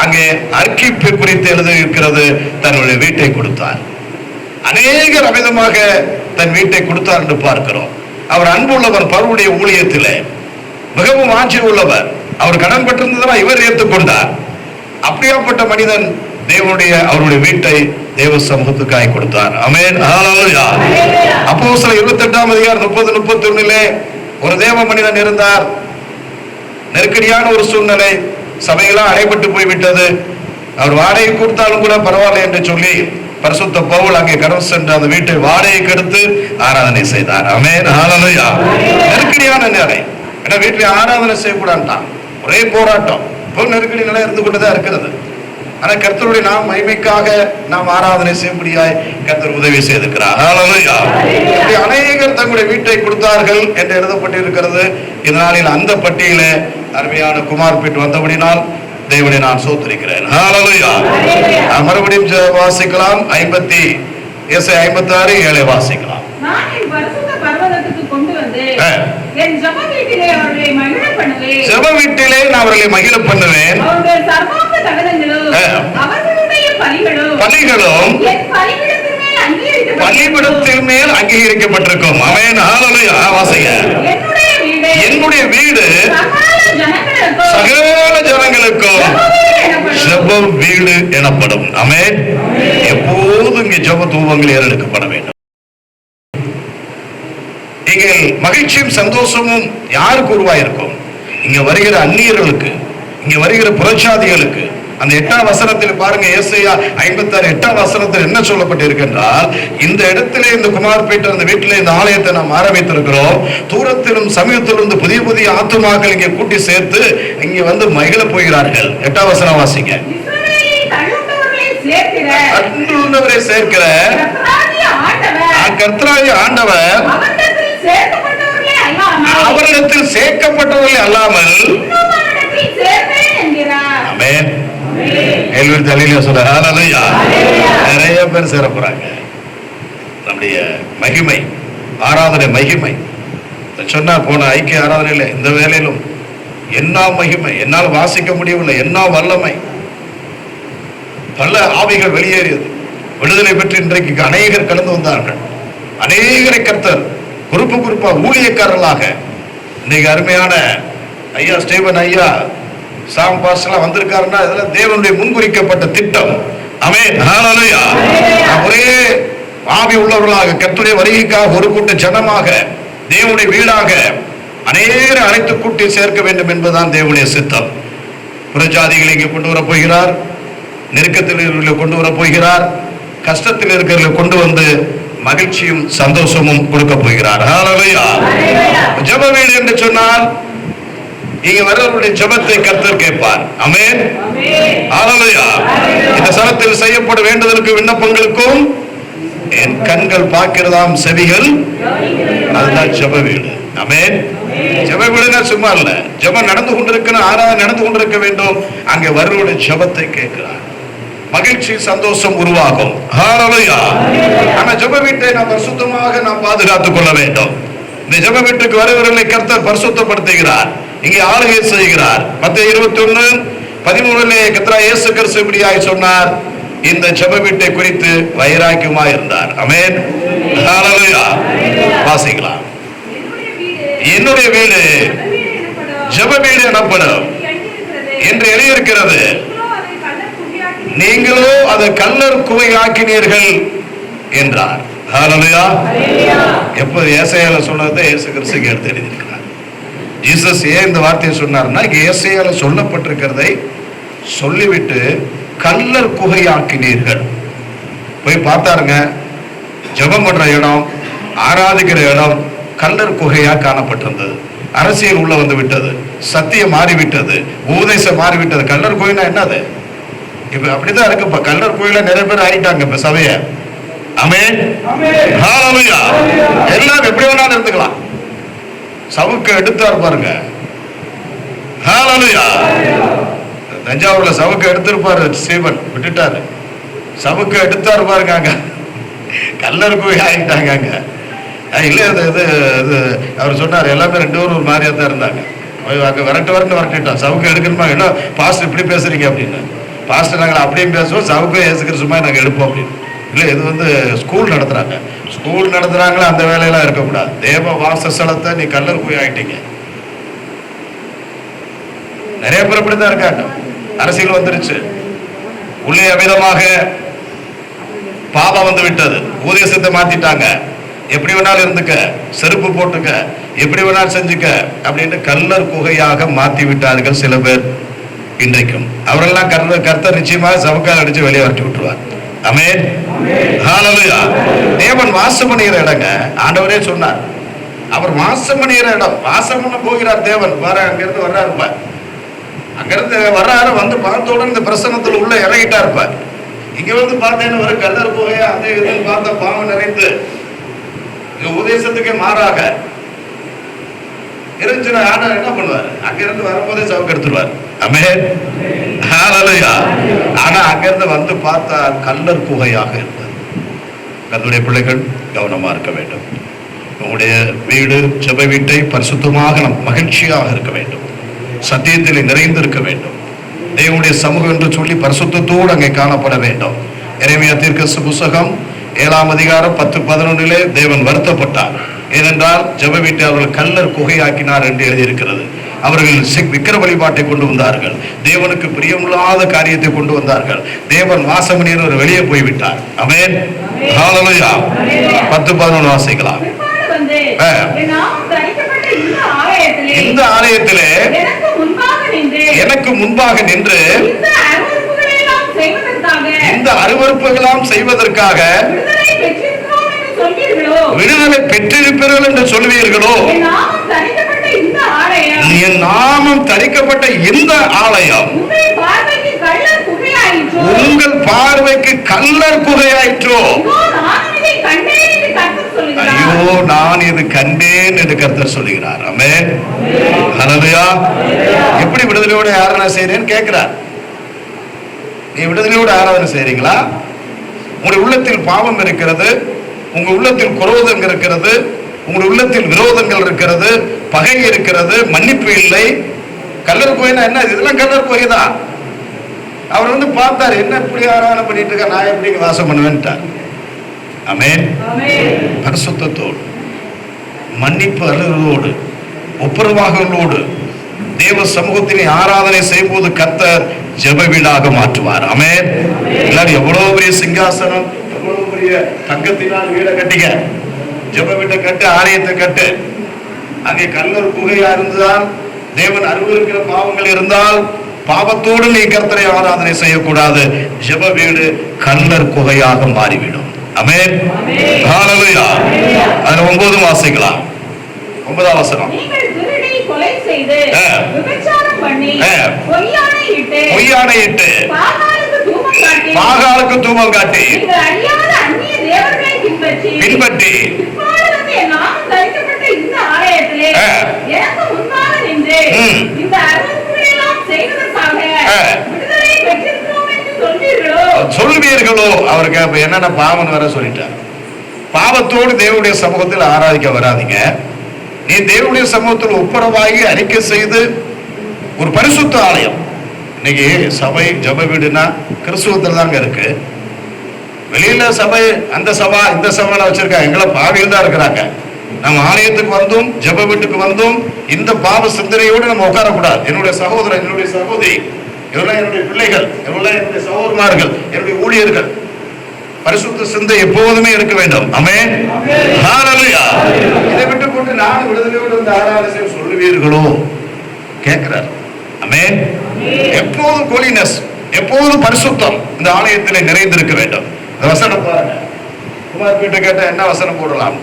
A: அங்கே அர்க்கிப்பு குறித்து எழுதி இருக்கிறது. தன்னுடைய வீட்டை கொடுத்தார். அநேகர் அமிதமாக தன் வீட்டை கொடுத்தார் என்று பார்க்கிறோம். அவர் அன்புள்ளவர், பவுலுடைய ஊழியத்திலே மிகவும் ஆட்சி உள்ளவர். அவர் கடன் பெற்றிருந்ததா இவர் ஏற்றுக்கொண்டார். அப்படியாப்பட்ட மனிதன் அவருடைய வீட்டை தேவ சமூகத்துக்காய் கொடுத்தார். ஆமென். ஹல்லேலூயா! அப்போஸ்தலர் 28ஆம் அதிகாரம் 30, 31 ஒரு தேவ மனிதன் இருந்தார். நெருக்கடியான ஒரு சூழ்நிலை, சபையெல்லாம் அடைபட்டு போய்விட்டது. அவர் வாடகை கொடுத்தாலும் கூட பரவாயில்லை என்று சொல்லி பரிசுத்த பவுல் அங்கே கடந்து சென்று அந்த வீட்டை வாடகைக்கு எடுத்து ஆராதனை செய்தார். ஆமென். ஹல்லேலூயா! நெருக்கடியான நிலை, ஏன்னா வீட்டில் ஆராதனை செய்யக்கூடாதுட்டான். ஒரே போராட்டம். இப்போ நெருக்கடி நிலை இருந்து கொண்டுதான் இருக்கிறது. ஆனா கர்த்தருடைய நாம் மகிமைக்காக நாம் ஆராதனை செய்யும்படியாய் கர்த்தர் உதவி செய்திருக்கிறார். ஹல்லேலூயா! இப்படி அநேகர் தங்களுடைய வீட்டை கொடுத்தார்கள் என்று எழுதப்பட்டிருக்கிறது. இதனால அந்த பட்டியலே அருமையான குமார்பேட் வந்தபடினால் தேவனை நான் சோதரிக்கிறேன். ஹல்லேலூயா! மறுபடியும் வாசிக்கலாம். 56, 7 வாசிக்கலாம்.
F: நான் என் பரிசுத்த பர்வதத்துக்கு கொண்டு வந்து என் ஜெப வீட்டிலே அவர்களை மகிழ பண்ணுவேன்.
A: ஜெப வீட்டிலே நான் அவர்களை மகிழ பண்ணுவேன்.
F: அவருடைய சர்வாங்க தகனங்களும் அவர்களுடைய பலிகளும் என்
A: பலிபீடத்தின் மேல் அங்கீகரிக்கப்பட்டிருக்கும். ஆமென். ஹல்லேலூயா! வாசிங்க. என்னுடைய வீடு சகல ஜனங்களுக்கும் ஜெப வீடு எனப்படும். ஆமென். எப்போதும் இங்கே ஜெப தூபங்கள் ஏறெடுக்கப்பட வேண்டும். இங்கே மகிழ்ச்சியும் சந்தோஷமும் யாருக்கு உருவாயிருக்கும்? இங்க வருகிற அந்நியர்களுக்கு, இங்க வருகிற புறச்சாதிகளுக்கு. அந்த 8ஆம் வசனத்தில் பாருங்க, ஏசாயா 56 8ஆம் வசனத்தில் என்ன சொல்லப்பட்டிருக்கின்றால், இந்த இடத்திலே இந்த குமார்பேட்டை அந்த வீட்டிலே இந்த ஆலயத்தை நாம் ஆரம்பித்திருக்கிறோம். தூரத்திலும் சமீபத்திலும் புதிய புதிய ஆத்துமாக்கள் இங்கே கூட்டி சேர்த்து இங்கே வந்து மகிழ போகிறார்கள். 8ஆம் வசனம் வாசிங்க. சேர்க்கிற கர்த்தராகிய ஆண்டவர் அவரிடத்தில் சேர்க்கப்பட்டவர்களே அல்லாமல். ஆமென். நிறைய பேர் சேர போறாங்க. நம்முடைய மகிமை, ஆராதனை மகிமை சொன்னா போன ஐக்கிய ஆராதனையில இந்த வேலையிலும் என்ன மகிமை, என்னால் வாசிக்க முடியவில்லை, என்ன வல்லமை. பல ஆவிகள் வெளியேறியது. விடுதலை பெற்று இன்றைக்கு அநேகர் கலந்து வந்தார்கள். அநேகரை கர்த்தர் குறிப்பா ஊழியக்காரர்களாக இன்னைக்கு அருமையான ஐயா ஸ்டீபன் ஐயா சாம் பாஸ்லாம் வந்திருக்காருன்னா இதெல்லாம் தேவனுடைய முன்குறிக்கப்பட்ட திட்டம். ஆமென். ஹல்லேலூயா! ஒரே ஆவி உள்ளவர்களாக கர்த்தருடைய வருகைக்காக ஒரு கூட்ட ஜனமாக தேவனுடைய வீடாக அநேகரை அழைத்து கூட்டி சேர்க்க வேண்டும் என்பதுதான் தேவனுடைய சித்தம். புறஜாதிகளை இங்கே கொண்டு வர போகிறார், நெருக்கத்தில் இருக்கிறவர்களை கொண்டு வர போகிறார், கஷ்டத்தில் இருக்கிறவர்களை கொண்டு வந்து மகிழ்ச்சியும் சந்தோஷமும் கொடுக்க போகிறார். ஹல்லேலூயா. ஜெப வீடு என்று சொன்னால் இங்க வரவருடைய ஜெபத்தை கர்த்தர் கேட்பார். ஆமென். ஹல்லேலூயா. இந்த ஸ்தலத்தில் செய்யப்பட வேண்டுதலுக்கு விண்ணப்பங்களுக்கும் என் கண்கள் பார்க்கிறதாம், செவிகள், அதுதான் ஜெப வீடு. ஆமென். ஜெப வீடுனா சும்மா இல்ல, ஜெபம் நடந்து கொண்டிருக்கணும், ஆராதனை நடந்து கொண்டிருக்க வேண்டும். அங்கே வரவருடைய ஜெபத்தை கேட்கிறார், மகிழ்ச்சி சந்தோஷம் உருவாகும். ஹல்லேலூயா. ஆனா ஜெப வீட்டை நாம் பரிசுத்தமாக நாம் பாதுகாத்துக் கொள்ள வேண்டும். இந்த ஜெப வீட்டுக்கு வருகிறவர்களை கர்த்தர் பரிசுத்தப்படுத்துகிறார், இங்கே ஆளுகை செய்கிறார். மத்தேயு 21:13 கர்த்தர் இயேசு கிறிஸ்து இப்படியாய் சொன்னார், இந்த ஜெப வீட்டை குறித்து வைராக்கியமாய் இருந்தார். ஆமென். ஹல்லேலூயா. வாசிக்கலாம். என்னுடைய வீடு ஜெப வீடு எனப்படும் என்று எழுதியிருக்கிறது, நீங்களோ அதை கல்லர் குகையாக்கினீர்கள் என்றார். ஹல்லேலூயா. எப்போ ஏசாயால சொன்னதை இயேசு கிறிஸ்து எடுத்து எழுதியிருக்கிறார். ஜீசஸ் ஏன் இந்த வார்த்தையை சொன்னார்னா, இங்க ஏசாயால சொல்லப்பட்டிருக்கிறதை சொல்லிவிட்டு கல்லர் குகையாக்கினீர்கள். போய் பார்த்தாருங்க, ஜெபம் பண்ற இடம், ஆராதிக்கிற இடம் கல்லர் குகையா காணப்பட்டிருந்தது. அரசியல் உள்ள வந்து விட்டது, சத்தியம் மாறிவிட்டது, உபதேசம் மாறிவிட்டது. கல்லர் குகைனா என்னது? இப்ப அப்படிதான் இருக்கு. இப்ப கல்லர் கோயில நிறைய பேர் ஆயிட்டாங்க இப்ப சபைய. ஆமென். ஹல்லேலூயா. எல்லாம் எப்படி வேணாலும் இருந்துக்கலாம். சவுக்கு எடுத்தார் பாருங்க. ஹல்லேலூயா. தஞ்சாவூர்ல சவுக்கு எடுத்திருப்பாரு, சீவன் விட்டுட்டாரு. சவுக்கு எடுத்தார் பாருங்க, கல்லர் கோயில் ஆயிட்டாங்க. இல்ல இது அவர் சொன்னார், எல்லாமே 2 பேரும் ஒரு மாதிரியா தான் இருந்தாங்க. விரட்டுட்டான். சவுக்கு எடுக்கணுமா, என்ன பாஸ்டர் இப்படி பேசுறீங்க அப்படின்னு. பாஸ்டர் நாங்கள் அப்படியே பேசுவோம், சவுக்கே இயேசு கிறிஸ்துமா நாங்கள் எடுப்போம் அப்படின்னு. இல்லை, இது வந்து ஸ்கூல் நடத்துறாங்க. ஸ்கூல் நடத்துறாங்களா, அந்த வேலையெல்லாம் இருக்கக்கூடாது. தேவ வாசஸ்தலத்தை நீ கல்லர் போய் ஆயிட்டீங்க. நிறைய பேர் அப்படிதான் இருக்காங்க. அரசியல் வந்துருச்சு, உள்ளே அமிதமாக பாவம் வந்து விட்டது, உபதேசத்தை மாத்திட்டாங்க. எப்படி வேணாலும் இருந்துக்க, செருப்பு போட்டுக்க, எப்படி வேணாலும் செஞ்சுக்க அப்படின்னு கல்லர் குகையாக மாத்தி விட்டார்கள் சில பேர். இன்றைக்கும் அவரெல்லாம் கர்த்தர் நிச்சயமாக சவுக்கால் அடிச்சு வெளியே வரட்டி விட்டுருவார். ஆமென். ஹல்லேலூயா. தேவன் வாசம் பண்ணுகிற இடங்க ஆண்டவரே சொன்னார். அவர் வாசம் பண்ணுகிற இடம், வாசம் பண்ண போகிறார் தேவன். வர அங்கிருந்து வர்றாரு இருப்பார், அங்கிருந்து வர்றாரு, வந்து பார்த்த உடனே இந்த பிரசன்னத்தில் உள்ள இறங்கிட்டா இருப்பார். இங்க வந்து பார்த்தேன்னு ஒரு கல்லர் குகையா அதே இதுன்னு பார்த்தா பாவம் நிறைந்து உபதேசத்துக்கே மாறாக இருந்துச்சுன்னா ஆண்டவர் என்ன பண்ணுவார்? அங்கிருந்து வரும்போதே சவுக்கு எடுத்துருவார். ஆமென். ஹல்லேலூயா. ஆனா அங்கிருந்து வந்து பார்த்தா கல்லர் குகையாக இருந்தது. கர்த்தருடைய பிள்ளைகள் கவனமா இருக்க வேண்டும். உங்களுடைய வீடு, ஜெப வீட்டை பரிசுத்தமாக மகிழ்ச்சியாக இருக்க வேண்டும், சத்தியத்தில் நிறைந்து இருக்க வேண்டும். தேவனுடைய சமூகம் என்று சொல்லி பரிசுத்தத்தோடு அங்கே காணப்பட வேண்டும். எரேமியா தீர்க்கதரிசி புத்தகம் 7ஆம் அதிகாரம் 10-11 தேவன் வருத்தப்பட்டார். ஏனென்றால் ஜெப வீட்டை அவர்கள் கல்லர் குகையாக்கினார் என்று எழுதியிருக்கிறது. அவர்கள் விக்கிர வழிபாட்டை கொண்டு வந்தார்கள், தேவனுக்கு பிரியமில்லாத காரியத்தை கொண்டு வந்தார்கள். தேவன் வாசமணியர் வெளியே போய்விட்டார். ஆமென். ஹல்லேலூயா. 10-11 வாசிக்கலாம். இந்த ஆலயத்திலே எனக்கு முன்பாக நின்று இந்த அருவருப்புகளாம் செய்வதற்காக விடுதலை பெற்றிருப்பீர்கள் என்று சொல்வீர்களோ? என் நாமம் தரிக்கப்பட்ட இந்த ஆலயம் உங்கள் பார்வைக்கு கல்லர் குகையாயிற்றோ? ஐயோ, நான் இது கண்டேன் என்று கர்த்தர் சொல்லுகிறார். ஆமென். ஹல்லேலூயா. எப்படி விடுதலையோட ஆராதனை செய்றேன்னு கேட்கிறார். நீ விடுதலையோட ஆராதனை செய்றீங்களா? உங்களுடைய உள்ளத்தில் பாவம் இருக்கிறது, உங்க உள்ளத்தில் குரோதம் இருக்கிறது, உங்களுடைய உள்ளத்தில் விரோதங்கள் இருக்கிறது, பகை இருக்கிறது, மன்னிப்பு இல்லை. கல்லர் கோயினா என்ன? இதெல்லாம் கல்லர் கோயில் தான். அவர் வந்து பார்த்தாரு, என்ன இப்படி ஆராதனை பண்ணிட்டு இருக்க, நான் எப்படி வாசம் பண்ணுவேன்ட்டார். ஆமென். பரிசுத்தத்தோடு, மன்னிப்பு அருளோடு, ஒப்புரவாகலோடு தேவ சமூகத்தினை ஆராதனை செய்யும் போது கர்த்தர் ஜெப வீடாக மாற்றுவார். ஆமென். எல்லாரும் எவ்வளவு பெரிய சிங்காசனம், எவ்வளவு பெரிய தங்கத்தினால் வீடை கட்டிங்க, ஜெப வீட்டை கட்டு, ஆலயத்தை கட்டு. அங்கே கல்லர் குகையா இருந்தால், தேவன் அருவருக்கிற பாவங்கள் இருந்தால், பாவத்தோடு நீ கர்த்தரை ஆராதனை செய்யக்கூடாது. ஜெப வீடு கல்லர் குகையாக மாறிவிடும். ஆமென். ஹல்லேலூயா. அதுல 9 வாசிக்கலாம். 9ஆம் வசனம்.
F: நீங்கள் திருடி கொலை செய்து விபச்சாரம் பண்ணி பொய்யாணையிட்டு
A: பாகாலுக்கு தூபம் காட்டி
F: நீங்கள் அறியாத அந்நிய தேவர்களை பின்பற்றி என் நாமம் தரிக்கப்பட்ட இந்த ஆலயத்திலே எனக்கு முன்பாக நின்று இந்த அருவருப்புகளையெல்லாம் செய்வதற்காக விடுதலை பெற்றிருக்கிறோம் என்று
A: சொல்வீர்களோ. அவருக்கு அப்ப என்னென்ன பாவம் வர சொல்லிட்டார். பாவத்தோடு தேவனுடைய சமூகத்தில் ஆராதிக்க வராதீங்க. நீ தேவனுடைய சமூகத்தில் ஒப்புரவாகி அறிக்கை செய்து ஒரு பரிசுத்த ஆலயம். இன்னைக்கு சபை ஜப வீடுனா கிறிஸ்துவத்தில் தாங்க இருக்கு. வெளியில சபை அந்த சபா இந்த சபையில வச்சிருக்காங்க. எங்களை பாவியில் தான் இருக்கிறாங்க. நம்ம ஆலயத்துக்கு வந்தும் ஜப வீட்டுக்கு வந்தும் இந்த பாவ சிந்தனையோடு நம்ம உட்காரக்கூடாது. என்னுடைய சகோதரன், என்னுடைய சகோதரி, இவரெல்லாம் என்னுடைய பிள்ளைகள், இவரெல்லாம் என்னுடைய சகோதரமார்கள், என்னுடைய ஊழியர்கள், பரிசுத்த சிந்தை எப்போதுமே இருக்க வேண்டும். ஆமென். ஹல்லேலூயா. இதை விட்டு போட்டு நான் விடுதலையோடு வந்து ஆராதனை சொல்லுவீர்களோ கேட்கிறார். ஆமென். எப்போதும் ஹோலினஸ், எப்போதும் பரிசுத்தம் இந்த ஆலயத்திலே நிறைந்திருக்க வேண்டும். இந்த வசனம் பாருங்க. குமார் கிட்ட கேட்ட என்ன வசனம் போடலாம்?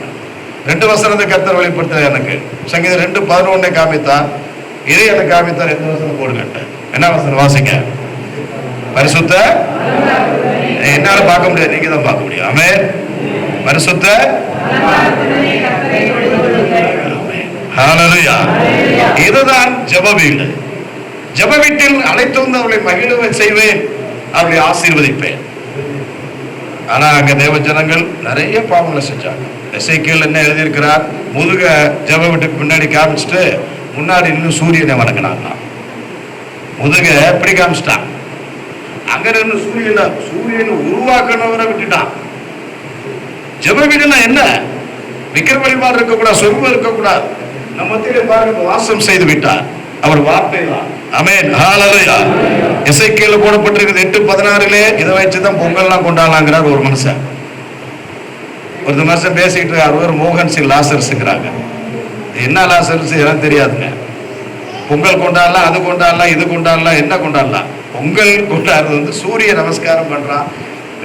A: 2 வசனத்தை கர்த்தர் வெளிப்படுத்த எனக்கு சங்கீதம் 2:11 காமித்தார். இதே எனக்கு காமித்தார். எந்த வசனம் போடுங்க? என்ன வசனம் வாசிங்க? பரிசுத்த. என்னால பார்க்க முடியாது, நீங்க தான் பார்க்க முடியும். ஆமென். பரிசுத்த. ஹல்லேலூயா. இதுதான் ஜெப வீடு. ஜெப வீட்டில் அழைத்து வந்து அவர்களை மகிழ செய்வேன், அவர்களை ஆசீர்வதிப்பேன். ஆனா அங்க தேவ ஜனங்கள் நிறைய பாவங்களை செஞ்சாங்க. எசேக்கியேல் என்ன எழுதியிருக்கிறார்? முதுக ஜெப வீட்டுக்கு பின்னாடி காமிச்சிட்டு முன்னாடி இன்னும் சூரியனை வணங்கினாங்க. முதுக எப்படி காமிச்சிட்டான்? அங்க இருந்து சூரியனை உருவாக்கணவரை விட்டுட்டான். ஜெப வீடுனா என்ன? விக்கிர வழிபாடு இருக்கக்கூடாது, சொர்க்கம் இருக்கக்கூடாது. நம்ம மத்தியிலே பாருங்க வாசம் செய்து விட்டார். அவர் வார்த்தை தான். ஆமென். ஹல்லேலூயா. எசேக்கியேல்ல போடப்பட்டிருக்கிறது 8:16 இதை வச்சுதான் பொங்கல்லாம் கொண்டாடலாங்கிறார் ஒரு மனுஷன். ஒரு மனுஷன் பேசிட்டு இருக்கார். ஒரு மோகன் சிங் லாசர்ஸ்ங்கிறாங்க. என்ன லாசர்ஸ் எனக்கு தெரியாதுங்க. பொங்கல் கொண்டாடலாம், அது கொண்டாடலாம், இது கொண்டாடலாம், என்ன கொண்டாடலாம்? பொங்கல் கொண்டாடுறது வந்து சூரிய நமஸ்காரம் பண்றான்.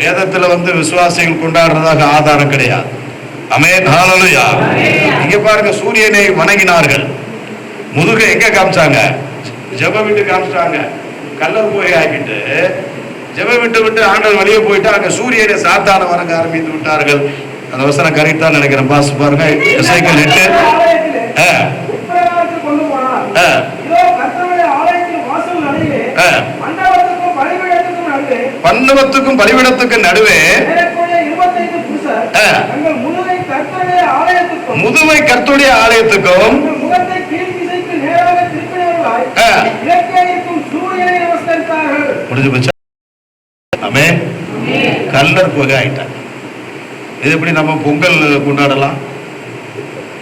A: வேதத்துல வந்து விசுவாசிகள் கொண்டாடுறதாக ஆதாரம் கிடையாது. ஆமென். ஹல்லேலூயா. இங்க பாருங்க, சூரியனை வணங்கினார்கள். முதுக எங்க காமிச்சாங்க? ஜெப வீட்டு காமிச்சாங்க. கல்லர் போய் ஆக்கிட்டு ஜெப விட்டு ஆண்டவர் வெளியே போயிட்டு அங்க சூரியனை சாத்தான வணங்க ஆரம்பித்து விட்டார்கள். அந்த வசனம் கரெக்ட் தான் நினைக்கிறேன். பாஸ் பாருங்க, எசேக்கியேல் 8. பண்டவத்துக்கும் பலிபீடத்துக்கும் நடுவே முதுமை கர்த்தருடைய ஆலயத்துக்கும் முடிஞ்சு போச்சு. ஆமென். கல்லர் குகை ஆயிட்டாங்க. இது எப்படி நம்ம பொங்கல் கொண்டாடலாம்?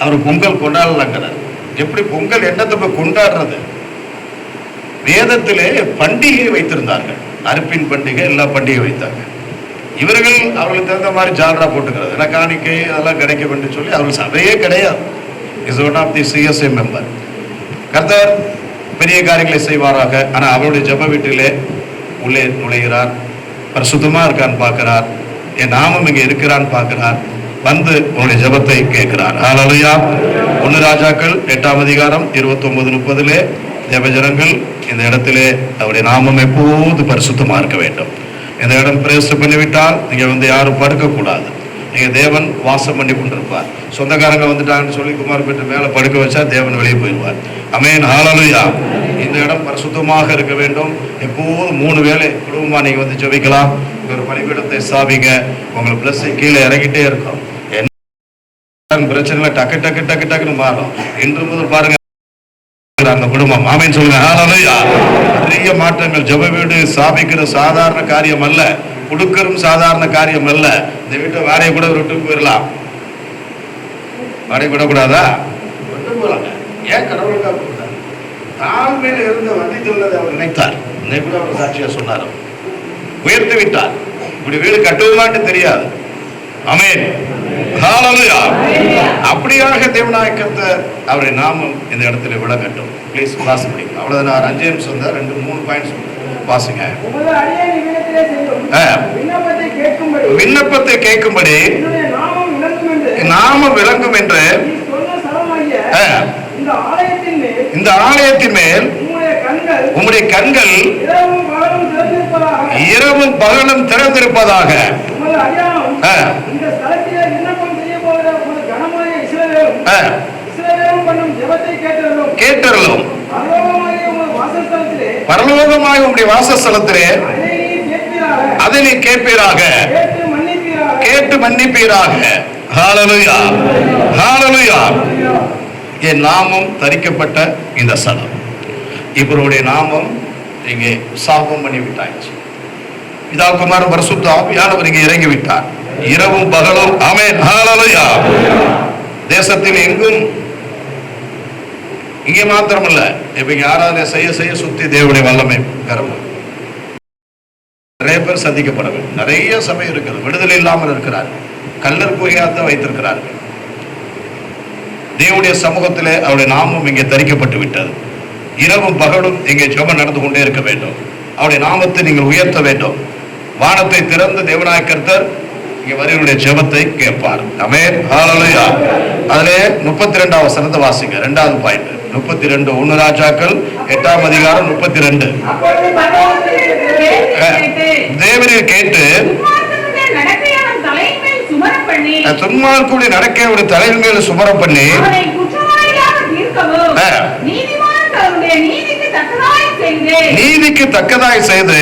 A: அவர் பொங்கல் கொண்டாடலாங்கிறார். எப்படி பொங்கல் என்னத்தை போய் கொண்டாடுறது? வேதத்திலே பண்டிகை வைத்திருந்தார்கள். அறுப்பின் பண்டிகை, எல்லா பண்டிகை வைத்தாங்க. இவர்கள் அவர்களுக்கு தகுந்த மாதிரி ஜாலரா போட்டுக்கிறது, ஏன்னா காணிக்கை அதெல்லாம் கிடைக்கும் என்று சொல்லி அவர்கள் சபையே கிடையாது. Is one of the CSA member. கர்த்தர் பெரிய காரியங்களை செய்வாராக. ஆனால் அவருடைய ஜெப வீட்டிலே உள்ளே நுழைகிறார். பரிசுத்தமா இருக்கான்னு பார்க்கிறார். என் நாமம் இங்கே இருக்கிறான்னு பார்க்கிறார். வந்து உங்களுடைய ஜெபத்தை கேட்கிறார். ஹல்லேலூயா. 1 ராஜாக்கள் 8ஆம் அதிகாரம் 29-30 தேவஜனங்கள் இந்த இடத்திலே அவருடைய நாமம் எப்போது பரிசுத்தமா இருக்க வேண்டும். இந்த இடம் பிரேசம் பண்ணிவிட்டால் நீங்க வந்து யாரும் படுக்க கூடாது. நீங்க தேவன் வாசம் பண்ணி கொண்டிருப்பார். சொந்தக்காரங்க வந்துட்டாங்கன்னு சொல்லி குமார் பெற்று மேல படுக்க வச்சா தேவன் வெளியே போயிடுவார். ஆமென். ஹல்லேலூயா. இந்த இடம் பரிசுத்தமாக இருக்க வேண்டும். எப்போது 3 வேளை குடும்பமா நீங்க வந்து ஜெபிக்கலாம். ஒரு பலிபீடத்தை ஸ்தாபிங்க. உங்களுக்கு பிளஸிங் கீழே இறங்கிட்டே இருக்கும். என்ன பிரச்சனை டக்கு டக்கு டக்கு டக்குன்னு மாறும். இன்று முதல் பாருங்க அந்த குடும்பம். ஆமென் சொல்லுங்க. ஹல்லேலூயா. நிறைய மாற்றங்கள். ஜெப வீடு ஸ்தாபிக்கிற சாதாரண காரியம் அல்ல. கொடுக்கரும் சாதாரண காரியம் அல்ல. இந்த வீட்டை வாடகை கூட விட்டு போயிடலாம். வாடகை விடக்கூடாதா? விட்டு போகலாங்க. ஏன் கடவுளுக்காக கொடுத்தார்? தாழ்மையில இருந்த வண்டி தொழிலை அவர் நினைத்தார். இன்னைக்கு கூட அவர் சாட்சியா சொன்னார். உயர்த்தி விட்டார். இப்படி வீடு கட்டுவதான்னு தெரியாது. ஆமென். ஹalleluya. அப்படியாக தேவனாகிய கர்த்தர் அவருடைய நாமம் இந்த இடத்துல விளங்கட்டும். ப்ளீஸ் வாசி படிங்க. அவ்வளவுதான். நான் 5 நிமிஷம் தான் 2-3 பாயிண்ட்ஸ் வாசிங்க.
G: உமது அடியேன் இவ்விடத்திலே செய்யும்
A: விண்ணப்பத்தை கேட்கும்படி நாமம் விளங்கும் என்று
G: நீ சொன்ன சலமாகிய
A: இந்த ஆலயத்தின் மேல் உம்முடைய கண்கள் இரவும் பகலும் திறந்திருப்பதாக.
G: உமது அடியானும் இந்த ஸ்தலத்திலே விண்ணப்பம் செய்ய போகிற உமது கனமுடைய இஸ்ரவேலும் பண்ணும் ஜெபத்தை கேட்டருளும்.
A: பரலோகமாய் உம்முடைய வாசஸ்தலத்திலே அதை நீ கேட்பீராக, கேட்டு மன்னிப்பீராக. ஹalleluya, ஹalleluya. என் நாமம் தரிக்கப்பட்ட இந்த ஸ்தலம், இவருடைய நாமம் இங்கே சாபம் பண்ணி விட்டாச்சு. பிதா குமாரன் பரிசுத்த ஆவியானவர் இங்கே இறங்கி விட்டார் இரவும் பகலும். ஆமென், ஹalleluya. தேசத்தில் எங்கும், இங்கே மாத்திரமல்ல, இப்ப இங்க ஆராதனை செய்ய செய்ய சுத்தி தேவனுடைய வல்லமை கரம். நிறைய பேர் சந்திக்கப்பட வேண்டும். நிறைய சபை இருக்கிறது, விடுதலை இல்லாமல் இருக்கிறார், கல்லர் குகையாத்தான் வைத்திருக்கிறார்கள். தேவனுடைய சமூகத்திலே அவருடைய நாமம் இங்கே தரிக்கப்பட்டு விட்டது. இரவும் பகலும் இங்கே ஜெபம் நடந்து கொண்டே இருக்க வேண்டும். அவருடைய நாமத்தை நீங்கள் உயர்த்த வேண்டும். வானத்தை திறந்து தேவனாகிய கர்த்தர் இங்கே வருவருடைய ஜெபத்தை கேட்பார். ஆமென், ஹalleluya. அதிலே 32வது வசனத்தை வாசிங்க. 2வது பாயிண்ட் 32 1 ராஜாக்கள் 8ஆம் அதிகாரம் 32. தேவரீர் கேட்டு துன்மார்க்குடைய நடக்க ஒரு தலையின் மேல் சுமரம் பண்ணி நீதிக்கு தக்கதாய் செய்து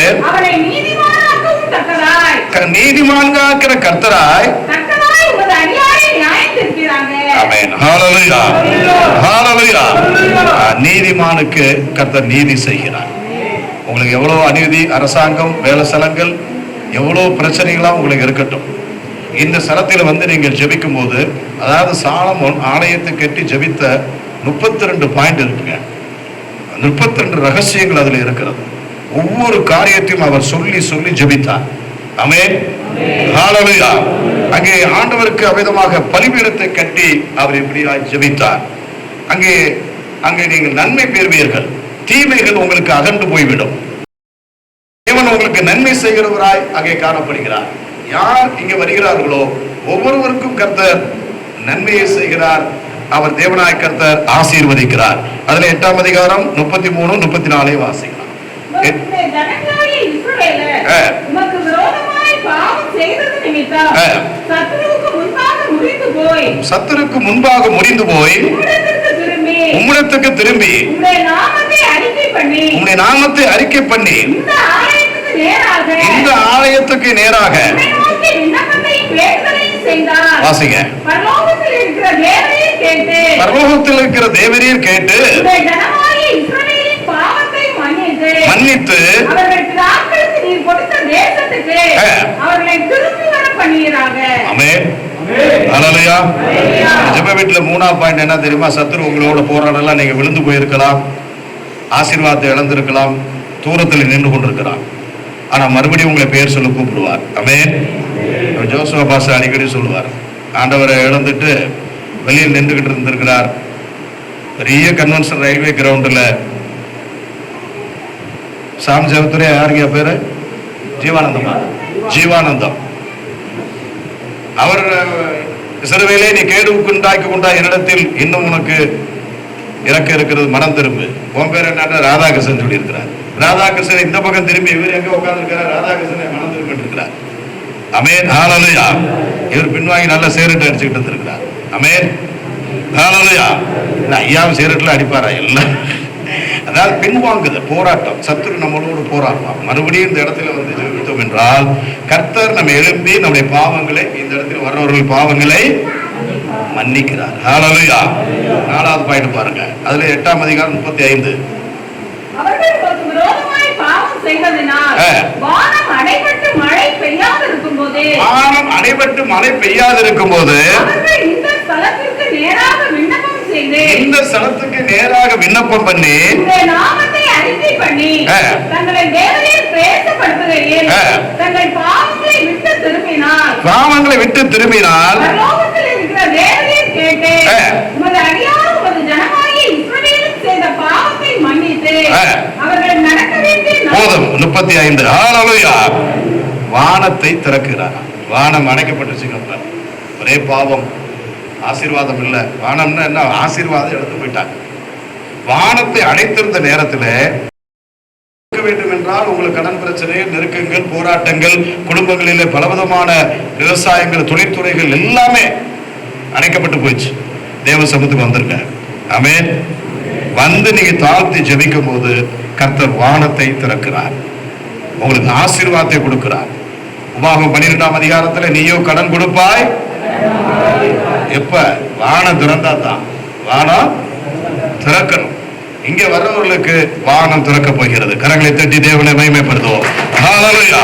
A: நீதிமான்காக்கிற கர்த்தராய். ஆமென், ஹalleluya, ஹalleluya. நீதிமானுக்கு கர்த்தர் நீதி செய்கிறார். உங்களுக்கு எவ்வளவு அநீதி, அரசாங்கம், வேலை ஸ்தலங்கள், எவ்வளவு பிரச்சனைகளா உங்களுக்கு இருக்கட்டும், இந்த ஸ்தலத்தில் வந்து நீங்கள் ஜெபிக்கும் போது, அதாவது சாலமோன் ஆலயத்தை கட்டி ஜெபித்த 32 பாயிண்ட் இருக்குங்க. 32 ரகசியங்கள் அதுல இருக்கிறது. ஒவ்வொரு காரியத்தையும் அவர் சொல்லி சொல்லி ஜெபித்தார். ஆமென், ஹalleluya. அங்கே ஆண்டவருக்கு அவிதமாக பலிபீடத்தை கட்டி அவர் இப்படியாய் ஜெபித்தார். அங்கே நீங்கள் நன்மை பெறுவீர்கள், தீமைகள் உங்களுக்கு அகன்று போய்விடும். தேவன் உங்களுக்கு நன்மை செய்கிறவராய் அங்கே காணப்படுகிறார். யார் இங்கே வருகிறார்களோ ஒவ்வொருவருக்கும் கர்த்தர் நன்மையை செய்கிறார். அவர் தேவனாய் கர்த்தர் ஆசீர்வதிக்கிறார். அதுல 8ஆம் அதிகாரம் 33 34 வாசிக்கலாம். சத்துருக்கு முன்பாக முறிந்து போய் உம்மிடத்துக்கு திரும்பி உம்முடைய நாமத்தை அறிக்கை பண்ணி இந்த ஆலயத்துக்கு நேராக வாசிங்க. பரலோகத்தில் இருக்கிற தேவரீர் கேட்டு மன்னித்து ஆமென், ஹalleluya. ஜெப வீட்டுல 3ஆம் பாயிண்ட் என்ன தெரியுமா? சத்துரு உங்களோட போராடலாம், நீங்க விழுந்து போயிருக்கலாம், ஆசீர்வாதத்தை இழந்திருக்கலாம், தூரத்தில் நின்று கொண்டிருக்கிறான். ஆனா மறுபடியும் உங்களை பெயர் சொல்ல கூப்பிடுவார். ஆமென். ஜோசப் பாஸ் அடிக்கடி சொல்லுவார், ஆண்டவரை இழந்துட்டு வெளியில் நின்றுகிட்டு இருந்திருக்கிறார். பெரிய கன்வென்ஷன் ரயில்வே கிரவுண்டில் சாம் சேவத்துறை யாருங்க பேரு? ஜீவானந்தமா? ஜீவானந்தம். அவர் சிறுவையிலே நீ கேடுவுக்கு உண்டாக்கி கொண்டா என்னிடத்தில் இன்னும் உனக்கு இறக்க இருக்கிறது, மனம் திரும்பு. உன் பேர் என்ன? ராதாகிருஷ்ணன் சொல்லி இருக்கிறார். ராதாகிருஷ்ணன் இந்த பக்கம் திரும்பி இவர் எங்க உட்கார்ந்து இருக்கிறார்? ராதாகிருஷ்ணனை மனம் திரும்பி இருக்கிறார். ஆமென், ஹalleluya. இவர் பின்வாங்கி நல்ல சேரட்டு அடிச்சுக்கிட்டு இருந்திருக்கிறார். ஆமென், ஹalleluya. ஐயாவும் சேரட்டுல அடிப்பாரா? எல்லாம் அதாவது பின்வாங்குது போராட்டம். சத்துரு நம்மளோடு போராடுவான். மறுபடியும் இந்த இடத்துல வந்து ஜெபித்தோம் என்றால் கர்த்தர் நம்ம எழுப்பி நம்முடைய பாவங்களை, இந்த இடத்துல வர்றவர்கள் பாவங்களை மன்னிக்கிறார். ஹalleluya. 4வது பாயிண்ட் பாருங்க. அதுல 8ஆம் அதிகாரம் 35. வானம் அடைபட்டு மழை பெய்யாதிருக்கும் போது இந்த ஸ்தலத்துக்கு நேராக விண்ணப்பம் பண்ணி நாமத்தை அறிக்கை பண்ணி தங்களை தேவரீர் பிரேசப்படுத்துகையில் தங்கள் பாவங்களை விட்டு திரும்பினார்.
F: திரும்பினால்
A: பாவங்களை விட்டு திரும்பினால்
F: பரலோகத்தில் இருக்கிற தேவரீர் கேட்டு உமது அடியார் உமது ஜனமாகிய இஸ்ரவேலும் செய்த பாவத்தை மன்னித்து அவர்கள் நடக்க வேண்டிய
A: போதும். 35. ஹல்லேலூயா. வானத்தை திறக்கிறார். வானம் அடைக்கப்பட்டுச்சுங்க. ஒரே பாவம், ஆசீர்வாதம் இல்ல. வானம்னா என்ன? ஆசீர்வாதம் எடுத்து போயிட்டாங்க. வானத்தை அடைத்திருந்த நேரத்தில் வேண்டும் என்றால் உங்களுக்கு கடன் பிரச்சனை, நெருக்கங்கள், போராட்டங்கள், குடும்பங்களிலே பலவிதமான விவசாயங்கள், தொழில்துறைகள் எல்லாமே அணைக்கப்பட்டு போயிடுச்சு. தேவ சமூகத்துக்கு வந்திருக்க. ஆமென். வந்து நீங்க தாழ்த்தி ஜெபிக்கும் போது கர்த்தர் வானத்தை திறக்கிறார், உங்களுக்கு ஆசீர்வாதத்தை கொடுக்கிறார். உபாகமம் 12ஆம் அதிகாரத்துல நீயோ கடன் கொடுப்பாய். எப்ப? வானம் திறந்தா தான். வானம் திறக்கணும். இங்க வர்றவர்களுக்கு வானம் திறக்க போகிறது. கரங்களை தட்டி தேவனை மகிமைப்படுத்துவோம். ஹல்லேலூயா.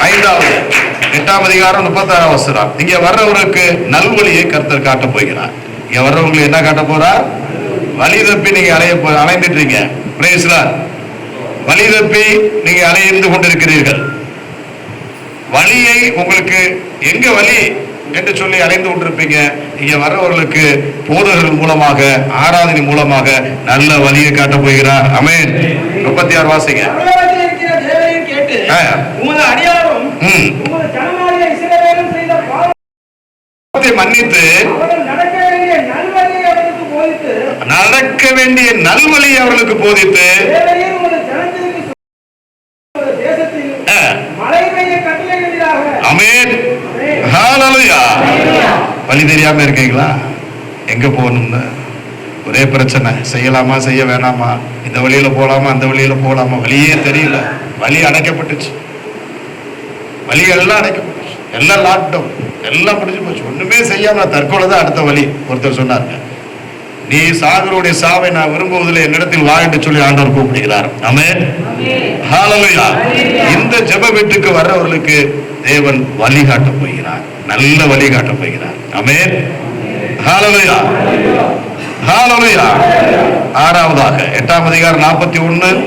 A: 5வது 8ஆம் அதிகாரம் 36ஆம் வசனம். இங்க வர்றவருக்கு நல்வழியை கர்த்தர் காட்ட போகிறார். இங்க வர்றவங்களுக்கு என்ன காட்ட போறார்? வழி தப்பி நீங்க அலைந்துட்டு இருக்கீங்க. Praise Lord. வழி தப்பி நீங்க அலைந்து கொண்டிருக்கிறீர்கள். வழியை உங்களுக்கு எங்க வழி என்று சொல்லி அலைந்து கொண்டிருப்பீங்க. இங்க வர்றவர்களுக்கு போதகர்கள் மூலமாக, ஆராதனை மூலமாக நல்ல வழியை காட்ட போகிறார். ஆமென். 36 வாசிங்க.
G: பரலோகத்தில் இருக்கிற தேவரீர் கேட்டு உமது அடியாரும் உமது ஜனமாகிய இஸ்ரவேலும் செய்த பாவத்தை
A: மன்னித்து
G: அவர்கள் நடக்க வேண்டிய நல்வழியை அவர்களுக்கு போதித்து தேவரீர் உமது ஜனத்திற்கு தேசத்தில் மழை பெய்ய கட்டளையிடுவீராக.
A: ஆமென். ஹல்லேலூயா. வழி தெரியாம இருக்கீங்களா? எங்க போகணும்னு ஒரே பிரச்சனை. செய்யலாமா செய்ய வேணாமா, இந்த வழியில போலாமா அந்த வழியில போலாமா, வழியே தெரியல. வழி அடைக்கப்பட்டுச்சு. வழிகள்லாம் அடைக்கப்பட்டுச்சு. எல்லாம் லாக்டவுன், எல்லாம் முடிஞ்சு போச்சு. ஒண்ணுமே செய்யாம தற்கொலை தான் அடுத்த வழி. ஒருத்தர் சொன்னாங்க, நீ சாகருடைய சாவை நான் விரும்புவதில் என்னிடத்தில் வா என்று சொல்லி ஆண்டவர் கூப்பிடுகிறார். ஆமென். ஹல்லேலூயா. இந்த ஜெப வீட்டுக்கு வர்றவர்களுக்கு தேவன் வழிகாட்ட போகிறார், நல்ல வழிகாட்ட போகிறார். ஆமென். ஹல்லேலூயா. ஹல்லேலூயா. 6வதாக 8ஆம் அதிகாரம் 41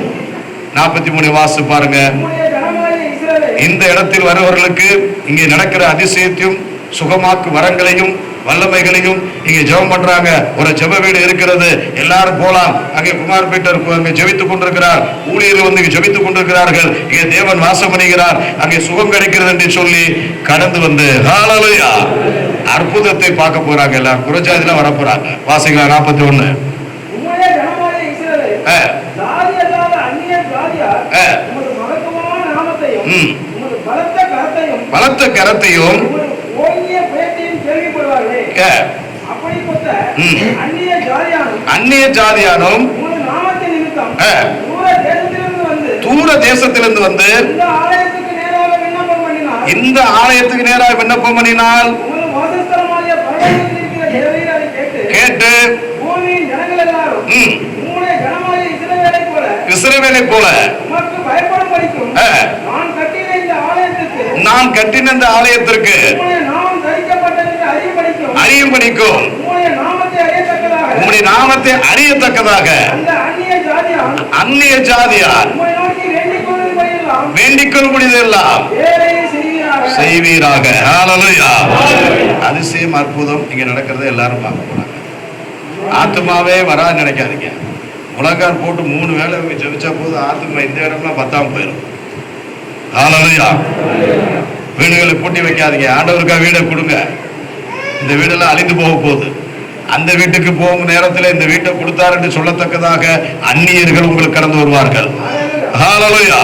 A: 43 வாசி பாருங்க.
G: உம்முடைய ஜனமாகிய இஸ்ரவேல்
A: இந்த இடத்தில் வருவர்களுக்கு இங்கே நடக்கிற அதிசயத்தையும் சுகமாக்கு வரங்களையும் வல்லமைகளையும் இங்கே ஜெபம் பண்றாங்க. ஒரு ஜெப வீடு இருக்கிறது, எல்லாரும் போலாம். அங்கே குமார் பீட்டர் அங்கே ஜெபித்துக் கொண்டிருக்கிறார். ஊழியர்கள் வந்து ஜெபித்துக் கொண்டிருக்கிறார்கள். இங்கே தேவன் வாசம் பண்ணுகிறார். அங்கே சுகம் கிடைக்கிறது என்று சொல்லி கடந்து வந்து ஹல்லேலூயா அற்புதத்தை பார்க்க போறாங்க. எல்லாம் புறஜாதியில வர போறாங்க. வாசிக்கலாம் 41.
G: உம்முடைய ஜனமாகிய இஸ்ரவேல் ஜாதி அல்லாத அந்நிய ஜாதியார் உமது மகத்துவமான நாமத்தையும் உமது பலத்த கரத்தையும் உமது ஓங்கிய புயத்தையும் கேள்விப்படுவார்களே. அப்படிப்பட்ட அந்நிய ஜாதியானும் உமது நாமத்தின் நிமித்தம் தூர தேசத்திலிருந்து வந்து இந்த ஆலயத்துக்கு நேராக விண்ணப்பம் பண்ணினால் உமது வாசஸ்தலமாகிய பரலோகத்தில் இருக்கிற தேவரீர் அதை கேட்டு பூமியின் ஜனங்கள் எல்லாரும் உம்முடைய ஜனமாகிய இஸ்ரவேலை போல உமக்கு பயப்படும்படிக்கும் நான் கட்டின இந்த ஆலயத்திற்கு அறியும்படிக்கும் உம்முடைய நாமத்தை அறியத்தக்கதாக அந்நிய ஜாதியார் வேண்டிக் கொள்ளும்படியெல்லாம் செய்வீராக. ஹல்லேலூயா. அதிசயம் அற்புதம் இங்க நடக்கிறத எல்லாரும் பார்க்க போறாங்க. ஆத்துமாவே வராது நினைக்காதீங்க. முழங்கால் போட்டு 3 வேளை ஜெபிச்சா போது ஆத்துமா இந்த இடம்லாம் பத்தாம போயிடும். ஹல்லேலூயா. வீடுகளை பூட்டி வைக்காதீங்க. ஆண்டவருக்கா வீடை கொடுங்க. இந்த வீடெல்லாம் அழிந்து போக போகுது. அந்த வீட்டுக்கு போகும் நேரத்தில் இந்த வீட்டை கொடுத்தார் என்று சொல்லத்தக்கதாக அந்நியர்கள் உங்களுக்கு கடந்து வருவார்கள். ஹல்லேலூயா.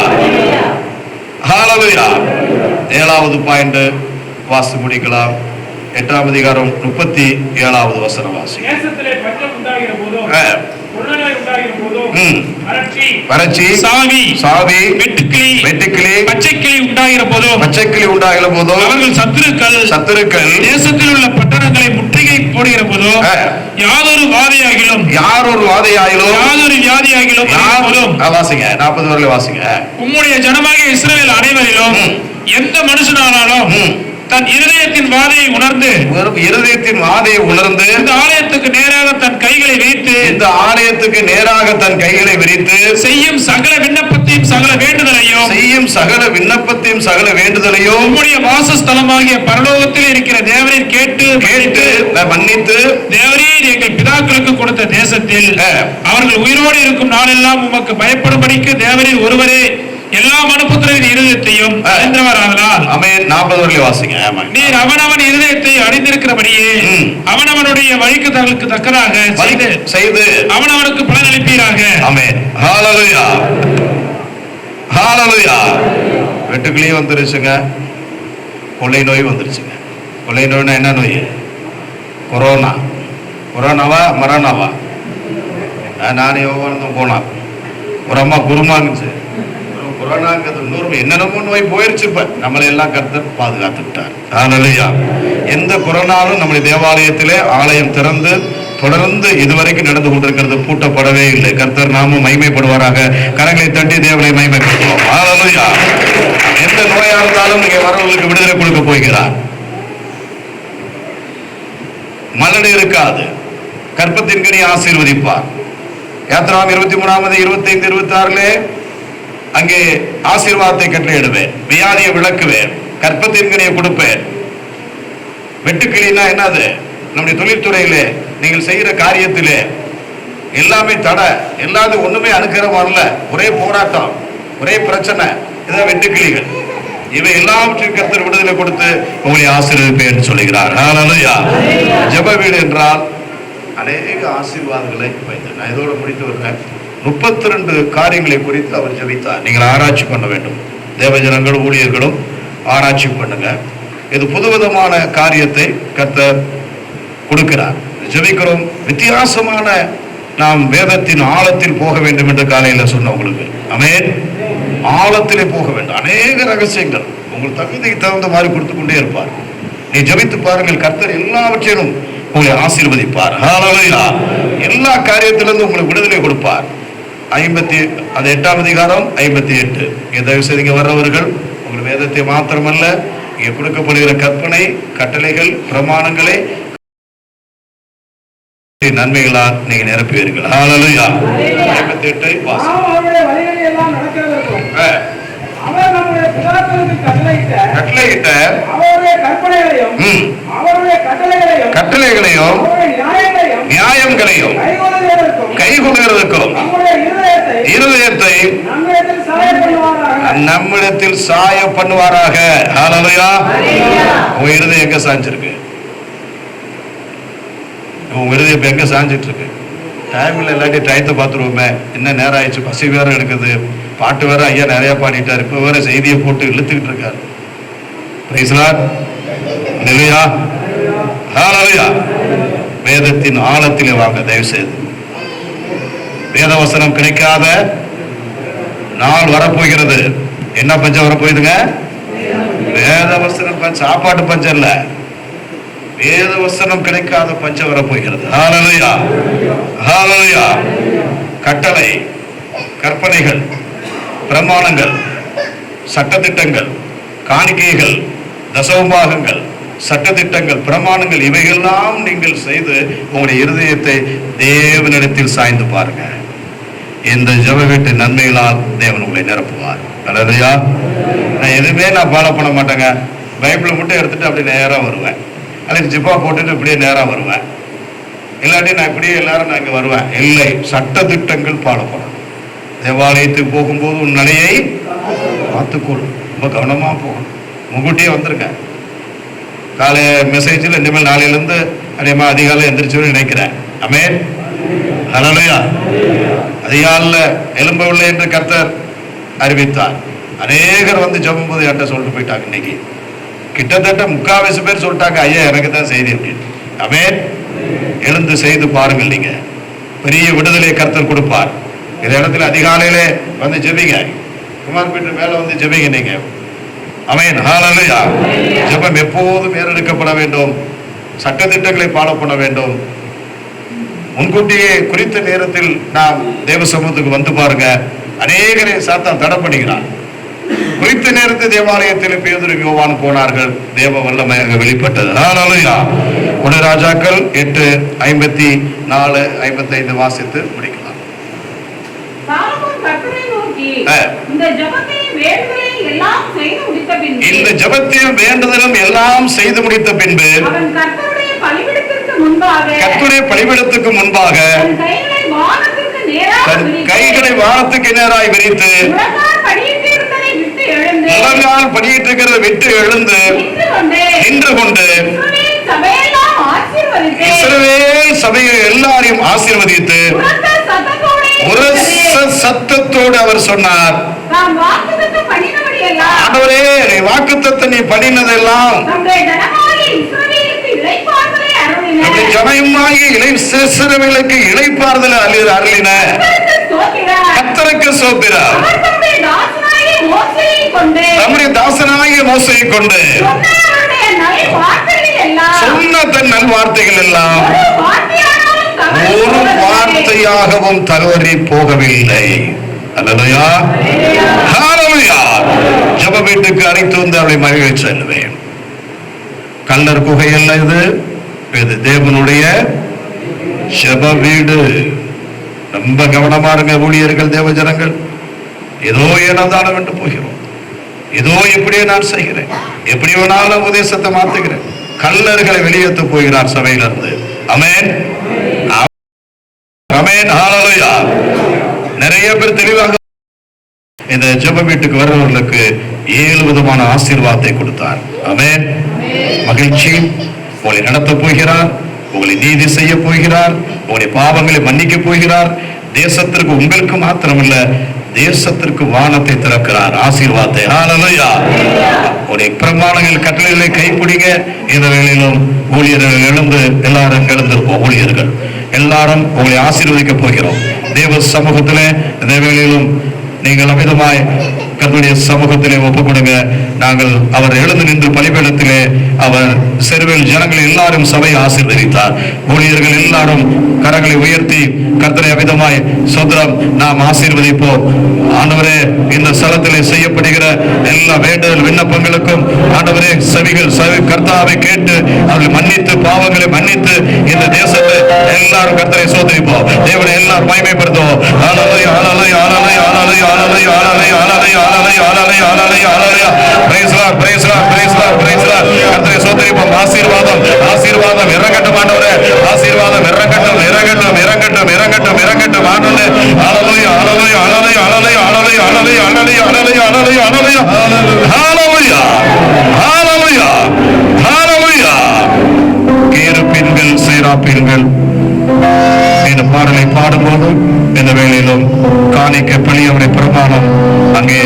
G: ஹல்லேலூயா. 7வது பாயிண்ட் வாசி முடிக்கலாம். 8ஆம் அதிகாரம் 37வது வசனம் வாசி.
B: தேசத்திலே பஞ்சம் உண்டாகிற போதும்
A: வறட்சி, சாவி, வெட்டுக்கிளி, பச்சைக்கிளி உண்டாகிற போதும்
B: அவர்கள் சத்துருக்கள் தேசத்தில் உள்ள பட்டணங்களை முற்றுகை போடுகிற போதும் யாதொரு வாதையாகிலும் யாதொரு வியாதியாகிலும்
A: வாசிங்க. 40 வரையில வாசிங்க.
B: உம்முடைய ஜனமாகிய இஸ்ரவேல் அனைவரிலும் எந்த மனுஷனானாலும்
D: தன் இருதயத்தின் வாதையை உணர்ந்து
G: இருதயத்தின் வாதையை உணர்ந்து
D: இந்த ஆலயத்துக்கு நேராக தன் கைகளை வைத்து
G: இந்த ஆலயத்துக்கு நேராக தன் கைகளை விரித்து
D: செய்யும் சகல விண்ணப்பத்தையும் சகல
G: வேண்டுதலையும்
D: உம்முடைய வாசஸ்தலமாகிய பரலோகத்தில் இருக்கிற தேவரீர் கேட்டு
G: மன்னித்து
D: தேவரீர் எங்கள் பிதாக்களுக்கு கொடுத்த தேசத்தில் அவர்கள் உயிரோடு இருக்கும் நாளெல்லாம் உமக்கு பயப்படும்படிக்கு தேவரீர் ஒருவரே எல்லா மனுபுத்திரரின் இருதயத்தையும் அறிந்தவராகலாம்.
G: ஆமென். 40 வரையிலே வாசிங்க. ஆமென்.
D: நீர் அவனவன் இருதயத்தை அறிந்திருக்கிறபடியே அவனவனுடைய வழிக்கு தக்கதாக செய்து அவனவனுக்கு பலன் அளிப்பீராக.
G: ஆமென். ஹalleluya. ஹalleluya. வெட்டுக்கிளியே வந்துருச்சுங்க, கொள்ளை நோய் வந்துருச்சுங்க. கொள்ளை நோய்னா என்ன நோய்? கொரோனாவா மரணாவா? நானே யோகானந்தம் போனான், ஒரு அம்மா குருமாங்குச்சு. கொரோனாங்கிறது நூறு என்னென்னமோ நோய் போயிருச்சு. இப்ப நம்மளை எல்லாம் கர்த்தர் பாதுகாத்துட்டார். ஹalleluya. எந்த கொரோனாவும் நம்முடைய தேவாலயத்திலே ஆலயம் திறந்து தொடர்ந்து இதுவரைக்கும் நடந்து கொண்டிருக்கிறது, பூட்டப்படவே இல்லை. கர்த்தர் நாமும் மகிமைப்படுவாராக. கரங்களை தட்டி தேவனை மகிமைப்படுத்துவோம். ஹalleluya. எந்த நோயா இருந்தாலும் நீங்க வரவங்களுக்கு விடுதலை கொடுக்க போகிறார். மலடு இருக்காது, கற்பத்தின் கனி ஆசீர்வதிப்பார். யாத்திராம் 23 25 26 அங்கே ஆசீர்வாதத்தை கட்டளையிடுவேன், வியாதியை விளக்குவேன், கற்பத்தின் கனியை கொடுப்பேன். வெட்டுக்கிளினா என்னது? நம்முடைய தொழில்துறையிலே நீங்கள் செய்கிற காரியத்திலே எல்லாமே தடை, எல்லாத்தையும் ஒண்ணுமே அனுக்கிரமா இல்ல, ஒரே போராட்டம், ஒரே பிரச்சனை. இதான் வெட்டுக்கிளிகள். இவை எல்லாவற்றையும் கர்த்தர் விடுதலை கொடுத்து உங்களை ஆசீர்வதிப்பேன் சொல்லுகிறார். ஹalleluya. ஜெப வீடு என்றால் அநேக ஆசீர்வாதங்களை வைத்தார். நான் இதோடு முடித்து வருகிறேன். 32 காரியங்களை குறித்து அவர் ஜெபித்தார். நீங்கள் ஆராய்ச்சி பண்ண வேண்டும். தேவஜனங்கள் ஊழியர்களும் ஆராய்ச்சி பண்ணுங்க. இது புதுவிதமான காரியத்தை கர்த்தர் கொடுக்கிறார். ஜெபிக்கிறோம். வித்தியாசமான நாம் வேதத்தின் ஆழத்தில் போக வேண்டும் என்று காலையில் சொன்ன உங்களுக்கு. ஆமென். ஆழத்திலே போக வேண்டும். அநேக ரகசியங்கள் உங்கள் தகுதிக்கு தகுந்த மாதிரி கொடுத்து கொண்டே இருப்பார். நீ ஜெபித்து பாருங்கள், கர்த்தர் எல்லாவற்றையும் உங்களை ஆசீர்வதிப்பார். ஹalleluya. எல்லா காரியத்திலிருந்து உங்களுக்கு விடுதலை கொடுப்பார். 8ஆம் அதிகாரம் 58. தயவு செய்து இங்க வர்றவர்கள் உங்கள் வேதத்தை மாத்திரமல்ல, இங்கே கொடுக்கப்படுகிற கற்பனை, கட்டளைகள், பிரமாணங்களை நன்மைகளால் நீங்க நிரப்புவீர்கள். ஹalleluya. 58 கட்டளையிட்ட கட்டளைகளையும் நியாயங்களையும் கைகொள்கிறதுக்கும் இருதயத்தை நம்மிடத்தில் சாய பண்ணுவாராக. ஹalleluya. உங்க இருதயம் எங்க சாஞ்சிருக்கு? உங்க இருதயம் எங்க சாஞ்சிட்டு இருக்கு? டைம்ல இல்லாட்டி டயத்தை பார்த்துருவோமே, என்ன நேரம் ஆயிடுச்சு, பசி வேற எடுக்குது, பாட்டு வேற ஐயா நிறைய பாடிட்டார், இப்ப வேற செய்தியை போட்டு இழுத்துக்கிட்டு இருக்காரு. Praise Lord. ஹalleluya. ஹalleluya. வேதத்தின் ஆழத்திலே வாங்க தயவு செய்து. வேதவசனம் கிடைக்காத நாள் வரப்போகிறது. என்ன பஞ்சம் வரப்போகுதுங்க? வேதவசனம் பஞ்சம். சாப்பாட்டு பஞ்சம் இல்ல, வேதவசனம் கிடைக்காத பஞ்சம் வரப்போகிறது. ஹalleluya. ஹalleluya. கட்டளை, கற்பனைகள், பிரமாணங்கள், சட்டதிட்டங்கள், காணிக்கைகள், தசமபாகங்கள், சட்டதிட்டங்கள், பிரமாணங்கள், இவையெல்லாம் நீங்கள் செய்து உங்களுடைய இருதயத்தை தேவனிடத்தில் சாய்ந்து பாருங்க. இந்த ஜெப வீட்டு நன்மைகளால் தேவன் உங்களை நிரப்புவார். ஹalleluya. நான் எதுவுமே ஃபாலோ பண்ண மாட்டேங்க. பைபிளை மட்டும் எடுத்துட்டு அப்படி நேரா வருவேன், அல்லது ஜிப்பா போட்டுட்டு இப்படியே நேரா வருவேன், இல்லாட்டி நான் இப்படியே எல்லாரும் நான் இங்க வருவேன். இல்லை, சட்டதிட்டங்கள் ஃபாலோ பண்ணணும். தேவாலயத்துக்கு போகும்போது உன் நடையை பார்த்துக்கொள், ரொம்ப கவனமா போகணும். முன்கூட்டியே வந்திருக்கேன். காலை மெசேஜில் இனிமேல் நாளையிலேருந்து அதேமா அதிகாலை எந்திரிச்சு நினைக்கிறேன். ஆமென். ஹalleluya. அதிகாலையில் எழும்பவில்லை என்று கர்த்தர் அறிவித்தார். அநேகர் வந்து ஜெபம் போது என்கிட்ட சொல்லிட்டு போயிட்டாங்க. இன்னைக்கு கிட்டத்தட்ட 3/4 பேர் சொல்லிட்டாங்க, ஐயா எனக்கு தான் செய்தி அப்படின்னு. ஆமென். எழுந்து செய்து பாருங்கள், நீங்க பெரிய விடுதலையை கர்த்தர் கொடுப்பார். இந்த இடத்துல அதிகாலையிலே வந்து ஜெபிங்க. குமார்பேட்டு மேல வந்து ஜெபிங்க நீங்க. ஆமென். ஹalleluya. ஜெபம் எப்போதும் ஏறெடுக்கப்பட வேண்டும். சட்டதிட்டங்களை ஃபாலோ பண்ண வேண்டும். முன்கூட்டியே குறித்த நேரத்தில் நாம் தேவ சமூகத்துக்கு வந்து பாருங்க. அநேகரை சாத்தான் தடை பண்ணுகிறான். குறித்த நேரத்தில் தேவாலயத்தில் பேதுரு யோவான் போனார்கள். தேவ வல்லமை அங்க வெளிப்பட்டது. ஹல்லேலூயா. 1 ராஜாக்கள் 8:54-55 வாசித்து முடிக்கலாம்.
F: சாலமோன் கர்த்தரை நோக்கி, இந்த ஜெபத்தையும் வேண்டுதலையும் எல்லாம் செய்து முடித்த பின்பு,
G: இந்த ஜெபத்தையும் வேண்டுதலும் எல்லாம் செய்து முடித்த பின்பு
F: அவன் கர்த்தருடைய பலிபீடத்திற்கு முன்பாக தன் கைகளை வானத்துக்கு நேராய் விரித்து முழங்கால் படியிட்டிருக்கிறதை விட்டு எழுந்து நின்று கொண்டு இஸ்ரவேல் சபையை எல்லாரையும் ஆசீர்வதித்து சத்தத்தோடு அவர் சொன்னார், ஆண்டவரே, வாக்குத்தத்தம் நீ பண்ணினதெல்லாம் ஜனமாகிய இஸ்ரவேலுக்கு இளைப்பாறுதல் அருளின கர்த்தருக்கு ஸ்தோத்திரம். நம்முடைய தாசனாகிய மோசேயை கொண்டு சொன்ன தன் நல்வார்த்தைகள் எல்லாம் ஒரு வார்த்தையாகவும் தவறி போகவில்லை. அல்லேலூயா, ஹல்லேலூயா. ஜெப வீட்டுக்கு அழைத்து வந்து அவளை மகிழ செல்வேன். கல்லர் குகை அல்ல, இது தேவனுடைய ஜெப வீடு. ரொம்ப கவனமா இருங்க ஊழியர்கள், தேவ ஜனங்கள். ஏதோ ஏனதானம் என்று போகிறோம், ஏதோ எப்படியோ நான் செய்கிறேன், எப்படி வேணாலும் உபதேசத்தை மாத்துகிறேன். கல்லர்களை வெளியேற்ற போகிறார் சபையிலிருந்து. ஆமென், ஆமென், ஹல்லேலூயா. நிறைய பேர் தெளிவாக இந்த ஜெப வீட்டுக்கு வருபவர்களுக்கு 7 விதமான ஆசீர்வாதத்தை கொடுத்தார். ஆமென். மகிழ்ச்சி. உங்களை நடத்த போகிறார், உங்களை நீதி செய்ய போகிறார், உங்களுடைய பாவங்களை மன்னிக்க போகிறார். தேசத்திற்கு உங்களுக்கு மாத்திரமல்ல, தேசத்திற்கு வானத்தை திறக்கிறார், ஆசீர்வாதத்தை. ஹல்லேலூயா. உடைய பிரமாணங்கள் கட்டளைகளை கைப்பிடிங்க. இந்த வேளையிலும் ஊழியர்கள் எழுந்து, எல்லாரும் எழுந்திருப்போம். ஊழியர்கள் எல்லாரும் உங்களை ஆசீர்வதிக்க போகிறோம். தேவ சமூகத்திலே இந்த வேளையிலும் நீங்கள் அமிதமாய் கர்த்தருடைய சமூகத்திலே ஒப்புக் கொடுங்க. நாங்கள் அவர் எழுந்து நின்று பலிபீடத்திலே அவர் செருவில் ஜனங்கள் எல்லாரும் சபையை ஆசீர்வதித்தார். ஊழியர்கள் எல்லாரும் கரங்களை உயர்த்தி கர்த்தரை அமிதமாய் சோதரம் நாம் ஆசீர்வதிப்போம். ஆண்டவரே, இந்த ஸ்தலத்திலே செய்யப்படுகிற எல்லா வேண்டுதல் விண்ணப்பங்களுக்கும் ஆண்டவரே செவி கர்த்தாவை கேட்டு அவர்களை மன்னித்து, பாவங்களை மன்னித்து, இந்த தேசத்தை எல்லாரும் கர்த்தரை சோதரிப்போம். தேவனை எல்லாரும் மகிமைப்படுத்துவோம். ஹல்லேலூயா, ஹல்லேலூயா, ஹல்லேலூயா, ஹல்லேலூயா, ஹல்லேலூயா, ஹல்லேலூயா, ஹல்லேலூயா, ஹல்லேலூயா, ஹல்லேலூயா, ஹல்லேலூயா. Praise Lord, praise Lord, praise Lord, praise Lord. கர்த்தரை சோதரிப்போம். ஆசீர்வாதம், ஆசீர்வாதம் இறங்கட்டும் ஆண்டவரே. ஆசீர்வாதம் இறங்கட்டும், இறங்கட்டும், இறங்கட்டும், இறங்கட்டும், இறங்கட்டும் ஆண்டவரே. ஹல்லேலூயா, ஹல்லேலூயா, ஹல்லேலூயா, ஹல்லேலூயா, ஹல்லேலூயா, ஹல்லேலூயா, ஹல்லேலூயா, ஹல்லேலூயா, ஹல்லேலூயா, ஹல்லேலூயா, ஹல்லேலூயா, ஹல்லேலூயா. கேருபீன்கள், சேராபீன்கள் இந்த பாடலை பாடும்போது இந்த வேளையிலும் காணிக்கை பணி அவருடைய பிரமாணம் அங்கே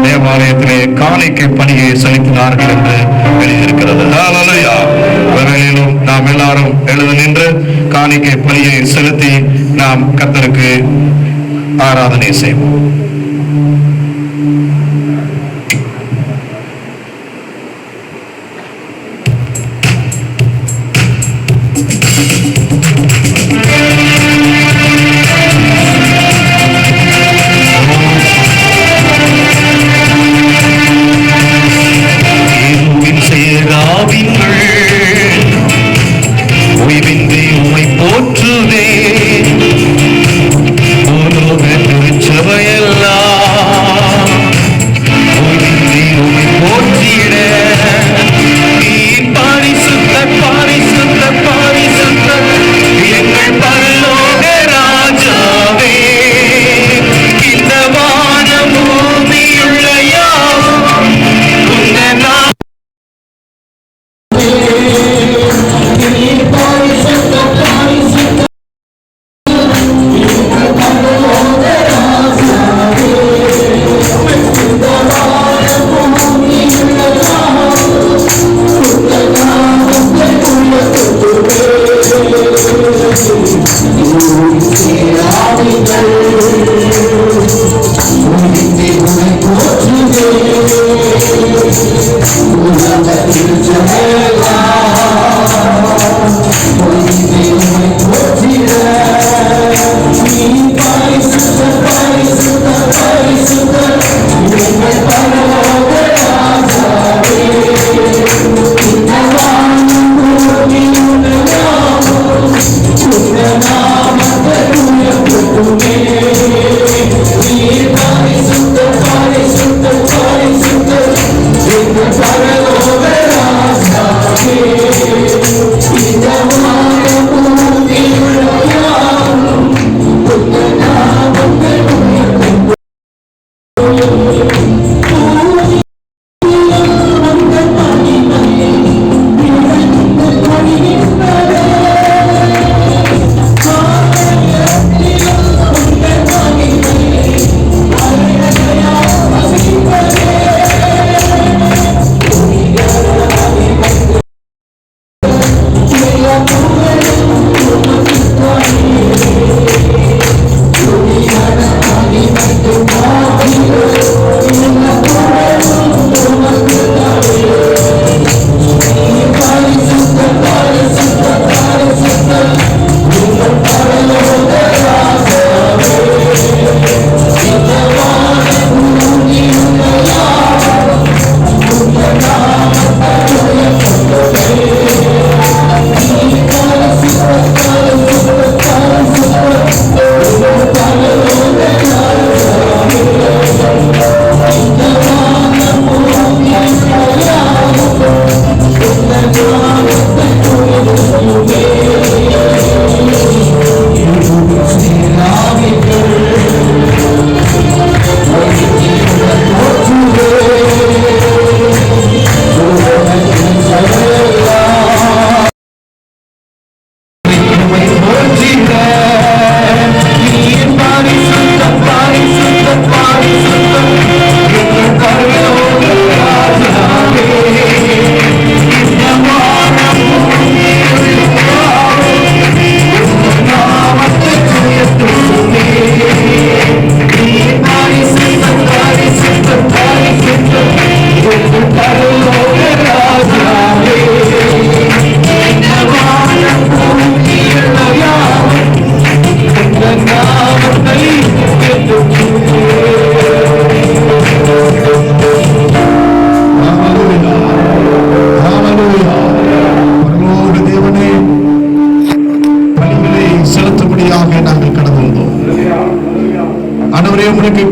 F: தேவாலயத்திலே காணிக்கை பணியை செலுத்தினார்கள் என்று எழுதியிருக்கிறது. ஹல்லேலூயா. வேளையிலும் நாம் எல்லாரும் எழுந்து நின்று காணிக்கை பணியை செலுத்தி நாம் கர்த்தருக்கு ஆராதனை செய்வோம்.
C: ஓய்வின்றி உம்மை போற்றுதே, சபையெல்லாம்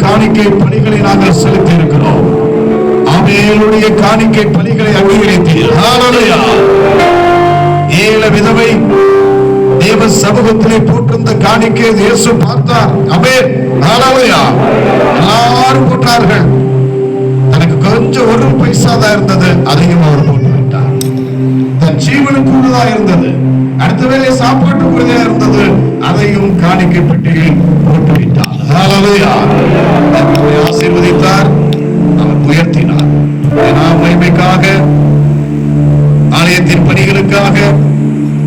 A: காணிக்கை பலிகளை நாங்கள் செலுத்தி இருக்கிறோம். ஆபேலுடைய காணிக்கை பலிகளை அங்கீகரித்தீர். ஹல்லேலூயா. ஏழு விதவை தேவ சமூகத்திலே போட்டிருந்த காணிக்கை இயேசு பார்த்தார். ஆமென். ஹல்லேலூயா. எல்லாரும் போட்டார்கள். தனக்கு கொஞ்சம் ஒரு பைசா தான் இருந்தது, அதையும் அவர் போட்டு விட்டார். தன் ஜீவனுக்கு கூடுதலா இருந்தது, அடுத்த வேளை சாப்பாட்டு கூடுதலா இருந்தது, அதையும் காணிக்கை பெட்டியில் போட்டு விட்டார். ஹல்லேலூயா. அவரை ஆசீர்வதித்தார், அவர் உயர்த்தினார். மகிமைக்காக, ஆலயத்தின் பணிகளுக்காக,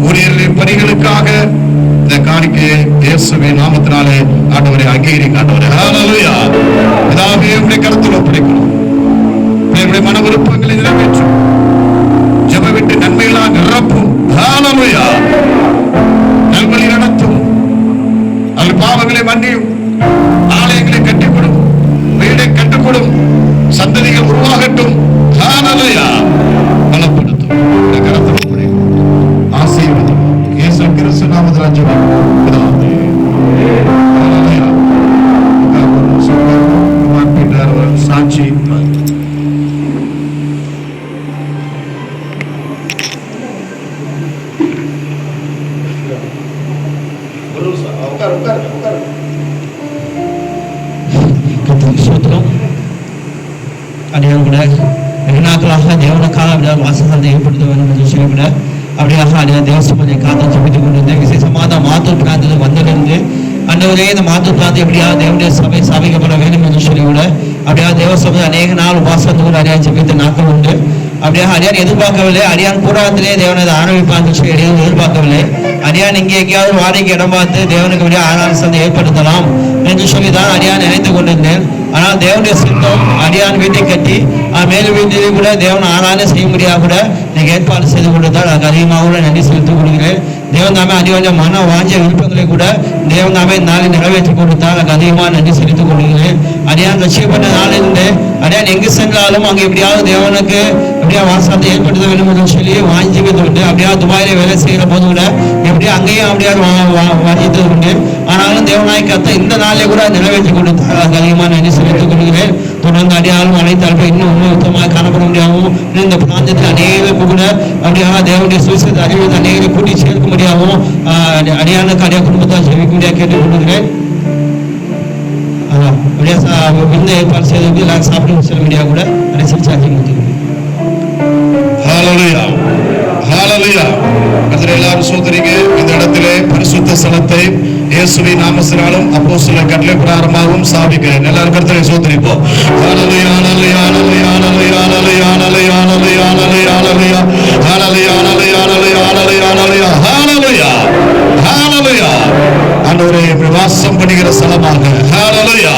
A: ஊழியர்களின் பணிகளுக்காக இந்த காணிக்கையை இயேசுவின் நாமத்தினாலே ஆண்டவரை அங்கீகரிக்க ஆண்டவரே. ஹல்லேலூயா. பிதாவே உம்முடைய கரத்தில் ஒப்படைக்கிறோம். நம்முடைய மன விருப்பங்களை நிறைவேற்றும், ஜெப விட்டு நன்மைகளால் நிரப்பும். ஹல்லேலூயா. நல்வழி நடத்தும், அவர் பாவங்களை மன்னியும், ஆலயங்களை கட்டிக்கொடும், வீடை கட்டுக்கொடும், சந்ததிகள் உருவாகட்டும். ஹல்லேலூயா. பலப்படுத்தும். இந்த கரத்தில் ஒப்படைக்கிறோம். ஆசீர்வதி இயேசு கிறிஸ்து நாமத்தில் ஜெபம் பிதாவே. ஹல்லேலூயா. பீட்டர் சாட்சி
E: அடியான் கூட வெகு நாட்களாக தேவனுக்காக அப்படியே வாசகத்தை ஏற்படுத்த வேண்டும் என்று சொல்லி கூட அப்படியாக அடியா தேவசமத்தை காத்து ஜெபித்துக் கொண்டிருந்தேன். விசேஷமாக மாத்தூர் பிராந்தத்தில் வந்திருந்து அண்டவரே இந்த மாத்தூர் பிராந்தி எப்படியா தேவனுடைய சபை ஸ்தாபிக்கப்பட வேண்டும் என்று சொல்லி கூட அப்படியா தேவசபை அநேக நாள் உபாசத்து கூட அடியா ஜெபித்த நாட்கள் உண்டு. அப்படியாக அடியான் எதிர்பார்க்கவில்லை, அடியான் கூடாரத்திலே தேவனை ஆரம்பிப்பான்னு சொல்லி எதிர்பார்க்கவில்லை. அடியான் இங்கே எங்கேயாவது வாடகைக்கு இடம் பார்த்து தேவனுக்கு அப்படியே ஆராதனை ஏற்படுத்தலாம் என்று சொல்லிதான் அடியான் நினைத்து கொண்டிருந்தேன். ஆனால் தேவனுடைய சித்தம் அடியான் வீட்டை கட்டி மேலும் வீட்டிலே கூட தேவன் ஆராதனை செய்ய முடியாது கூட நீங்கள் ஏற்பாடு செய்து கொண்டிருந்தால் அதுக்கு அதிகமாக கூட நன்றி செலுத்திக் கொள்கிறேன். தேவன் தாமே அதிக மன வாஞ்ச விருப்பங்களை கூட தேவன் தாமே நாளை நிறைவேற்றி கொடுத்தால் அதுக்கு அதிகமாக நன்றி செலுத்திக் கொள்கிறேன். அடியான் ரட்சிக்கப்பட்ட நாளிலிருந்து அடியான் எங்கு சென்றாலும் அங்கே எப்படியாவது தேவனுக்கு எப்படியா வாசத்தை ஏற்படுத்த வேண்டும் என்று சொல்லி வாஞ்சிப்பது உண்டு. அப்படியா துபாயில வேலை செய்கிற போது கூட எப்படியா அங்கேயும் அப்படியா வாஞ்சித்தது உண்டு. ஆனாலும் தேவநாய் கத்த இந்த நாளிலே கூட நிறைவேற்றி கொடுத்தார். அதுக்கு அதிகமாக நன்றி செலுத்திக் கொள்கிறேன். தொடர்ந்து அடியாலும் அனைத்து இன்னும் உத்தமமாக காணப்பட முடியாகவும் இந்த பிராந்தத்தில் அநேகருக்கு கூட அப்படியாக தேவனுடைய சுவிசேஷத்தை அறிவித்து அநேகரை கூட்டி சேர்க்க முடியாகவும் அடியானுக்கு அடியா குடும்பத்தால் ஜெபிக்க முடியாது கேட்டுக் கொள்கிறேன். விருந்த ஏற்பாடு செய்தவங்க எல்லாரும் சாப்பிட்டு செல்ல முடியாது கூட அரசியல் சார்ஜ் கொடுத்துருக்கேன்.
G: எல்லாரும் சோதரிங்க. இந்த இடத்திலே பரிசுத்த ஸ்தலத்தை இயேசுவின் நாமத்தினாலும் அப்போஸ்தலர் கட்டளை பிரகாரமாகவும் ஸ்தாபிக்கிறேன். எல்லாரும் கர்த்தரை சோதரிப்போம். ஹல்லேலூயா ஹல்லேலூயா ஹல்லேலூயா ஹல்லேலூயா ஹல்லேலூயா ஹல்லேலூயா ஹல்லேலூயா ஹல்லேலூயா ஹல்லேலூயா ஹல்லேலூயா ஹல்லேலூயா ஹல்லேலூயா. ஆண்டவரே வாசம் பண்ணுகிற ஸ்தலமாக ஹல்லேலூயா.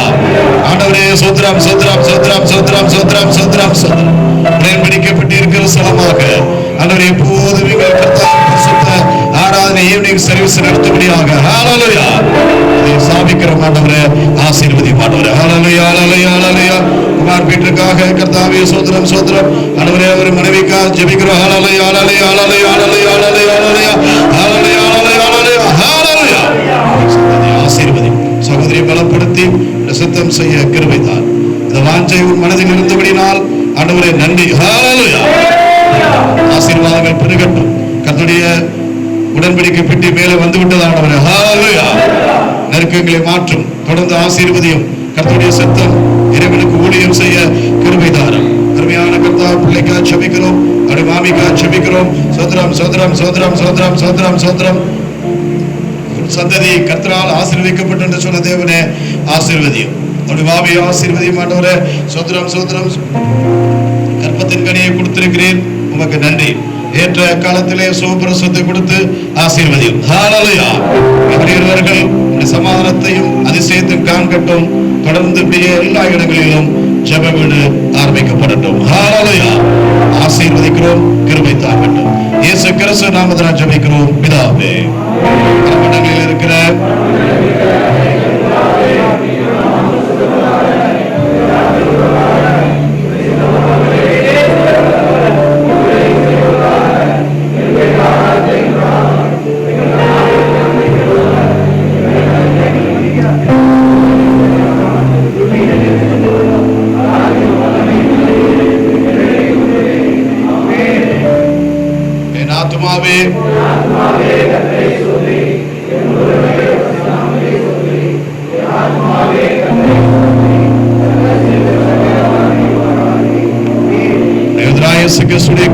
G: ஆண்டவரே சோத்ரம் சோத்ரம் சோத்ரம் சோத்ரம் சோத்ரம் சோத்ரம் சோத்ரம் பிடிக்கப்பட்டு இருக்கிற ஸ்தலமாக ஆண்டவரே எப்போதும் எங்கள் கர்த்தர் பரிசுத்த ஆராதனை ஈவினிங் சர்வீஸ் நடத்தும்படியாக ஹல்லேலூயா சாபிக்கிற ஆண்டவரே ஆசீர்வதி ஆண்டவரே ஹல்லேலூயா ஹல்லேலூயா ஹல்லேலூயா. குமார் பீட்டருக்காக கர்த்தாவே சோத்ரம் சோத்ரம் ஆண்டவரே அவர் மனைவிக்காக ஜெபிக்கிறோம். ஹல்லேலூயா ஹல்லேலூயா ஹல்லேலூயா ஹல்லேலூயா ஹல்லேலூயா ஹல்லேலூயா ஹல்லேலூயா ஹல்லேலூயா ஹல்லேலூயா. ஆசீர்வதி சகோதரியை பலப்படுத்தி சுத்தம் செய்ய கிருபை தார். இந்த வாஞ்சை உன் மனதில் இருந்தபடினால் ஆண்டவரே நன்றி. ஹல்லேலூயா. ஆசீர்வாதங்கள் பெருகட்டும். கர்த்தருடைய உடன்படிக்கை பெட்டி மேலே வந்து விட்டது ஆண்டவரே. ஹல்லேலூயா. நெருக்கங்களை மாற்றும் தொடர்ந்து ஆசீர்வதியும். கர்த்தருடைய சத்தம் இறைவனுக்கு ஊழியம் செய்ய கிருபை தாரும். அருமையான கர்த்தா பிள்ளைக்கா ஜெபிக்கிறோம். அவருடைய மாமிக்கா ஜெபிக்கிறோம். சோத்ரம் சோத்ரம் சோத்ரம் சோத்ரம் சோத்ரம் சோத்ரம். சந்ததி கர்த்தரால் ஆசீர்வதிக்கப்பட்டு என்று சொன்ன தேவனே ஆசீர்வதியும். அவருடைய மாமியை ஆசீர்வதியும் ஆண்டவரே. சோத்ரம் சோத்ரம். கற்பத்தின் கனியை கொடுத்திருக்கிறேன், உமக்கு நன்றி. ஏற்ற காலத்திலே சுகப்பிரசவத்தை கொடுத்து ஆசீர்வதியும். ஹல்லேலூயா. இவர்கள் சமாதானத்தையும் அதிசயத்தையும் காண்கட்டும். தொடர்ந்து எல்லா இடங்களிலும் ஜெப வீடு ஆரம்பிக்கப்படட்டும். ஹல்லேலூயா. ஆசீர்வதிக்கிறோம், கிருபை தாங்கட்டும். இயேசு கிறிஸ்து நாமத்தினால் ஜெபிக்கிறோம் பிதாவே. இடங்களில் இருக்கிற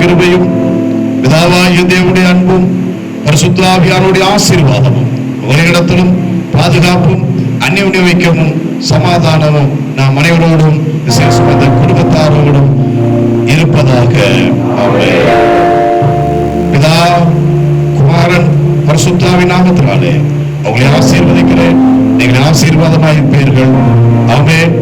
G: கிருபையும் பிதாவாகிய தேவனுடைய அன்பும் பரிசுத்த ஆவியானவருடைய ஆசீர்வாதமும் ஒருஇடத்திலும் பாதுகாப்பும் அந்யோன்ய ஐக்கியமும் சமாதானமும் நாம் அனைவரோடும் விசேஷமாக குடும்பத்தாரோடும் இருப்பதாக. ஆமென். பிதா குமாரன் பரிசுத்தாவின் நாமத்தினாலே உங்களை ஆசீர்வதிக்கிறேன். நீங்கள் ஆசீர்வாதமாயிருப்பீர்கள். ஆமென்.